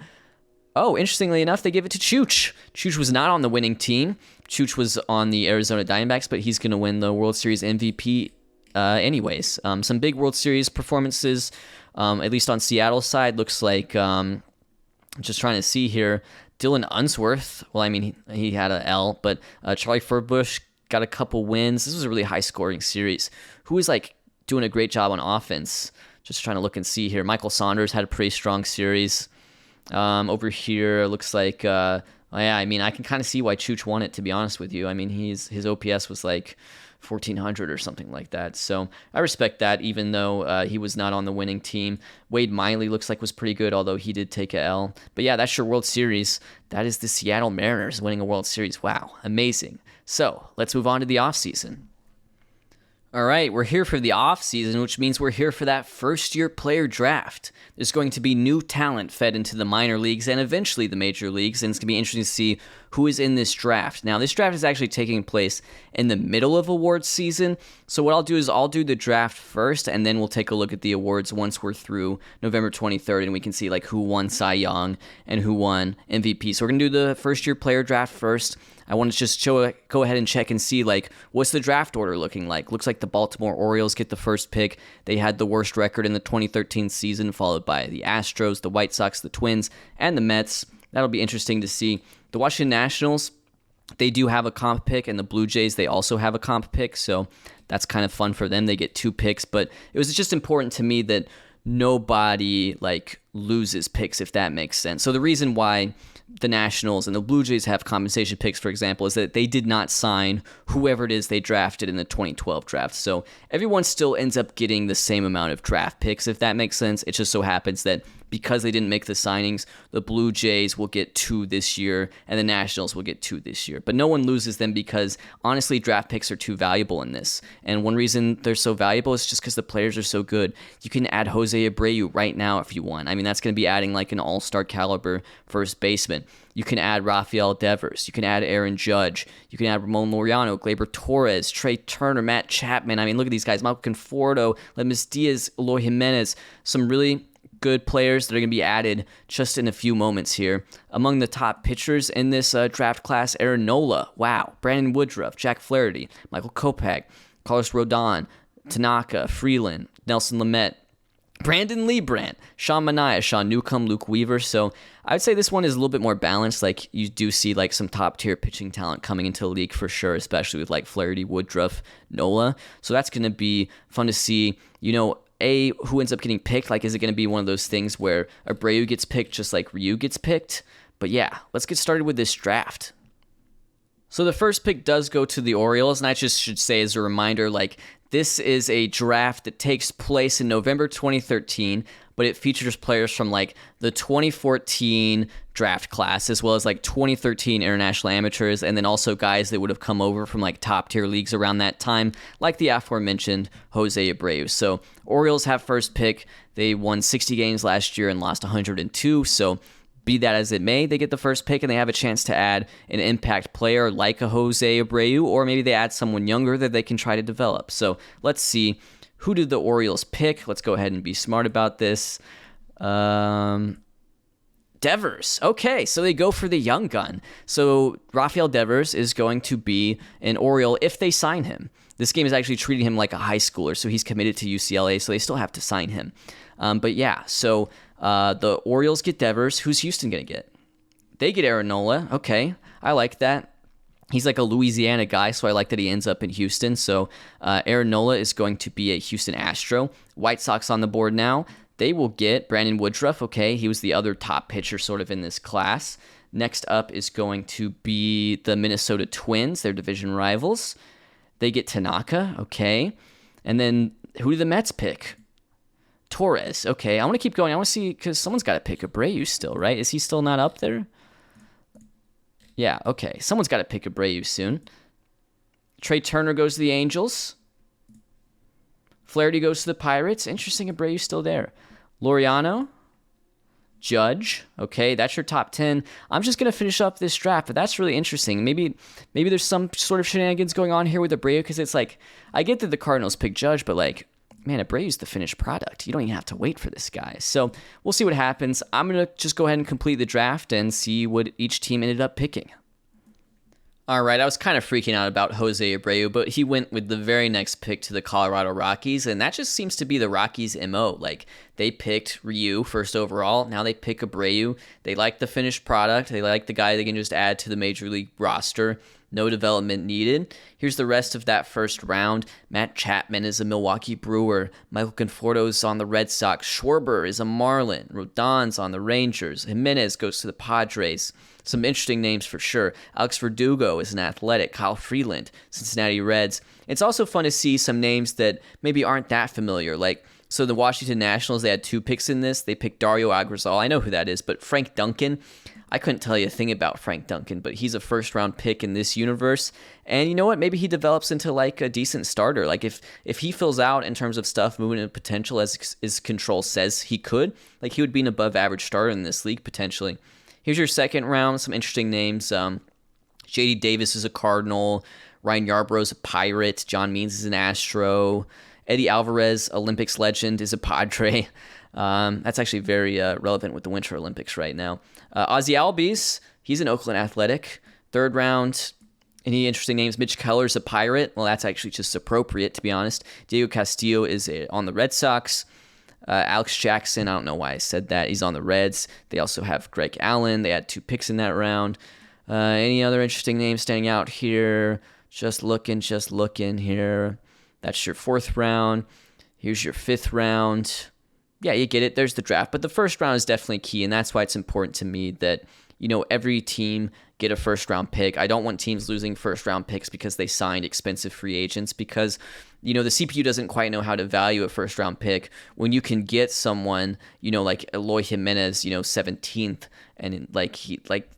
oh, interestingly enough, they give it to Chooch. Chooch was not on the winning team. Chooch was on the Arizona Diamondbacks, but he's going to win the World Series MVP anyways. Some big World Series performances, at least on Seattle's side. Looks like, just trying to see here, Dylan Unsworth, well, I mean, he had an L, but Charlie Furbush got a couple wins. This was a really high-scoring series. Who is, like, doing a great job on offense? Just trying to look and see here. Michael Saunders had a pretty strong series. Over here, looks like, yeah, I mean, I can kind of see why Chooch won it, to be honest with you. I mean, his OPS was like 1,400 or something like that. So I respect that, even though he was not on the winning team. Wade Miley looks like was pretty good, although he did take a L. But yeah, that's your World Series. That is the Seattle Mariners winning a World Series. Wow, amazing. So let's move on to the offseason. All right, we're here for the offseason, which means we're here for that first-year player draft. There's going to be new talent fed into the minor leagues and eventually the major leagues, and it's going to be interesting to see who is in this draft. Now, this draft is actually taking place in the middle of awards season, so what I'll do is I'll do the draft first, and then we'll take a look at the awards once we're through November 23rd, and we can see like who won Cy Young and who won MVP. So we're going to do the first-year player draft first. I want to just go ahead and check and see, like, what's the draft order looking like? Looks like the Baltimore Orioles get the first pick. They had the worst record in the 2013 season, followed by the Astros, the White Sox, the Twins, and the Mets. That'll be interesting to see. The Washington Nationals, they do have a comp pick, and the Blue Jays, they also have a comp pick, so that's kind of fun for them. They get 2 picks, but it was just important to me that nobody, like, loses picks, if that makes sense. So the reason why the Nationals and the Blue Jays have compensation picks, for example, is that they did not sign whoever it is they drafted in the 2012 draft. So everyone still ends up getting the same amount of draft picks, if that makes sense. It just so happens that because they didn't make the signings, the Blue Jays will get 2 this year, and the Nationals will get 2 this year. But no one loses them because, honestly, draft picks are too valuable in this. And one reason they're so valuable is just because the players are so good. You can add Jose Abreu right now if you want. I mean, that's going to be adding like an all-star caliber first baseman. You can add Rafael Devers. You can add Aaron Judge. You can add Ramon Laureano, Gleyber Torres, Trey Turner, Matt Chapman. I mean, look at these guys. Michael Conforto, Lemus Diaz, Eloy Jimenez. Some really good players that are going to be added just in a few moments here. Among the top pitchers in this draft class, Aaron Nola, wow, Brandon Woodruff, Jack Flaherty, Michael Kopech, Carlos Rodon, Tanaka, Freeland, Nelson Lamet, Brandon Liebrandt, Sean Manaea, Sean Newcomb, Luke Weaver. So I would say this one is a little bit more balanced. Like, you do see like some top tier pitching talent coming into the league for sure, especially with like Flaherty, Woodruff, Nola. So that's going to be fun to see. You know, who ends up getting picked? Like, is it going to be one of those things where Abreu gets picked just like Ryu gets picked? But yeah, let's get started with this draft. So the first pick does go to the Orioles, and I just should say as a reminder, like, this is a draft that takes place in November 2013, but it features players from like the 2014 draft class, as well as like 2013 international amateurs, and then also guys that would have come over from like top tier leagues around that time, like the aforementioned Jose Abreu. So Orioles have first pick. They won 60 games last year and lost 102. So be that as it may, they get the first pick and they have a chance to add an impact player like a Jose Abreu, or maybe they add someone younger that they can try to develop. So let's see, who did the Orioles pick? Let's go ahead and be smart about this. Devers. Okay, so they go for the young gun. So Rafael Devers is going to be an Oriole if they sign him. This game is actually treating him like a high schooler, so he's committed to UCLA, so they still have to sign him. But yeah, so the Orioles get Devers. Who's Houston going to get? They get Aaron Nola. Okay, I like that. He's like a Louisiana guy, so I like that he ends up in Houston. So Aaron Nola is going to be a Houston Astro. White Sox on the board now. They will get Brandon Woodruff. Okay, he was the other top pitcher sort of in this class. Next up is going to be the Minnesota Twins, their division rivals. They get Tanaka. Okay, and then who do the Mets pick? Torres. Okay, I want to keep going. I want to see, because someone's got to pick Abreu still, right? Is he still not up there? Yeah, okay. Someone's got to pick Abreu soon. Trey Turner goes to the Angels. Flaherty goes to the Pirates. Interesting, Abreu's still there. Laureano. Judge. Okay, that's your top 10. I'm just going to finish up this draft, but that's really interesting. Maybe there's some sort of shenanigans going on here with Abreu, because it's like, I get that the Cardinals pick Judge, but like, man, Abreu's the finished product. You don't even have to wait for this guy. So we'll see what happens. I'm going to just go ahead and complete the draft and see what each team ended up picking. All right, I was kind of freaking out about Jose Abreu, but he went with the very next pick to the Colorado Rockies, and that just seems to be the Rockies' MO. Like, they picked Ryu first overall, now they pick Abreu. They like the finished product. They like the guy they can just add to the Major League roster. No development needed. Here's the rest of that first round. Matt Chapman is a Milwaukee Brewer. Michael Conforto's on the Red Sox. Schwarber is a Marlin. Rodon's on the Rangers. Jimenez goes to the Padres. Some interesting names for sure. Alex Verdugo is an Athletic. Kyle Freeland, Cincinnati Reds. It's also fun to see some names that maybe aren't that familiar. Like, so the Washington Nationals, they had 2 picks in this. They picked Dario Agrazal. I know who that is, but Frank Duncan, I couldn't tell you a thing about Frank Duncan, but he's a first-round pick in this universe. And you know what? Maybe he develops into like a decent starter. Like if he fills out in terms of stuff moving into potential as his control says he could, like he would be an above-average starter in this league potentially. Here's your second round. Some interesting names. J.D. Davis is a Cardinal. Ryan Yarbrough is a Pirate. John Means is an Astro. Eddie Alvarez, Olympics legend, is a Padre. That's actually very relevant with the Winter Olympics right now. Ozzy Albies, he's an Oakland Athletic. Third round, any interesting names? Mitch Keller's a Pirate. Well, that's actually just appropriate, to be honest. Diego Castillo is on the Red Sox. Alex Jackson, I don't know why I said that. He's on the Reds. They also have Greg Allen. They had 2 picks in that round. Any other interesting names standing out here? Just looking here. That's your 4th round. Here's your 5th round. Yeah, you get it. There's the draft. But the first round is definitely key, and that's why it's important to me that, every team get a first-round pick. I don't want teams losing first-round picks because they signed expensive free agents, because, the CPU doesn't quite know how to value a first-round pick when you can get someone, like Eloy Jimenez, 17th, and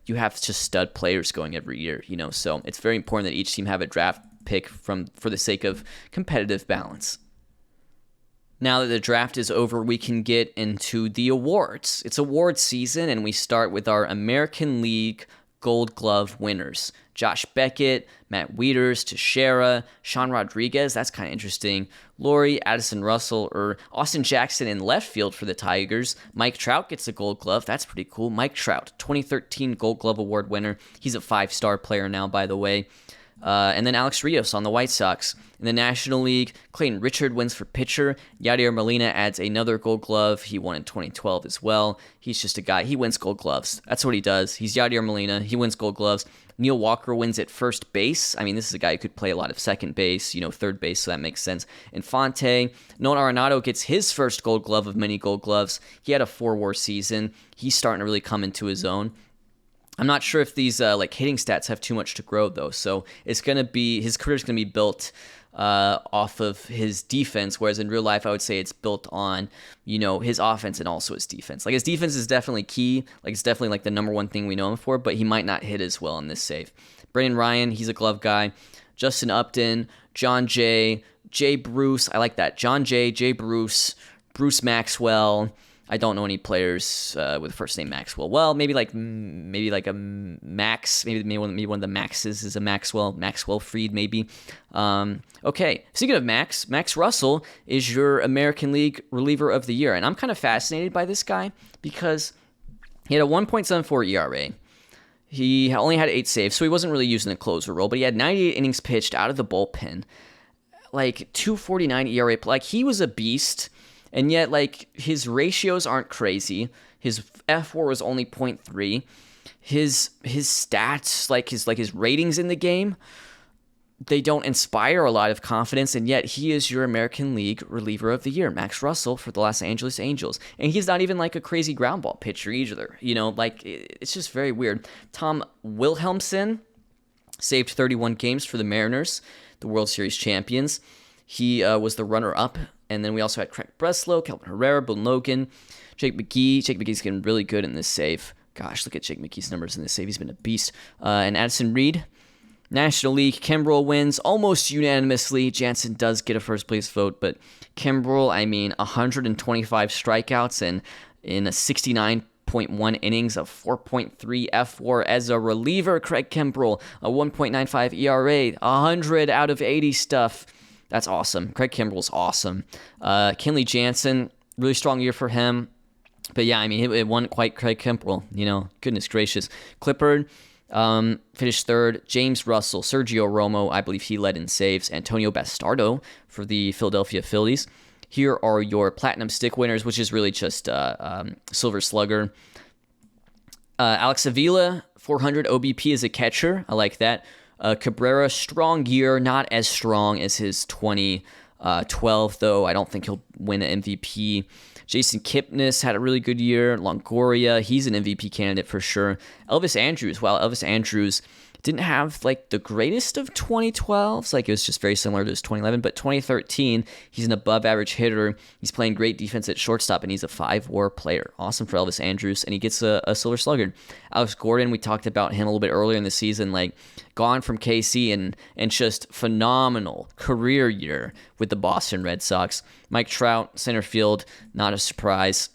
you have just stud players going every year, So it's very important that each team have a draft pick for the sake of competitive balance. Now that the draft is over, we can get into the awards. It's awards season, and we start with our American League Gold Glove winners. Josh Beckett, Matt Wieters, Teixeira, Sean Rodriguez, that's kind of interesting. Laurie, Addison Russell, or Austin Jackson in left field for the Tigers. Mike Trout gets a Gold Glove. That's pretty cool. Mike Trout, 2013 Gold Glove Award winner. He's a 5-star player now, by the way. And then Alex Rios on the White Sox. In the National League, Clayton Richard wins for pitcher. Yadier Molina adds another Gold Glove. He won in 2012 as well. He's just a guy. He wins Gold Gloves. That's what he does. He's Yadier Molina. He wins Gold Gloves. Neil Walker wins at first base. I mean, this is a guy who could play a lot of second base, third base, so that makes sense. Infante. Nolan Arenado gets his first Gold Glove of many Gold Gloves. He had a 4-WAR season. He's starting to really come into his own. I'm not sure if these hitting stats have too much to grow though, so his career's gonna be built off of his defense, whereas in real life I would say it's built on his offense and also his defense. Like his defense is definitely key, like it's definitely like the number one thing we know him for, but he might not hit as well in this save. Brendan Ryan, he's a glove guy. Justin Upton, John Jay, Jay Bruce, I like that. John Jay, Jay Bruce, Bruce Maxwell. I don't know any players with the first name Maxwell. Well, maybe like a Max. Maybe one of the Maxes is a Maxwell. Maxwell Fried, maybe. Okay. Speaking of Max Russell is your American League reliever of the year, and I'm kind of fascinated by this guy because he had a 1.74 ERA. He only had 8 saves, so he wasn't really using the closer role, but he had 98 innings pitched out of the bullpen, like 2.49 ERA. Like he was a beast. And yet, like, his ratios aren't crazy. His F4 was only 0.3. His stats, like his ratings in the game, they don't inspire a lot of confidence. And yet, he is your American League reliever of the year, Max Russell for the Los Angeles Angels. And he's not even like a crazy ground ball pitcher either. It's just very weird. Tom Wilhelmsen saved 31 games for the Mariners, the World Series champions. He was the runner-up. And then we also had Craig Breslow, Kelvin Herrera, Bill Logan, Jake McGee. Jake McGee's getting really good in this save. Gosh, look at Jake McKee's numbers in this save. He's been a beast. And Addison Reed, National League. Kimbrel wins almost unanimously. Jansen does get a first place vote, but Kimbrel, 125 strikeouts and in a 69.1 innings of 4.3 F4 as a reliever. Craig Kimbrel, a 1.95 ERA, 100 out of 80 stuff. That's awesome. Craig Kimbrel's awesome. Kenley Jansen, really strong year for him. But yeah, it wasn't quite Craig Kimbrel, goodness gracious. Clippard finished third. James Russell, Sergio Romo, I believe he led in saves. Antonio Bastardo for the Philadelphia Phillies. Here are your Platinum Stick winners, which is really just Silver Slugger. Alex Avila, 400 OBP as a catcher. I like that. Cabrera, strong year, not as strong as his 2012, though. I don't think he'll win an MVP. Jason Kipnis had a really good year. Longoria, he's an MVP candidate for sure. Elvis Andrus, Elvis Andrus didn't have the greatest of 2012s. It was just very similar to his 2011. But 2013, he's an above average hitter. He's playing great defense at shortstop, and he's a 5-WAR player. Awesome for Elvis Andrus, and he gets a Silver Slugger. Alex Gordon, we talked about him a little bit earlier in the season, gone from KC and just phenomenal career year with the Boston Red Sox. Mike Trout, center field, not a surprise.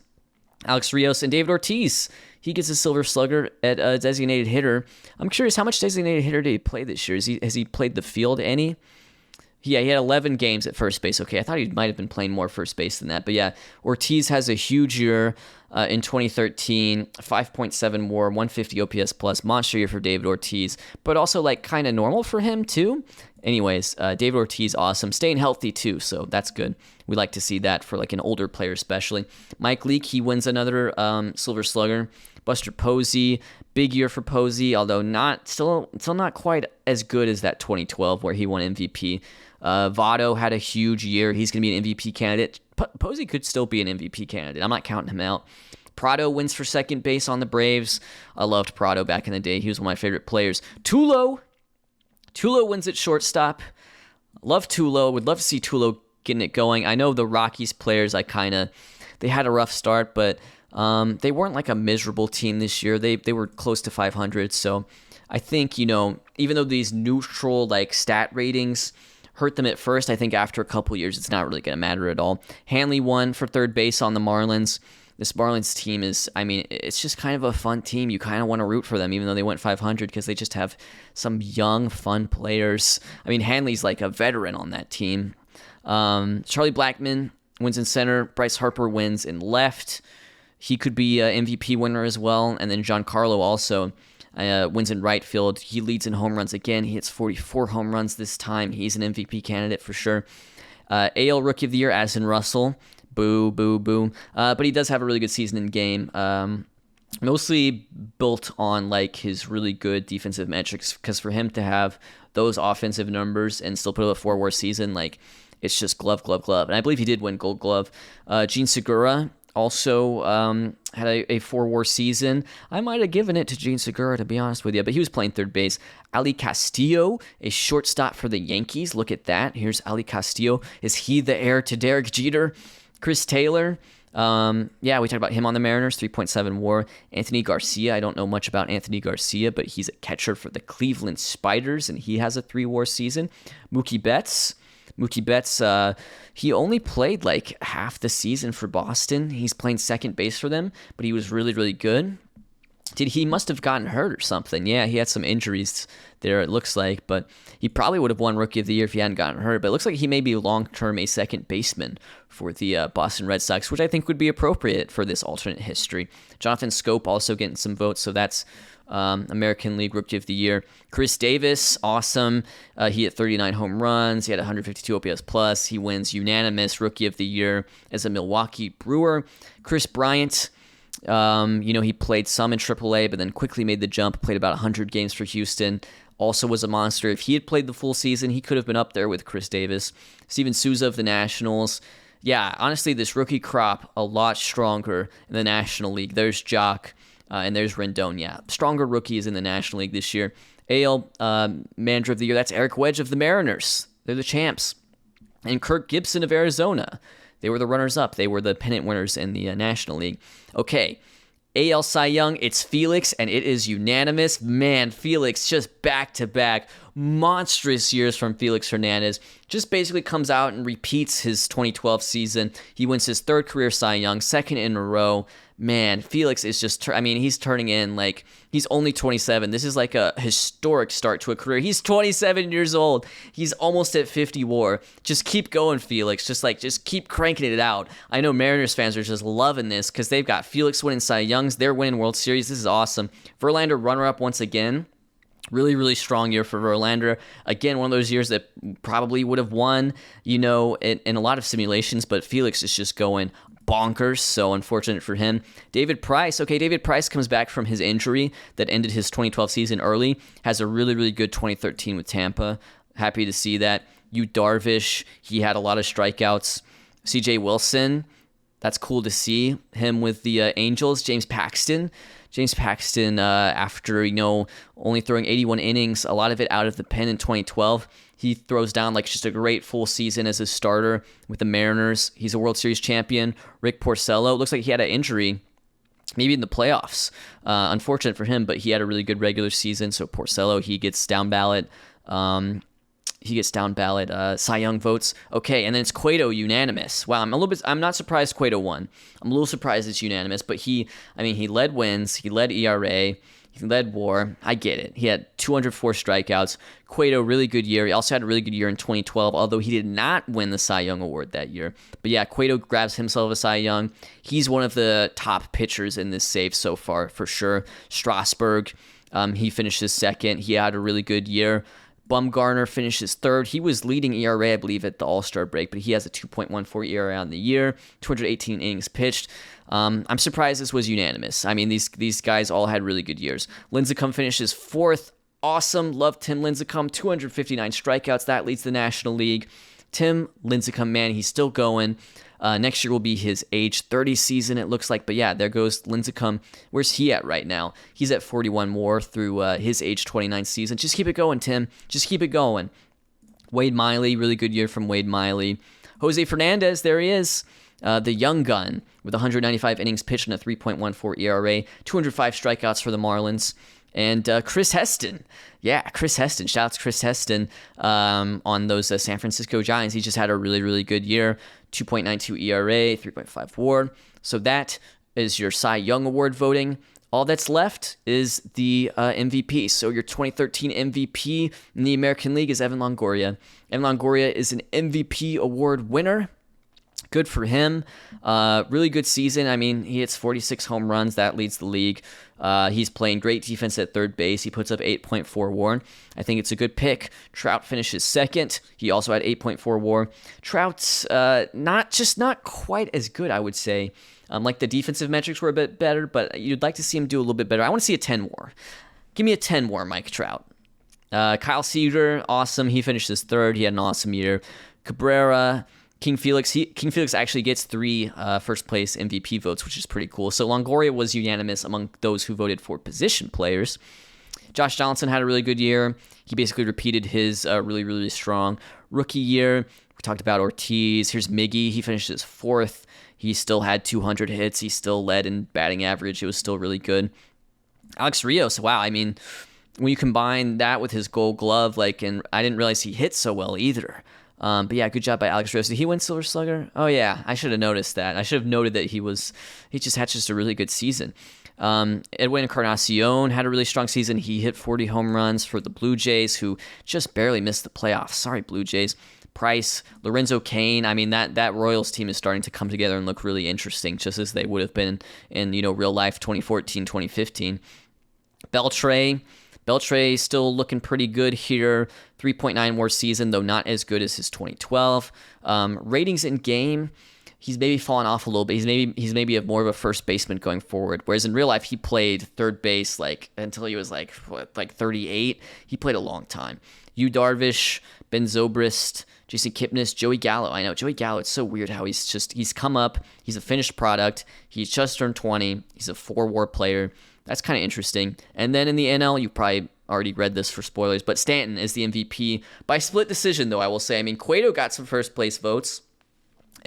Alex Rios and David Ortiz, he gets a Silver Slugger at a designated hitter. I'm curious, how much designated hitter did he play this year? Has he played the field any? Yeah, he had 11 games at first base. Okay, I thought he might have been playing more first base than that. But yeah, Ortiz has a huge year in 2013, 5.7 WAR, 150 OPS plus, monster year for David Ortiz, but also kind of normal for him too. Anyways, David Ortiz, awesome. Staying healthy too, so that's good. We like to see that for an older player especially. Mike Leake, he wins another Silver Slugger. Buster Posey, big year for Posey, although still not quite as good as that 2012 where he won MVP. Votto had a huge year. He's going to be an MVP candidate. Posey could still be an MVP candidate. I'm not counting him out. Prado wins for second base on the Braves. I loved Prado back in the day. He was one of my favorite players. Tulo wins at shortstop. Love Tulo. Would love to see Tulo getting it going. I know the Rockies players, they had a rough start, but they weren't a miserable team this year. They were close to 500. So I think, even though these neutral stat ratings hurt them at first, I think after a couple years, it's not really going to matter at all. Hanley won for third base on the Marlins. This Marlins team is, it's just kind of a fun team. You kind of want to root for them, even though they went 500, because they just have some young, fun players. Hanley's a veteran on that team. Charlie Blackmon wins in center. Bryce Harper wins in left. He could be an MVP winner as well. And then Giancarlo also wins in right field. He leads in home runs again. He hits 44 home runs this time. He's an MVP candidate for sure. AL Rookie of the Year, Addison Russell. Boo, boo, boo. But he does have a really good season in game. Mostly built on his really good defensive metrics, because for him to have those offensive numbers and still put up a 4-WAR season, it's just glove, glove, glove. And I believe he did win Gold Glove. Gene Segura also had a 4-WAR season. I might have given it to Gene Segura, to be honest with you, but he was playing third base. Ali Castillo, a shortstop for the Yankees. Look at that. Here's Ali Castillo. Is he the heir to Derek Jeter? Chris Taylor, we talked about him on the Mariners, 3.7 WAR. Anthony Garcia, I don't know much about Anthony Garcia, but he's a catcher for the Cleveland Spiders, and he has a 3-WAR season. Mookie Betts, he only played half the season for Boston. He's playing second base for them, but he was really, really good. He must have gotten hurt or something. Yeah, he had some injuries there, it looks like, but he probably would have won Rookie of the Year if he hadn't gotten hurt. But it looks like he may be long-term a second baseman for the Boston Red Sox, which I think would be appropriate for this alternate history. Jonathan Scope also getting some votes, so that's American League Rookie of the Year. Chris Davis, awesome. He hit 39 home runs. He had 152 OPS plus. He wins unanimous Rookie of the Year as a Milwaukee Brewer. Chris Bryant, he played some in AAA, but then quickly made the jump, played about 100 games for Houston. Also was a monster. If he had played the full season, he could have been up there with Chris Davis. Steven Souza of the Nationals. Yeah, honestly, this rookie crop, a lot stronger in the National League. There's Jock, and there's Rendon. Yeah, stronger rookies in the National League this year. AL Manager of the Year, that's Eric Wedge of the Mariners. They're the champs. And Kirk Gibson of Arizona. They were the runners-up. They were the pennant winners in the National League. Okay, AL Cy Young, it's Felix, and it is unanimous. Man, Felix just back-to-back monstrous years from Felix Hernandez. Just basically comes out and repeats his 2012 season. He wins his third career Cy Young, second in a row. Man, Felix is just, he's turning in like, he's only 27. This is like a historic start to a career. He's 27 years old. He's almost at 50 WAR. Just keep going, Felix. Just keep cranking it out. I know Mariners fans are just loving this because they've got Felix winning Cy Youngs. They're winning World Series. This is awesome. Verlander runner-up once again. Really, really strong year for Verlander. Again, one of those years that probably would have won, in a lot of simulations, but Felix is just going bonkers, so unfortunate for him. David Price. Okay, David Price comes back from his injury that ended his 2012 season early. Has a really, really good 2013 with Tampa. Happy to see that. Yu Darvish, he had a lot of strikeouts. CJ Wilson, that's cool to see him with the Angels. James Paxton, after, only throwing 81 innings, a lot of it out of the pen in 2012, he throws down like just a great full season as a starter with the Mariners. He's a World Series champion. Rick Porcello, looks like he had an injury, maybe in the playoffs. Unfortunate for him, but he had a really good regular season. So Porcello, he gets down ballot. Cy Young votes. Okay, and then it's Cueto unanimous. Wow, I'm not surprised Cueto won. I'm a little surprised it's unanimous, but he led wins, he led ERA, he led WAR. I get it. He had 204 strikeouts. Cueto, really good year. He also had a really good year in 2012, although he did not win the Cy Young Award that year. But yeah, Cueto grabs himself a Cy Young. He's one of the top pitchers in this save so far, for sure. Strasburg, he finishes second. He had a really good year. Bumgarner finishes third. He was leading ERA, I believe, at the All-Star break, but he has a 2.14 ERA on the year, 218 innings pitched. I'm surprised this was unanimous. These guys all had really good years. Lincecum finishes fourth. Awesome. Love Tim Lincecum. 259 strikeouts. That leads the National League. Tim Lincecum, man, he's still going. Next year will be his age 30 season, it looks like. But yeah, there goes Lincecum. Where's he at right now? He's at 41 WAR through his age 29 season. Just keep it going, Tim. Just keep it going. Wade Miley, really good year from Wade Miley. Jose Fernandez, there he is. The young gun with 195 innings pitched and a 3.14 ERA, 205 strikeouts for the Marlins. And Chris Heston. Yeah, Chris Heston. Shout out to Chris Heston on those San Francisco Giants. He just had a really, really good year. 2.92 ERA, 3.5 WAR. So that is your Cy Young Award voting. All that's left is the MVP. So your 2013 MVP in the American League is Evan Longoria. Evan Longoria is an MVP award winner. Good for him. Really good season. He hits 46 home runs. That leads the league. He's playing great defense at third base. He puts up 8.4 WAR. I think it's a good pick. Trout finishes second. He also had 8.4 WAR. Trout's not quite as good, I would say. Like the defensive metrics were a bit better, but you'd like to see him do a little bit better. I want to see a 10 WAR. Give me a 10 WAR, Mike Trout. Kyle Seager, awesome. He finishes third. He had an awesome year. Cabrera, King Felix actually gets 3 first place MVP votes, which is pretty cool. So Longoria was unanimous among those who voted for position players. Josh Donaldson had a really good year. He basically repeated his really, really strong rookie year. We talked about Ortiz. Here's Miggy. He finishes fourth. He still had 200 hits. He still led in batting average. It was still really good. Alex Rios, wow. When you combine that with his Gold Glove, and I didn't realize he hit so well either. But yeah, good job by Alex Rios. Did he win Silver Slugger? Oh yeah, I should have noticed that. I should have noted that he just had a really good season. Edwin Encarnacion had a really strong season. He hit 40 home runs for the Blue Jays, who just barely missed the playoffs. Sorry, Blue Jays. Price, Lorenzo Cain. That Royals team is starting to come together and look really interesting, just as they would have been in real life 2014, 2015. Beltre still looking pretty good here. 3.9 WAR season, though not as good as his 2012. Ratings in game, he's maybe fallen off a little bit. He's maybe more of a first baseman going forward. Whereas in real life, he played third base until he was 38. He played a long time. Yu Darvish, Ben Zobrist, Jason Kipnis, Joey Gallo. I know Joey Gallo. It's so weird how he's come up. He's a finished product. He's just turned 20. He's a 4 WAR player. That's kind of interesting. And then in the NL, you probably already read this for spoilers, but Stanton is the MVP by split decision, though, I will say. Cueto got some first place votes,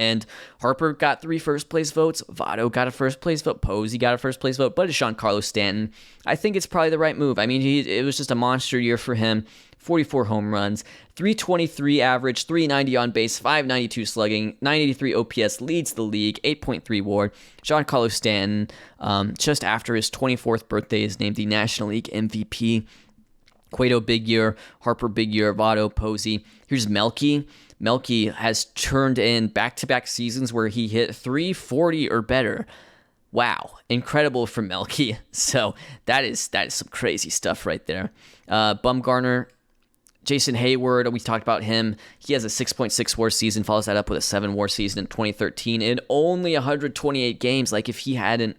And Harper got 3 first-place votes. Votto got a first-place vote. Posey got a first-place vote. But it's Giancarlo Stanton. I think it's probably the right move. I mean, it was just a monster year for him. 44 home runs, 323 average, 390 on base, 592 slugging, 983 OPS, leads the league, 8.3 WAR. Giancarlo Stanton, just after his 24th birthday, is named the National League MVP. Cueto, big year. Harper, big year. Votto, Posey. Here's Melky. Melky has turned in back-to-back seasons where he hit 340 or better. Wow, incredible for Melky. So that is some crazy stuff right there. Bumgarner, Jason Hayward, we talked about him. He has a 6.6 WAR season, follows that up with a 7 WAR season in 2013 in only 128 games. Like, if he hadn't,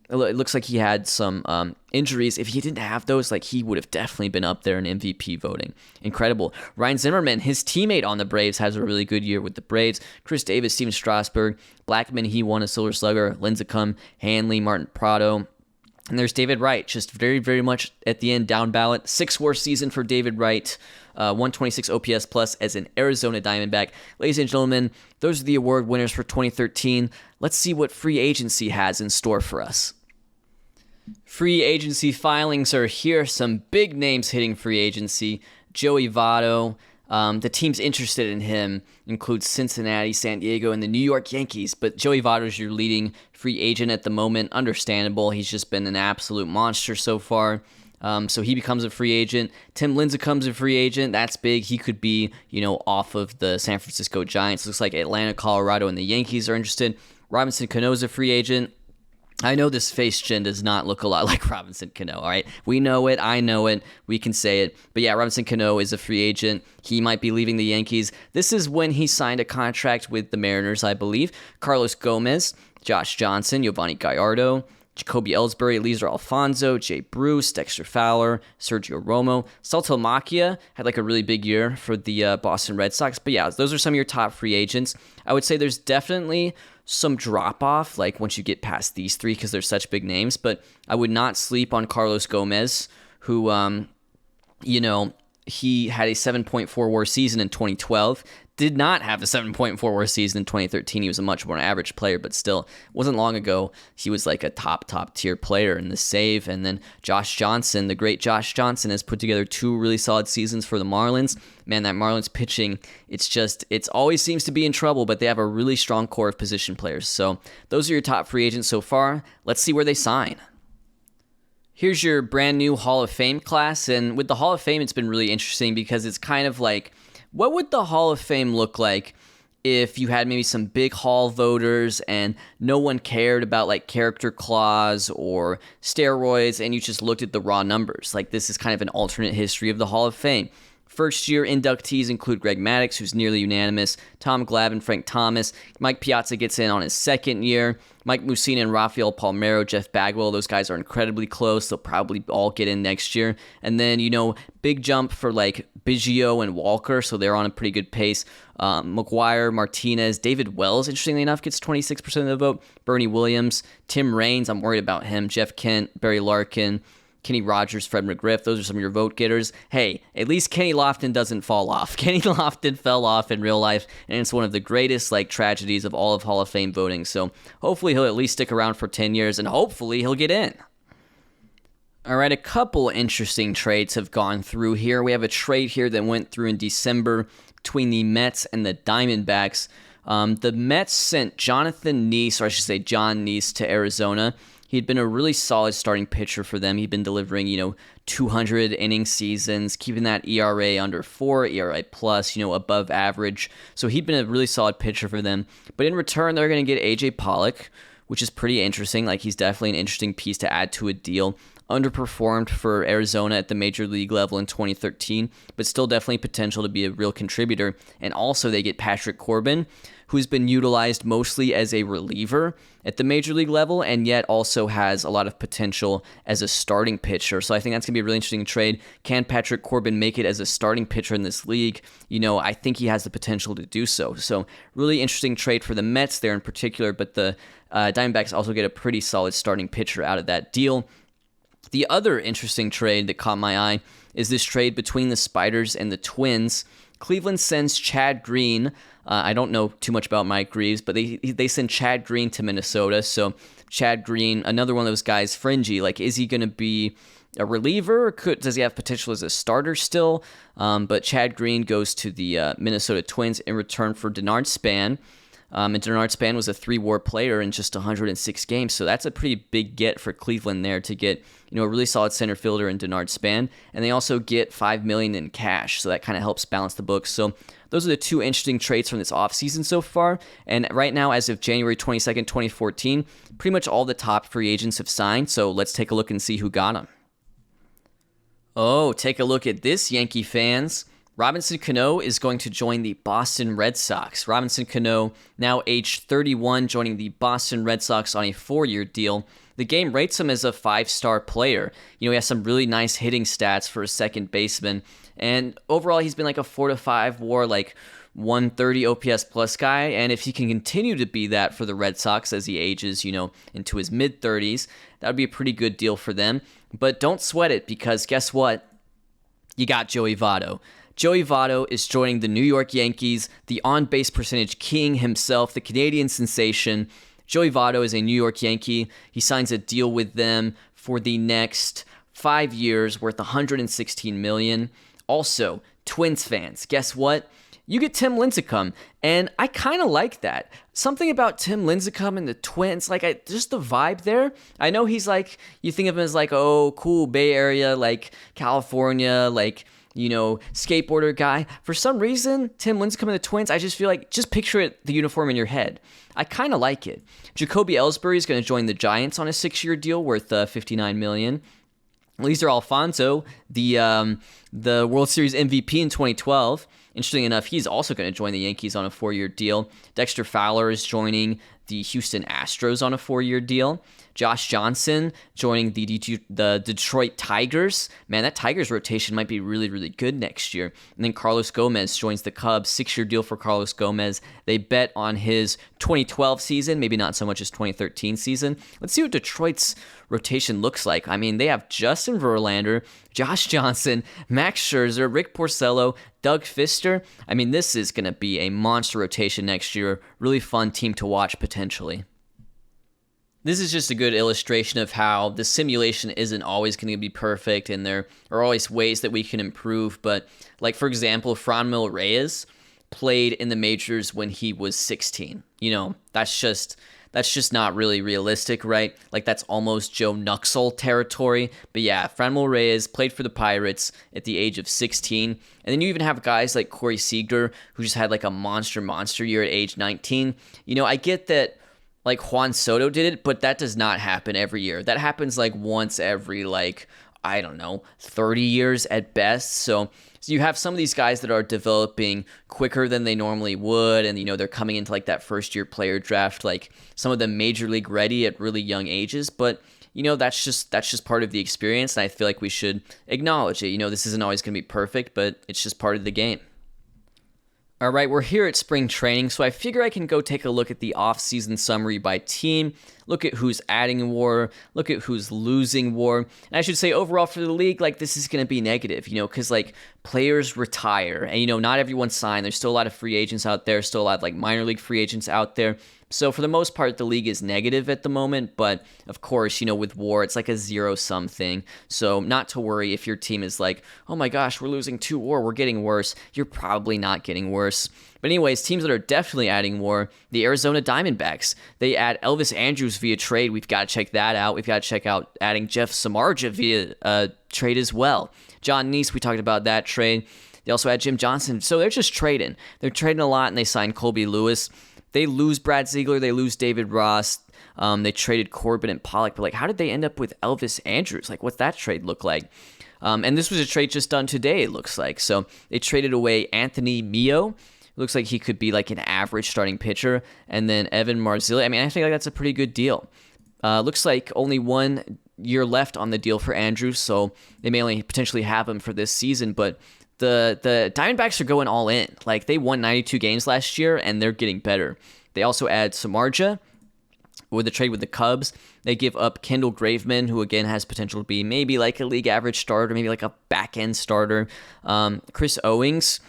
it looks like he had some injuries. If he didn't have those, like, he would have definitely been up there in MVP voting. Incredible. Ryan Zimmerman, his teammate on the Braves, has a really good year with the Braves. Chris Davis, Steven Strasburg, Blackmon, he won a Silver Slugger. Lincecum, Hanley, Martin Prado. And there's David Wright, just very, very much at the end, down ballot. 6 WAR season for David Wright, 126 OPS plus as an Arizona Diamondback. Ladies and gentlemen, those are the award winners for 2013. Let's see what free agency has in store for us. Free agency filings are here. Some big names hitting free agency. Joey Votto. The teams interested in him include Cincinnati, San Diego, and the New York Yankees, but Joey Votto is your leading free agent at the moment. Understandable. He's just been an absolute monster so far. So he becomes a free agent. Tim Lincecum becomes a free agent. That's big. He could be, off of the San Francisco Giants. Looks like Atlanta, Colorado, and the Yankees are interested. Robinson Cano's a free agent. I know this face chin does not look a lot like Robinson Cano, all right? We know it. I know it. We can say it. But yeah, Robinson Cano is a free agent. He might be leaving the Yankees. This is when he signed a contract with the Mariners, I believe. Carlos Gomez, Josh Johnson, Giovanni Gallardo, Jacoby Ellsbury, Eliezer Alfonso, Jay Bruce, Dexter Fowler, Sergio Romo. Saltalamacchia had like a really big year for the Boston Red Sox. But yeah, those are some of your top free agents. I would say there's definitely some drop-off, like once you get past these 3 because they're such big names. But I would not sleep on Carlos Gomez, who, he had a 7.4 WAR season in 2012. Did not have a 7.4 WAR season in 2013. He was a much more average player, but still, it wasn't long ago. He was like a top tier player in the save. And then Josh Johnson, the great Josh Johnson, has put together 2 really solid seasons for the Marlins. Man, that Marlins pitching, it's always seems to be in trouble, but they have a really strong core of position players. So those are your top free agents so far. Let's see where they sign. Here's your brand new Hall of Fame class. And with the Hall of Fame, it's been really interesting because it's kind of like, what would the Hall of Fame look like if you had maybe some big Hall voters and no one cared about like character clause or steroids and you just looked at the raw numbers? Like, this is kind of an alternate history of the Hall of Fame. First-year inductees include Greg Maddux, who's nearly unanimous, Tom Glavine, Frank Thomas. Mike Piazza gets in on his second year. Mike Mussina and Rafael Palmeiro, Jeff Bagwell, those guys are incredibly close. They'll probably all get in next year. And then, big jump for like Biggio and Walker, so they're on a pretty good pace. McGuire, Martinez, David Wells, interestingly enough, gets 26% of the vote. Bernie Williams, Tim Raines, I'm worried about him. Jeff Kent, Barry Larkin, Kenny Rogers, Fred McGriff, those are some of your vote getters. Hey, at least Kenny Lofton doesn't fall off. Kenny Lofton fell off in real life, and it's one of the greatest tragedies of all of Hall of Fame voting. So hopefully he'll at least stick around for 10 years, and hopefully he'll get in. All right, a couple interesting trades have gone through here. We have a trade here that went through in December between the Mets and the Diamondbacks. The Mets sent Jonathan Neese, or I should say John Neese, to Arizona. He'd been a really solid starting pitcher for them. He'd been delivering, 200 inning seasons, keeping that ERA under 4, ERA plus, above average. So he'd been a really solid pitcher for them. But in return, they're going to get A.J. Pollock, which is pretty interesting. Like, he's definitely an interesting piece to add to a deal. Underperformed for Arizona at the major league level in 2013, but still definitely potential to be a real contributor. And also they get Patrick Corbin, who's been utilized mostly as a reliever at the major league level, and yet also has a lot of potential as a starting pitcher. So I think that's going to be a really interesting trade. Can Patrick Corbin make it as a starting pitcher in this league? I think he has the potential to do so. So really interesting trade for the Mets there in particular, but the Diamondbacks also get a pretty solid starting pitcher out of that deal. The other interesting trade that caught my eye is this trade between the Spiders and the Twins. Cleveland sends Chad Green. I don't know too much about Mike Reeves, but they send Chad Green to Minnesota. So Chad Green, another one of those guys, fringy. Like, is he going to be a reliever? Or does he have potential as a starter still? But Chad Green goes to the Minnesota Twins in return for Denard Span. And Denard Span was a 3-WAR player in just 106 games, so that's a pretty big get for Cleveland there to get a really solid center fielder in Denard Span, and they also get $5 million in cash, so that kind of helps balance the books. So those are the two interesting trades from this offseason so far, and right now, as of January 22nd, 2014, pretty much all the top free agents have signed, so let's take a look and see who got them. Oh, take a look at this, Yankee fans. Robinson Cano is going to join the Boston Red Sox. Robinson Cano, now age 31, joining the Boston Red Sox on a 4-year deal. The game rates him as a 5-star player. He has some really nice hitting stats for a second baseman. And overall, he's been like a 4 to 5 WAR, like 130 OPS plus guy. And if he can continue to be that for the Red Sox as he ages, into his mid-30s, that would be a pretty good deal for them. But don't sweat it, because guess what? You got Joey Votto. Joey Votto is joining the New York Yankees, the on-base percentage king himself, the Canadian sensation. Joey Votto is a New York Yankee. He signs a deal with them for the next 5 years worth $116 million. Also, Twins fans, guess what? You get Tim Lincecum, and I kind of like that. Something about Tim Lincecum and the Twins, just the vibe there. I know he's like, you think of him as like, oh, cool, Bay Area, like California, like, skateboarder guy. For some reason, Tim Lincecum and the Twins, I just feel like, just picture it, the uniform in your head. I kind of like it. Jacoby Ellsbury is going to join the Giants on a 6-year deal worth $59 million. Lizar Alfonso, the World Series MVP in 2012. Interesting enough, he's also going to join the Yankees on a 4-year deal. Dexter Fowler is joining the Houston Astros on a 4-year deal. Josh Johnson joining the Detroit Tigers. Man, that Tigers rotation might be really, really good next year. And then Carlos Gomez joins the Cubs. 6-year deal for Carlos Gomez. They bet on his 2012 season, maybe not so much his 2013 season. Let's see what Detroit's rotation looks like. I mean, they have Justin Verlander, Josh Johnson, Max Scherzer, Rick Porcello, Doug Fister. I mean, this is going to be a monster rotation next year. Really fun team to watch potentially. This is just a good illustration of how the simulation isn't always going to be perfect, and there are always ways that we can improve. But, like, for example, Franmil Reyes played in the majors when he was 16. That's just not really realistic, right? Like, that's almost Joe Nuxhall territory. But yeah, Franmil Reyes played for the Pirates at the age of 16. And then you even have guys like Corey Seager, who just had like a monster year at age 19. I get that, like, Juan Soto did it, but that does not happen every year. That happens like once every, 30 years at best. So you have some of these guys that are developing quicker than they normally would, and they're coming into like that first-year player draft, like some of them major league ready at really young ages. But that's just part of the experience, and I feel like we should acknowledge it. This isn't always going to be perfect, but it's just part of the game. All right, we're here at spring training, so I figure I can go take a look at the off-season summary by team, look at who's adding WAR, look at who's losing WAR. And I should say overall for the league, this is going to be negative, because players retire, and not everyone's signed. There's still a lot of free agents out there, still a lot of minor league free agents out there. So for the most part, the league is negative at the moment, but of course, with WAR, it's like a zero-sum thing. So not to worry if your team is like, oh my gosh, we're losing 2 WAR, we're getting worse. You're probably not getting worse. But anyways, teams that are definitely adding WAR, the Arizona Diamondbacks. They add Elvis Andrus via trade. We've got to check that out. We've got to check out adding Jeff Samardzija via trade as well. John Neese, we talked about that trade. They also add Jim Johnson. So they're just trading. They're trading a lot, and they signed Colby Lewis. They lose Brad Ziegler. They lose David Ross. They traded Corbin and Pollock. But how did they end up with Elvis Andrus? What's that trade look like? And this was a trade just done today, it looks like. So they traded away Anthony Mio. It looks like he could be an average starting pitcher. And then Evan Marzilli. I mean, I think that's a pretty good deal. Looks like only 1 year left on the deal for Andrus, so they may only potentially have him for this season. But the Diamondbacks are going all in. They won 92 games last year, and they're getting better. They also add Samardzija with the trade with the Cubs. They give up Kendall Graveman, who again has potential to be maybe a league average starter, maybe a back-end starter. Chris Owings.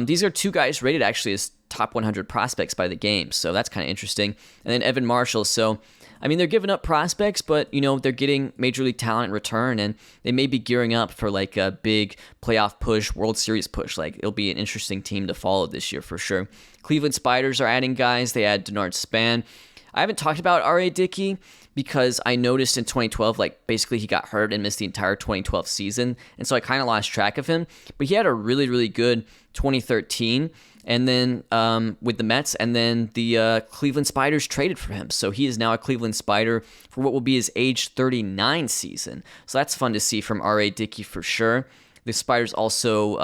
These are two guys rated actually as top 100 prospects by the game, so that's kind of interesting. And then Evan Marshall. So, I mean, they're giving up prospects, but, they're getting major league talent in return, and they may be gearing up for like a big playoff push, World Series push. Like, it'll be an interesting team to follow this year for sure. Cleveland Spiders are adding guys. They add Denard Span. I haven't talked about R.A. Dickey because I noticed in 2012, like, basically he got hurt and missed the entire 2012 season, and so I kind of lost track of him. But he had a really, really good 2013, and then with the Mets, and then the Cleveland Spiders traded for him. So he is now a Cleveland Spider for what will be his age 39 season. So that's fun to see from R.A. Dickey for sure. The Spiders also...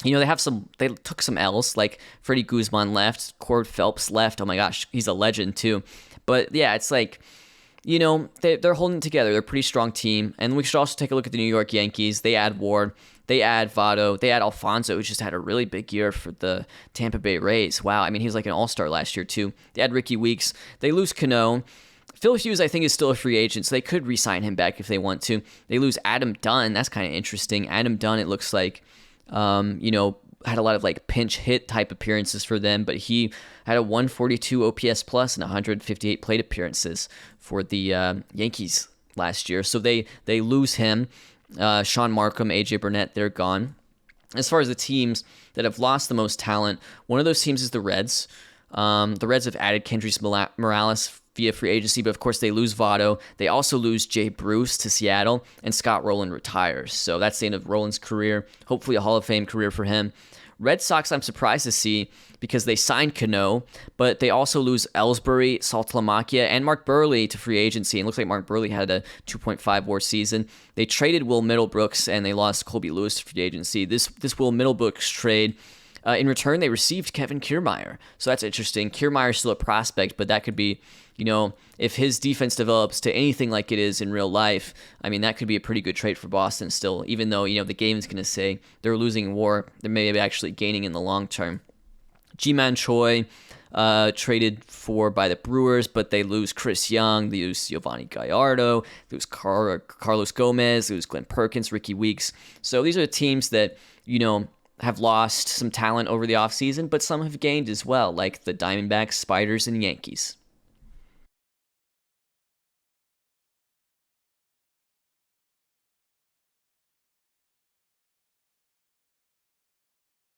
they took some L's, like Freddie Guzman left, Cord Phelps left. Oh my gosh, he's a legend too. But yeah, it's like, they're holding it together. They're a pretty strong team. And we should also take a look at the New York Yankees. They add Ward, they add Votto, they add Alfonso, who just had a really big year for the Tampa Bay Rays. Wow, I mean, he was like an all-star last year too. They add Ricky Weeks. They lose Cano. Phil Hughes, I think, is still a free agent, so they could re-sign him back if they want to. They lose Adam Dunn. That's kind of interesting. Adam Dunn, it looks like, had a lot of like pinch hit type appearances for them, but he had a 142 OPS plus and 158 plate appearances for the Yankees last year. So they lose him. Sean Markham, AJ Burnett, they're gone. As far as the teams that have lost the most talent, one of those teams is the Reds. The Reds have added Kendrys Morales via free agency, but of course they lose Votto. They also lose Jay Bruce to Seattle, and Scott Rowland retires. So that's the end of Rowland's career. Hopefully a Hall of Fame career for him. Red Sox, I'm surprised to see because they signed Cano, but they also lose Ellsbury, Saltalamacchia, and Mark Burley to free agency. And it looks like Mark Burley had a 2.5 WAR season. They traded Will Middlebrooks, and they lost Colby Lewis to free agency. This Will Middlebrooks trade, in return, they received Kevin Kiermaier. So that's interesting. Kiermaier's still a prospect, but that could be, if his defense develops to anything like it is in real life, I mean, that could be a pretty good trade for Boston still, even though, the game is going to say they're losing WAR. They're maybe actually gaining in the long term. Ji-Man Choi, traded for by the Brewers, but they lose Chris Young, they lose Giovanni Gallardo, they lose Carlos Gomez, they lose Glenn Perkins, Ricky Weeks. So these are the teams that, have lost some talent over the offseason, but some have gained as well, like the Diamondbacks, Spiders, and Yankees.